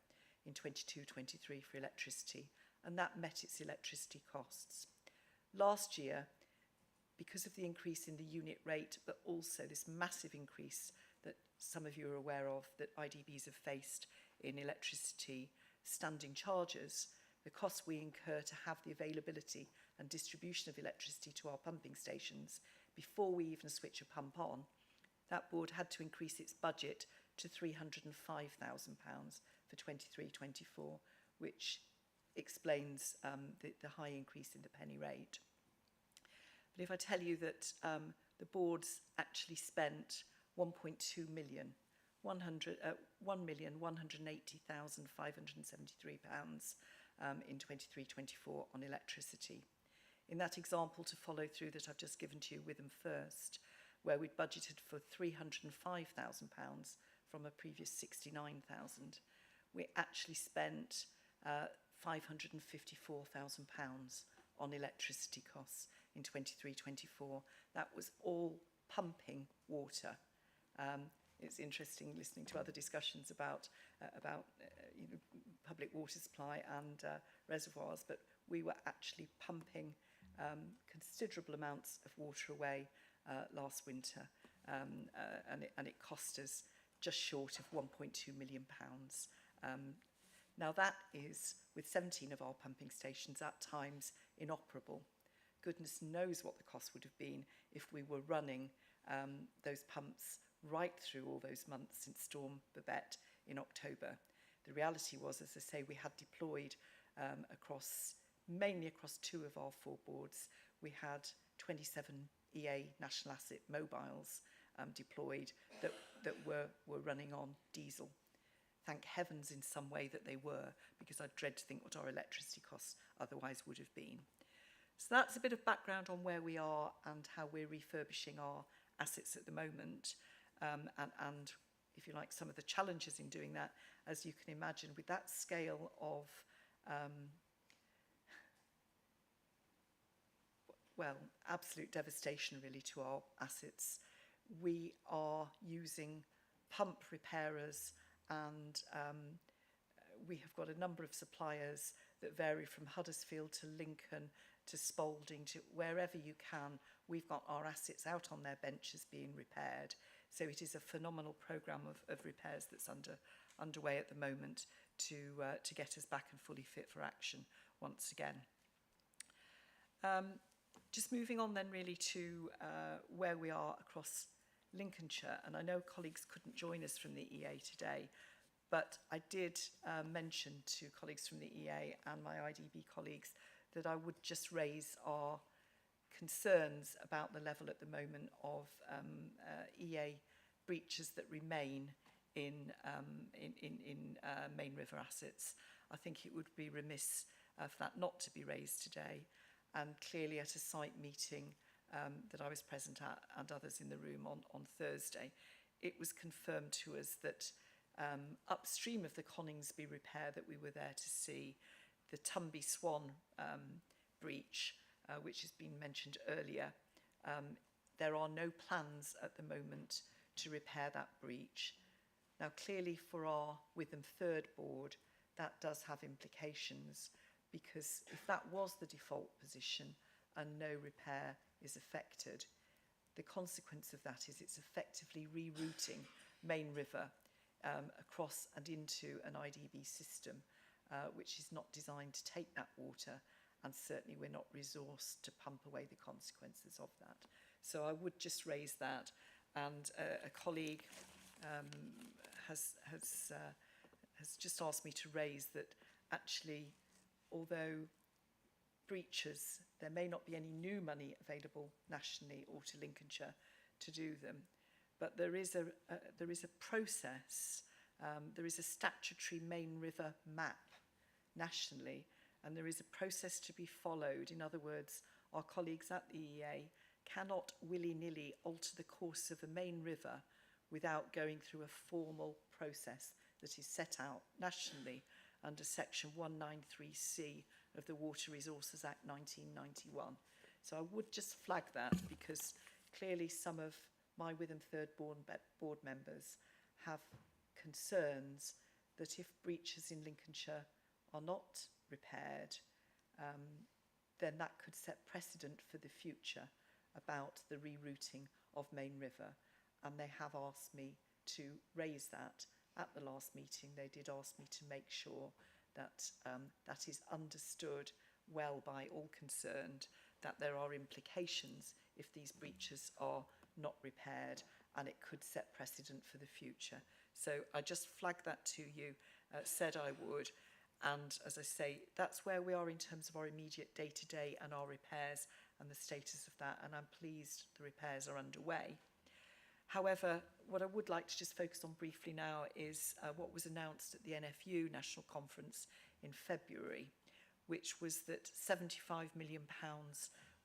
in 22-23 for electricity, and that met its electricity costs. Last year, because of the increase in the unit rate, but also this massive increase that some of you are aware of that IDBs have faced in electricity standing charges, the costs we incur to have the availability and distribution of electricity to our pumping stations before we even switch a pump on, that board had to increase its budget to £305,000 for 23-24, which explains the high increase in the penny rate. But if I tell you that the boards actually spent £1.2 million, £1,180,573 in 23-24 on electricity. In that example to follow through that I've just given to you, Witham First, where we'd budgeted for £305,000 from a previous £69,000, we actually spent £554,000 on electricity costs in 23-24. That was all pumping water. It's interesting listening to other discussions about public water supply and reservoirs, but we were actually pumping considerable amounts of water away last winter, and it cost us just short of £1.2 million. Now that is with 17 of our pumping stations at times inoperable. goodness knows what the cost would have been if we were running those pumps right through all those months since Storm Babette in October. The reality was, as I say, we had deployed mainly across 2 of our 4 boards. We had 27 EA National Asset mobiles deployed that were running on diesel. Thank heavens in some way that they were, because I dread to think what our electricity costs otherwise would have been. So that's a bit of background on where we are and how we're refurbishing our assets at the moment. And if you like, some of the challenges in doing that, as you can imagine, with that scale of, well, absolute devastation really to our assets. We are using pump repairers, and we have got a number of suppliers that vary from Huddersfield to Lincoln to Spalding to wherever you can. We've got our assets out on their benches being repaired. So it is a phenomenal programme of repairs that's underway at the moment to get us back and fully fit for action once again. Just moving on then really to where we are across Lincolnshire, and I know colleagues couldn't join us from the EA today, but I did mention to colleagues from the EA and my IDB colleagues that I would just raise our concerns about the level at the moment of EA breaches that remain in Main River assets. I think it would be remiss for that not to be raised today. And clearly at a site meeting that I was present at and others in the room on Thursday, it was confirmed to us that upstream of the Coningsby repair that we were there to see, the Tumby Swan breach, which has been mentioned earlier, there are no plans at the moment to repair that breach. Now clearly for our Witham Third Board, that does have implications, because if that was the default position and no repair is affected, the consequence of that is it's effectively rerouting Main River across and into an IDB system, which is not designed to take that water, and certainly we're not resourced to pump away the consequences of that. So I would just raise that, and a colleague has just asked me to raise that actually, although breaches, there may not be any new money available nationally or to Lincolnshire to do them, but there is a process, there is a statutory Main River map nationally, and there is a process to be followed. In other words, our colleagues at the EA cannot willy-nilly alter the course of a main river without going through a formal process that is set out nationally under section 193C of the Water Resources Act 1991. So I would just flag that, because clearly some of my Witham Third Board members have concerns that if breaches in Lincolnshire are not repaired, then that could set precedent for the future about the rerouting of Main River. And they have asked me to raise that at the last meeting. They did ask me to make sure that that is understood well by all concerned, that there are implications if these breaches are not repaired, and it could set precedent for the future. So I just flagged that to you, said I would, and as I say, that's where we are in terms of our immediate day-to-day and our repairs and the status of that, and I'm pleased the repairs are underway. However, what I would like to just focus on briefly now is what was announced at the NFU National Conference in February, which was that £75 million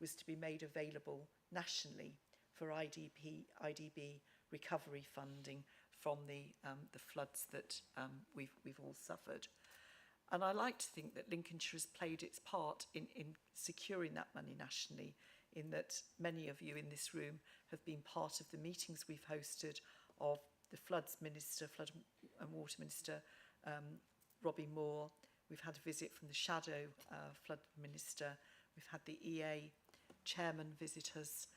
was to be made available nationally for IDB recovery funding from the floods that we've all suffered. And I like to think that Lincolnshire has played its part in securing that money nationally, in that many of you in this room have been part of the meetings we've hosted of the Floods Minister, Flood and Water Minister, Robbie Moore. We've had a visit from the Shadow Flood Minister. We've had the EA Chairman visit us,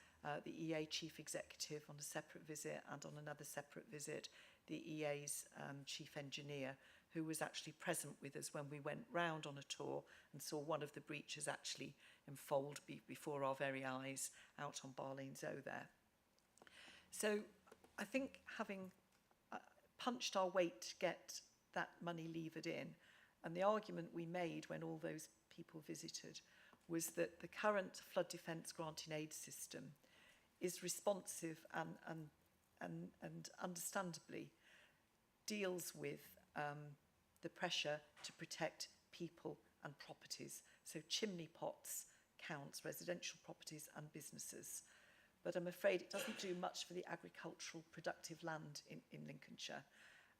the EA Chief Executive on a separate visit, and on another separate visit, the EA's Chief Engineer, who was actually present with us when we went round on a tour and saw one of the breaches actually unfold before our very eyes out on Barlane Zoo there. So I think having punched our weight to get that money levered in, and the argument we made when all those people visited was that the current flood defence granting aid system is responsive and understandably deals with the pressure to protect people and properties. So chimney pots counts, residential properties and businesses. But I'm afraid it doesn't do much for the agricultural productive land in Lincolnshire.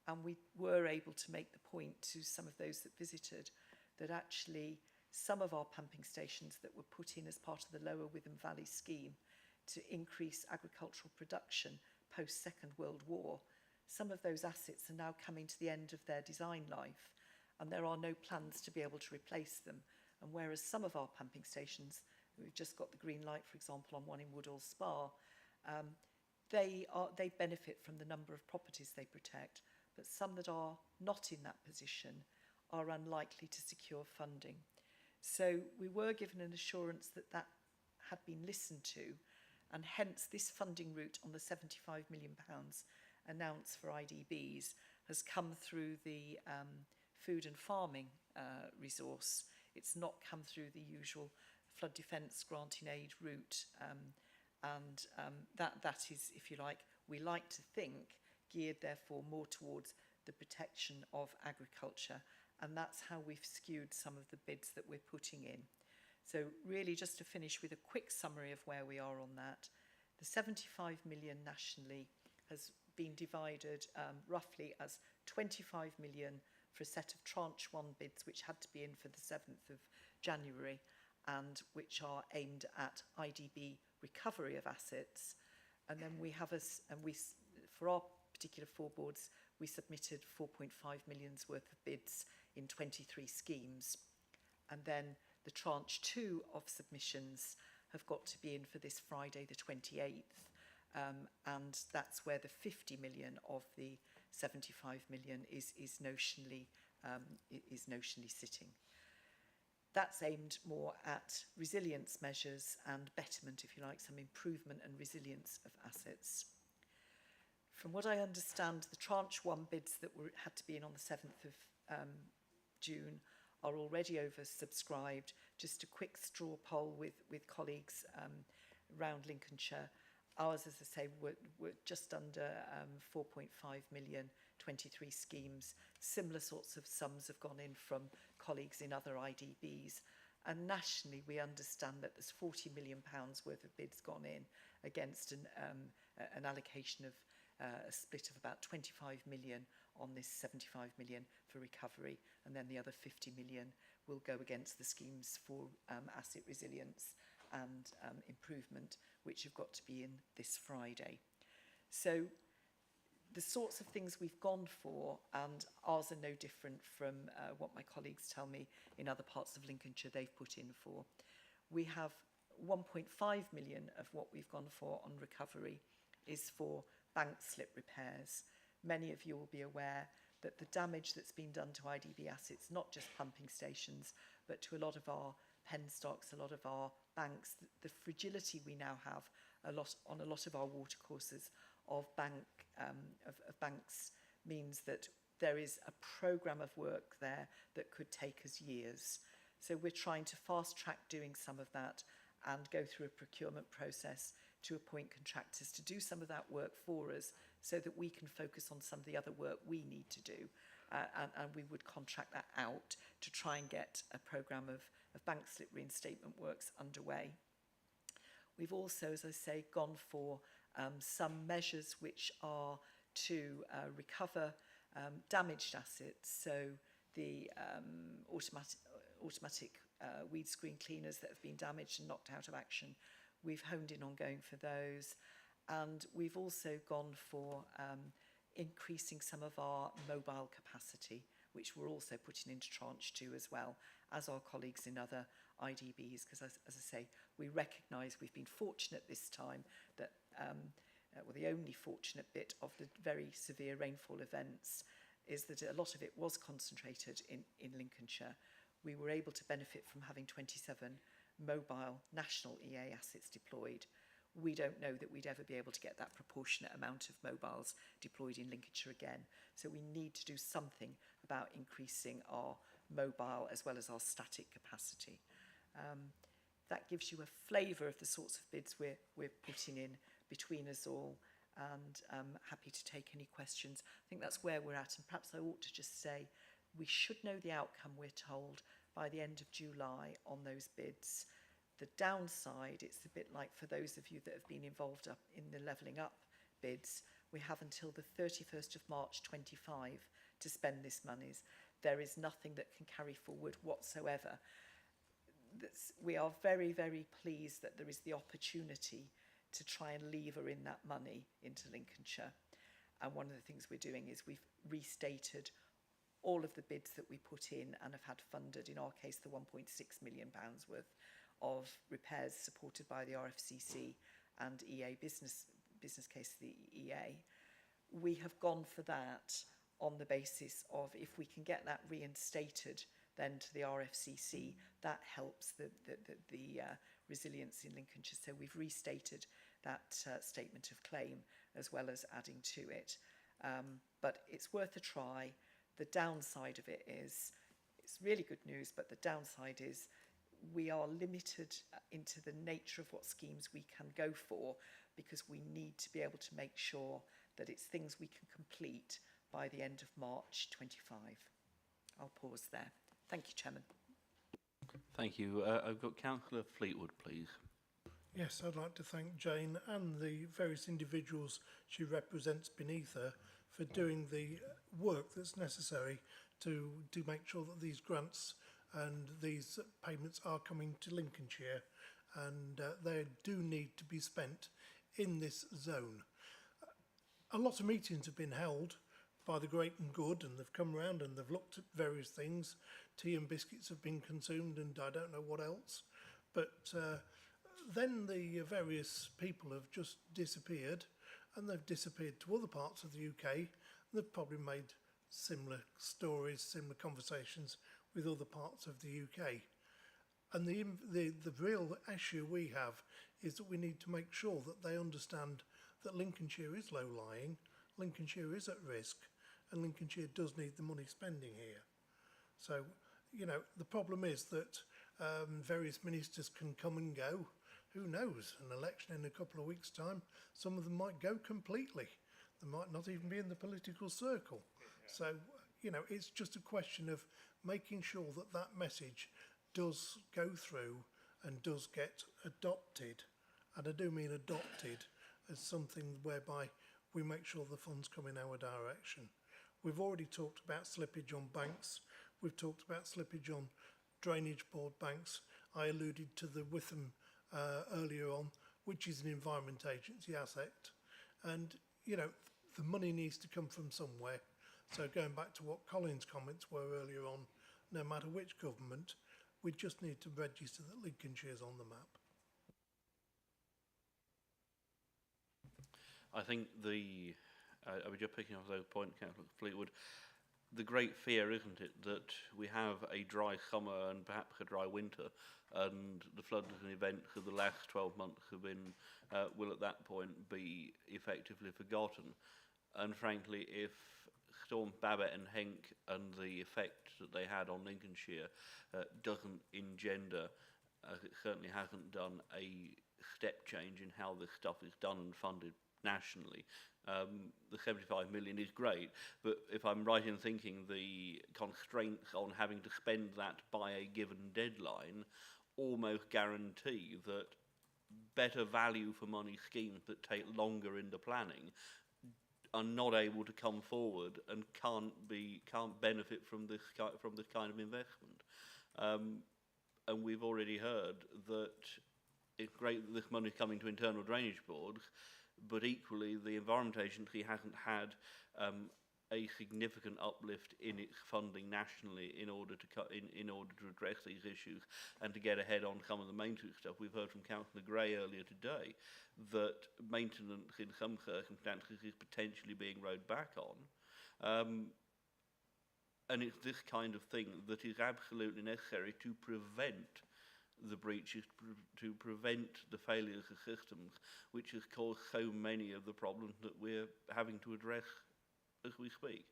And we were able to make the point to some of those that visited that actually some of our pumping stations that were put in as part of the Lower Witham Valley scheme to increase agricultural production post-Second World War, some of those assets are now coming to the end of their design life, and there are no plans to be able to replace them. And whereas some of our pumping stations, we've just got the green light, for example, on one in Woodall Spa, they benefit from the number of properties they protect, but some that are not in that position are unlikely to secure funding. So we were given an assurance that that had been listened to, and hence this funding route on the £75 million announced for IDBs has come through the food and farming resource. It's not come through the usual flood defence granting aid route, that is, if you like, we like to think, geared therefore more towards the protection of agriculture, and that's how we've skewed some of the bids that we're putting in. So really, just to finish with a quick summary of where we are on that, the 75 million nationally has been divided roughly as 25 million for a set of tranche 1 bids which had to be in for the 7th of January and which are aimed at IDB recovery of assets. And then we have for our particular 4 boards, we submitted 4.5 million's worth of bids in 23 schemes. And then the tranche 2 of submissions have got to be in for this Friday, the 28th. And that's where the 50 million of the 75 million is notionally sitting. That's aimed more at resilience measures and betterment, if you like, some improvement and resilience of assets. From what I understand, the tranche 1 bids that had to be in on the 7th of June are already oversubscribed. Just a quick straw poll with colleagues around Lincolnshire. Ours, as I say, were just under 4.5 million, 23 schemes. Similar sorts of sums have gone in from colleagues in other IDBs. And nationally, we understand that there's £40 million worth of bids gone in against an allocation of a split of about 25 million on this 75 million for recovery, and then the other 50 million will go against the schemes for asset resilience and improvement, which have got to be in this Friday. So the sorts of things we've gone for, and ours are no different from what my colleagues tell me in other parts of Lincolnshire they've put in for. We have 1.5 million of what we've gone for on recovery is for bank slip repairs. Many of you will be aware that the damage that's been done to IDB assets, not just pumping stations, but to a lot of our pen stocks, a lot of our banks, the fragility we now have on a lot of our watercourses of banks means that there is a programme of work there that could take us years. So we're trying to fast track doing some of that and go through a procurement process to appoint contractors to do some of that work for us so that we can focus on some of the other work we need to do. And we would contract that out to try and get a programme of bank slip reinstatement works underway. We've also, as I say, gone for some measures which are to recover damaged assets. So the automatic weed screen cleaners that have been damaged and knocked out of action, we've honed in on going for those. And we've also gone for increasing some of our mobile capacity, which we're also putting into tranche 2 as well, as our colleagues in other IDBs, because as I say, we recognise we've been fortunate this time that, well, the only fortunate bit of the very severe rainfall events is that a lot of it was concentrated in Lincolnshire. We were able to benefit from having 27 mobile national EA assets deployed, we don't know that we'd ever be able to get that proportionate amount of mobiles deployed in Lincolnshire again. So we need to do something about increasing our mobile as well as our static capacity. That gives you a flavour of the sorts of bids we're putting in between us all, and I'm happy to take any questions. I think that's where we're at, and perhaps I ought to just say we should know the outcome, we're told, by the end of July on those bids. The downside, it's a bit like for those of you that have been involved up in the Levelling Up bids, we have until the 31st of March 25 to spend this monies. There is nothing that can carry forward whatsoever. We are very, very pleased that there is the opportunity to try and lever in that money into Lincolnshire. And one of the things we're doing is we've restated all of the bids that we put in and have had funded, in our case, the £1.6 million worth of repairs supported by the RFCC and EA business case, the EA. We have gone for that on the basis of if we can get that reinstated then to the RFCC, that helps the resilience in Lincolnshire. So we've restated that statement of claim as well as adding to it. But it's worth a try. The downside of it is, it's really good news, but the downside is we are limited into the nature of what schemes we can go for, because we need to be able to make sure that it's things we can complete by the end of March 25. I'll pause there. Thank you, Chairman. Thank you. I've got Councillor Fleetwood, please. Yes, I'd like to thank Jane and the various individuals she represents beneath her for doing the work that's necessary to make sure that these grants and these payments are coming to Lincolnshire, and they do need to be spent in this zone. A lot of meetings have been held by the great and good, and they've come round and they've looked at various things. Tea and biscuits have been consumed, and I don't know what else. But then the various people have just disappeared, and they've disappeared to other parts of the UK. And they've probably made similar stories, similar conversations with other parts of the UK. And the real issue we have is that we need to make sure that they understand that Lincolnshire is low-lying, Lincolnshire is at risk, and Lincolnshire does need the money spending here. So, you know, the problem is that various ministers can come and go. Who knows? An election in a couple of weeks' time, some of them might go completely. They might not even be in the political circle. So, you know, it's just a question of making sure that that message does go through and does get adopted. And I do mean adopted as something whereby we make sure the funds come in our direction. We've already talked about slippage on banks. We've talked about slippage on drainage board banks. I alluded to the Witham earlier on, which is an Environment Agency asset. And, you know, the money needs to come from somewhere. So going back to what Colin's comments were earlier on, no matter which government, we just need to register that Lincolnshire's on the map. I think I was just picking up those points, Councillor Fleetwood. The great fear, isn't it, that we have a dry summer and perhaps a dry winter, and the floods and events of the last 12 months have been, will at that point be effectively forgotten. And frankly, if Storm Babbitt and Henk and the effect that they had on Lincolnshire doesn't engender, as it certainly hasn't done, a step change in how this stuff is done and funded nationally, the 75 million is great, but if I'm right in thinking the constraints on having to spend that by a given deadline almost guarantee that better value for money schemes that take longer in the planning are not able to come forward and can't benefit from this kind of investment. And we've already heard that it's great that this money is coming to internal drainage boards, but equally the Environment Agency hasn't had a significant uplift in its funding nationally in order to address these issues and to get ahead on some of the maintenance stuff. We've heard from Councillor Gray earlier today that maintenance in some circumstances is potentially being rowed back on. And it's this kind of thing that is absolutely necessary to prevent the breaches to prevent the failures of systems, which has caused so many of the problems that we're having to address as we speak.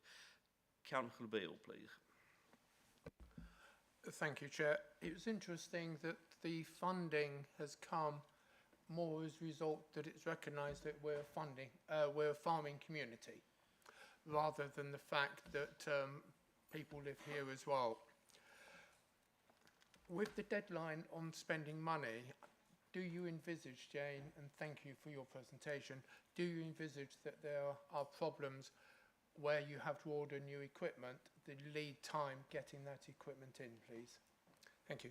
Councillor Beale, please. Thank you, Chair. It was interesting that the funding has come more as a result that it's recognised that we're a farming community, rather than the fact that people live here as well. With the deadline on spending money, do you envisage, Jane, and thank you for your presentation, do you envisage that there are problems where you have to order new equipment, the lead time getting that equipment in, please? Thank you.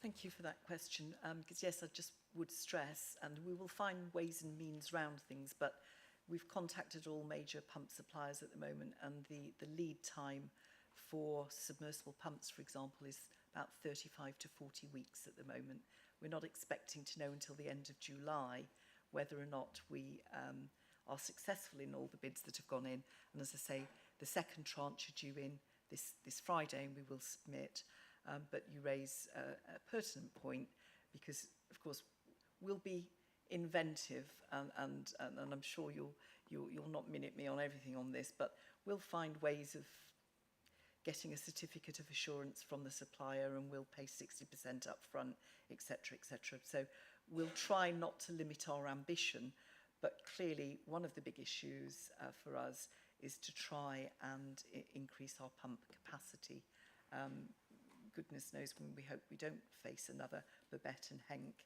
Thank you for that question, because yes, I just would stress, and we will find ways and means round things, but we've contacted all major pump suppliers at the moment, and the lead time for submersible pumps, for example, is about 35 to 40 weeks at the moment. We're not expecting to know until the end of July whether or not we are successful in all the bids that have gone in. And as I say, the second tranche are due in this Friday, and we will submit. But you raise a pertinent point, because, of course, we'll be inventive, and I'm sure you'll not minute me on everything on this, but we'll find ways of getting a certificate of assurance from the supplier, and we'll pay 60% up front, etc., etc. So we'll try not to limit our ambition, but clearly one of the big issues for us is to try and increase our pump capacity. Goodness knows when we hope we don't face another Babette and Henk,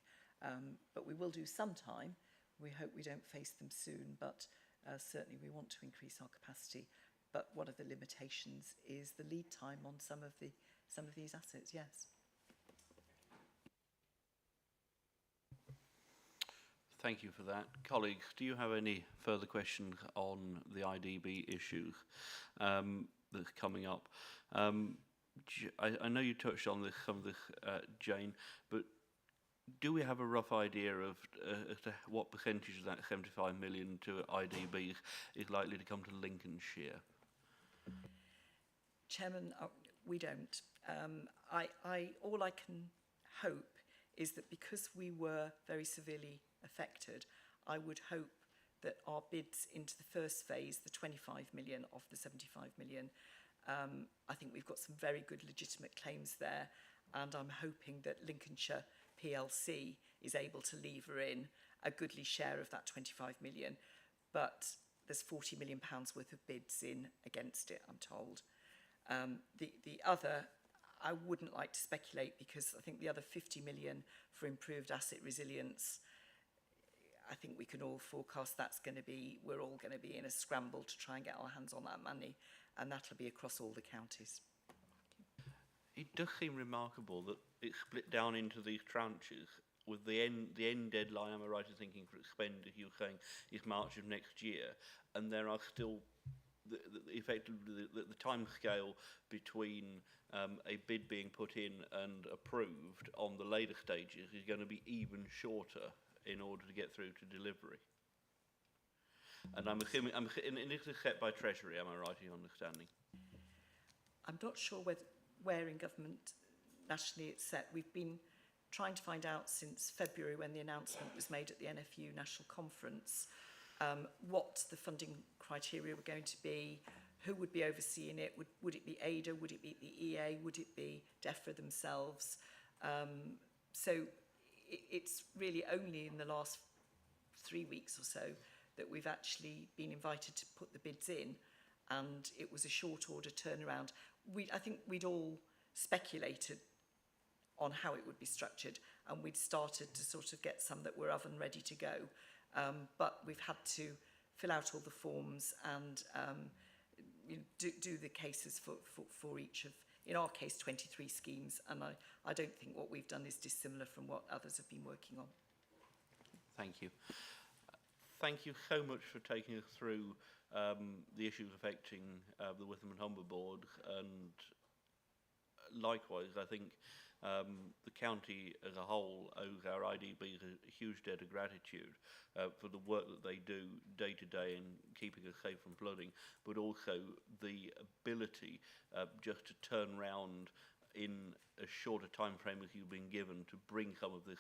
but we will do sometime. We hope we don't face them soon, but certainly we want to increase our capacity. But one of the limitations is the lead time on some of these assets, yes. Thank you for that. Colleagues, do you have any further questions on the IDB issues that's coming up? I know you touched on some of this, Jane, but do we have a rough idea of as to what percentage of that 75 million to IDBs is likely to come to Lincolnshire? Chairman, we don't. All I can hope is that because we were very severely affected, I would hope that our bids into the first phase, the 25 million of the 75 million, I think we've got some very good legitimate claims there, and I'm hoping that Lincolnshire PLC is able to lever in a goodly share of that 25 million. But there's £40 million worth of bids in against it, I'm told. The other, I wouldn't like to speculate, because I think the other 50 million for improved asset resilience, I think we can all forecast we're all going to be in a scramble to try and get our hands on that money, and that'll be across all the counties. It does seem remarkable that it's split down into these tranches, with the end deadline, am I right in thinking, for expend, as you were saying, is March of next year, and there are still effectively the time scale between a bid being put in and approved on the later stages is going to be even shorter in order to get through to delivery. And I'm assuming, and this is set by Treasury, am I right in understanding? I'm not sure where in government nationally it's set. We've been trying to find out since February, when the announcement was made at the NFU National Conference, what the funding criteria were going to be, who would be overseeing it, would it be ADA, would it be the EA, would it be DEFRA themselves? So it's really only in the last 3 weeks or so that we've actually been invited to put the bids in, and it was a short order turnaround. I think we'd all speculated on how it would be structured, and we'd started to sort of get some that were oven ready to go. But we've had to fill out all the forms and do the cases for each of, in our case, 23 schemes. And I don't think what we've done is dissimilar from what others have been working on. Thank you. Thank you so much for taking us through the issues affecting the Witham and Humber Board. And likewise, I think the county as a whole owes our IDBs a huge debt of gratitude for the work that they do day to day in keeping us safe from flooding, but also the ability just to turn around in as short a time frame as you've been given to bring some of this,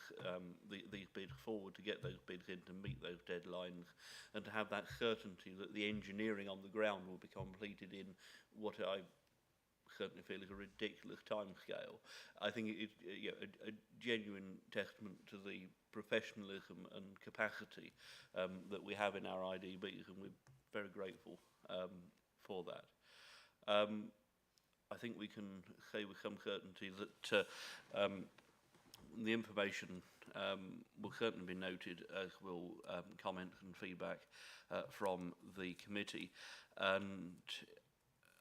these bids forward, to get those bids in, to meet those deadlines, and to have that certainty that the engineering on the ground will be completed in what I certainly feel is a ridiculous timescale. I think it is a genuine testament to the professionalism and capacity that we have in our IDBs, and we're very grateful for that. I think we can say with some certainty that the information will certainly be noted, as will comments and feedback from the committee. And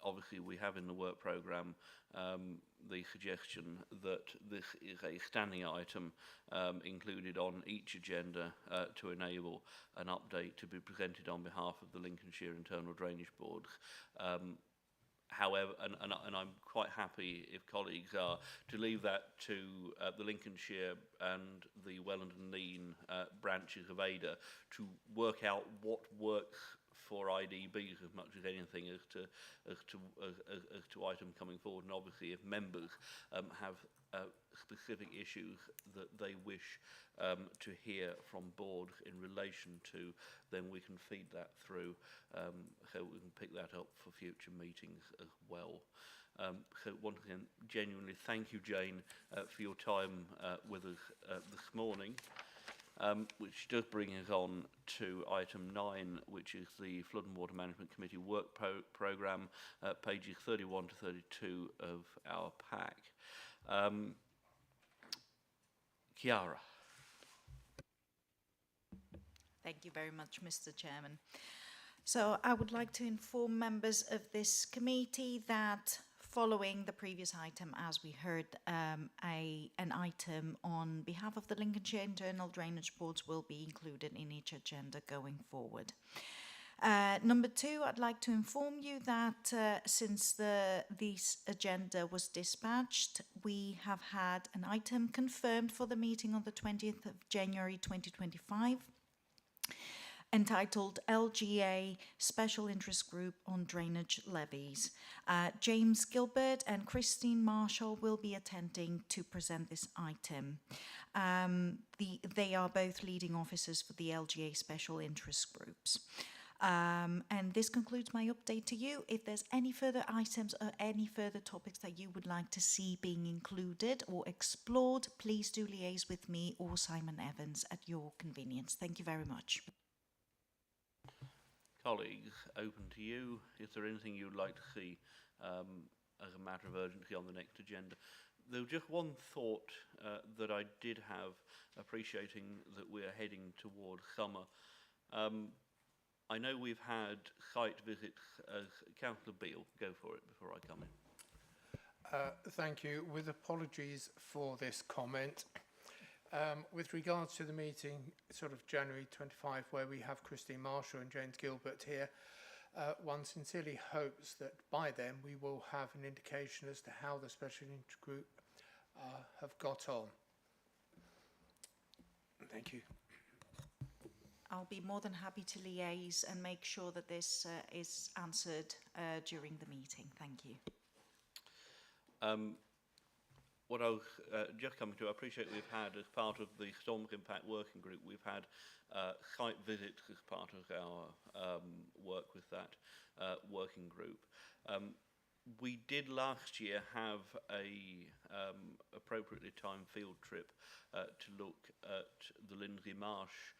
obviously we have in the work programme the suggestion that this is a standing item included on each agenda to enable an update to be presented on behalf of the Lincolnshire Internal Drainage Board. However, and I'm quite happy, if colleagues are, to leave that to the Lincolnshire and the Welland and Lean branches of ADA to work out what works for IDBs as much as anything as to item coming forward. And obviously, if members have specific issues that they wish to hear from board in relation to, then we can feed that through, so we can pick that up for future meetings as well. So once again, genuinely thank you, Jane, for your time with us this morning. Which does bring us on to item 9, which is the Flood and Water Management Committee work programme, pages 31 to 32 of our pack. Chiara. Thank you very much, Mr. Chairman. So I would like to inform members of this committee that following the previous item, as we heard, an item on behalf of the Lincolnshire Internal Drainage Boards will be included in each agenda going forward. Number 2, I'd like to inform you that since this agenda was dispatched, we have had an item confirmed for the meeting on the 20th of January 2025, entitled LGA Special Interest Group on Drainage Levies. James Gilbert and Christine Marshall will be attending to present this item. They are both leading officers for the LGA Special Interest Groups. And this concludes my update to you. If there's any further items or any further topics that you would like to see being included or explored, please do liaise with me or Simon Evans at your convenience. Thank you very much. Colleagues, open to you. Is there anything you'd like to see as a matter of urgency on the next agenda? There was just one thought that I did have, appreciating that we're heading towards summer. I know we've had site visits as Councillor Beale. Go for it before I come in. Thank you. With apologies for this comment. With regards to the meeting, sort of January 25, where we have Christine Marshall and James Gilbert here, one sincerely hopes that by then we will have an indication as to how the special interest group have got on. Thank you. I'll be more than happy to liaise and make sure that this is answered during the meeting. Thank you. What I was just coming to, I appreciate we've had, as part of the Storm Impact Working Group, we've had site visits as part of our work with that working group. We did last year have a appropriately timed field trip to look at the Lindsay Marsh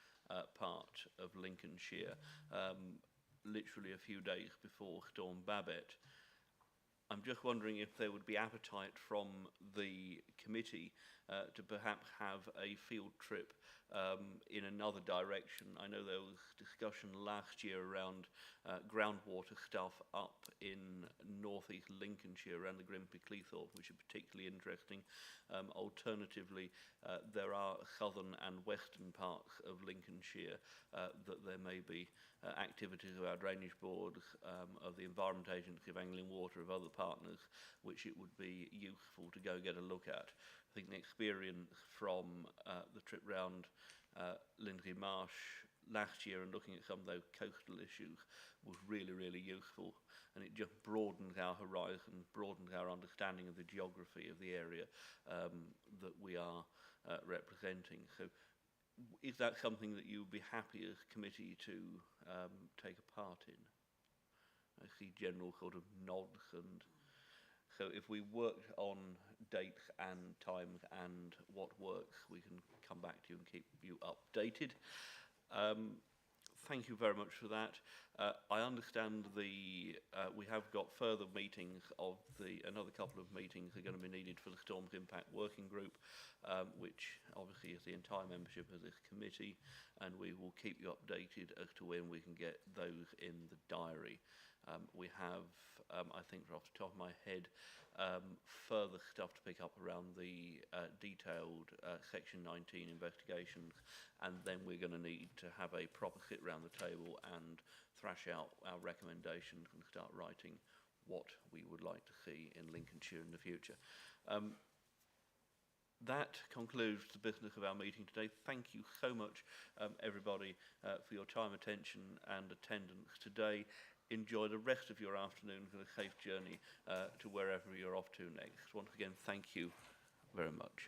part of Lincolnshire, literally a few days before Storm Babette. I'm just wondering if there would be appetite from the committee to perhaps have a field trip in another direction. I know there was discussion last year around groundwater stuff up in northeast Lincolnshire around the Grimsby Cleethorpes, which are particularly interesting. Alternatively, there are southern and western parts of Lincolnshire that there may be activities of our drainage boards, of the Environment Agency, of Angling Water, of other partners, which it would be useful to go get a look at. I think the experience from the trip round Lindsay Marsh last year and looking at some of those coastal issues was really, really useful, and it just broadens our horizon, broadens our understanding of the geography of the area that we are representing. So is that something that you would be happy as committee to take a part in? I see general sort of nods, and so if we worked on dates and times and what works, we can come back to you and keep you updated. Thank you very much for that. I understand we have got further meetings of another couple of meetings are going to be needed for the Storms Impact Working Group, which obviously is the entire membership of this committee, and we will keep you updated as to when we can get those in the diary. We have, I think off the top of my head, further stuff to pick up around the detailed Section 19 investigations, and then we're going to need to have a proper sit round the table and thrash out our recommendations and start writing what we would like to see in Lincolnshire in the future. That concludes the business of our meeting today. Thank you so much, everybody, for your time, attention and attendance today. Enjoy the rest of your afternoon and a safe journey to wherever you're off to next. Once again, thank you very much.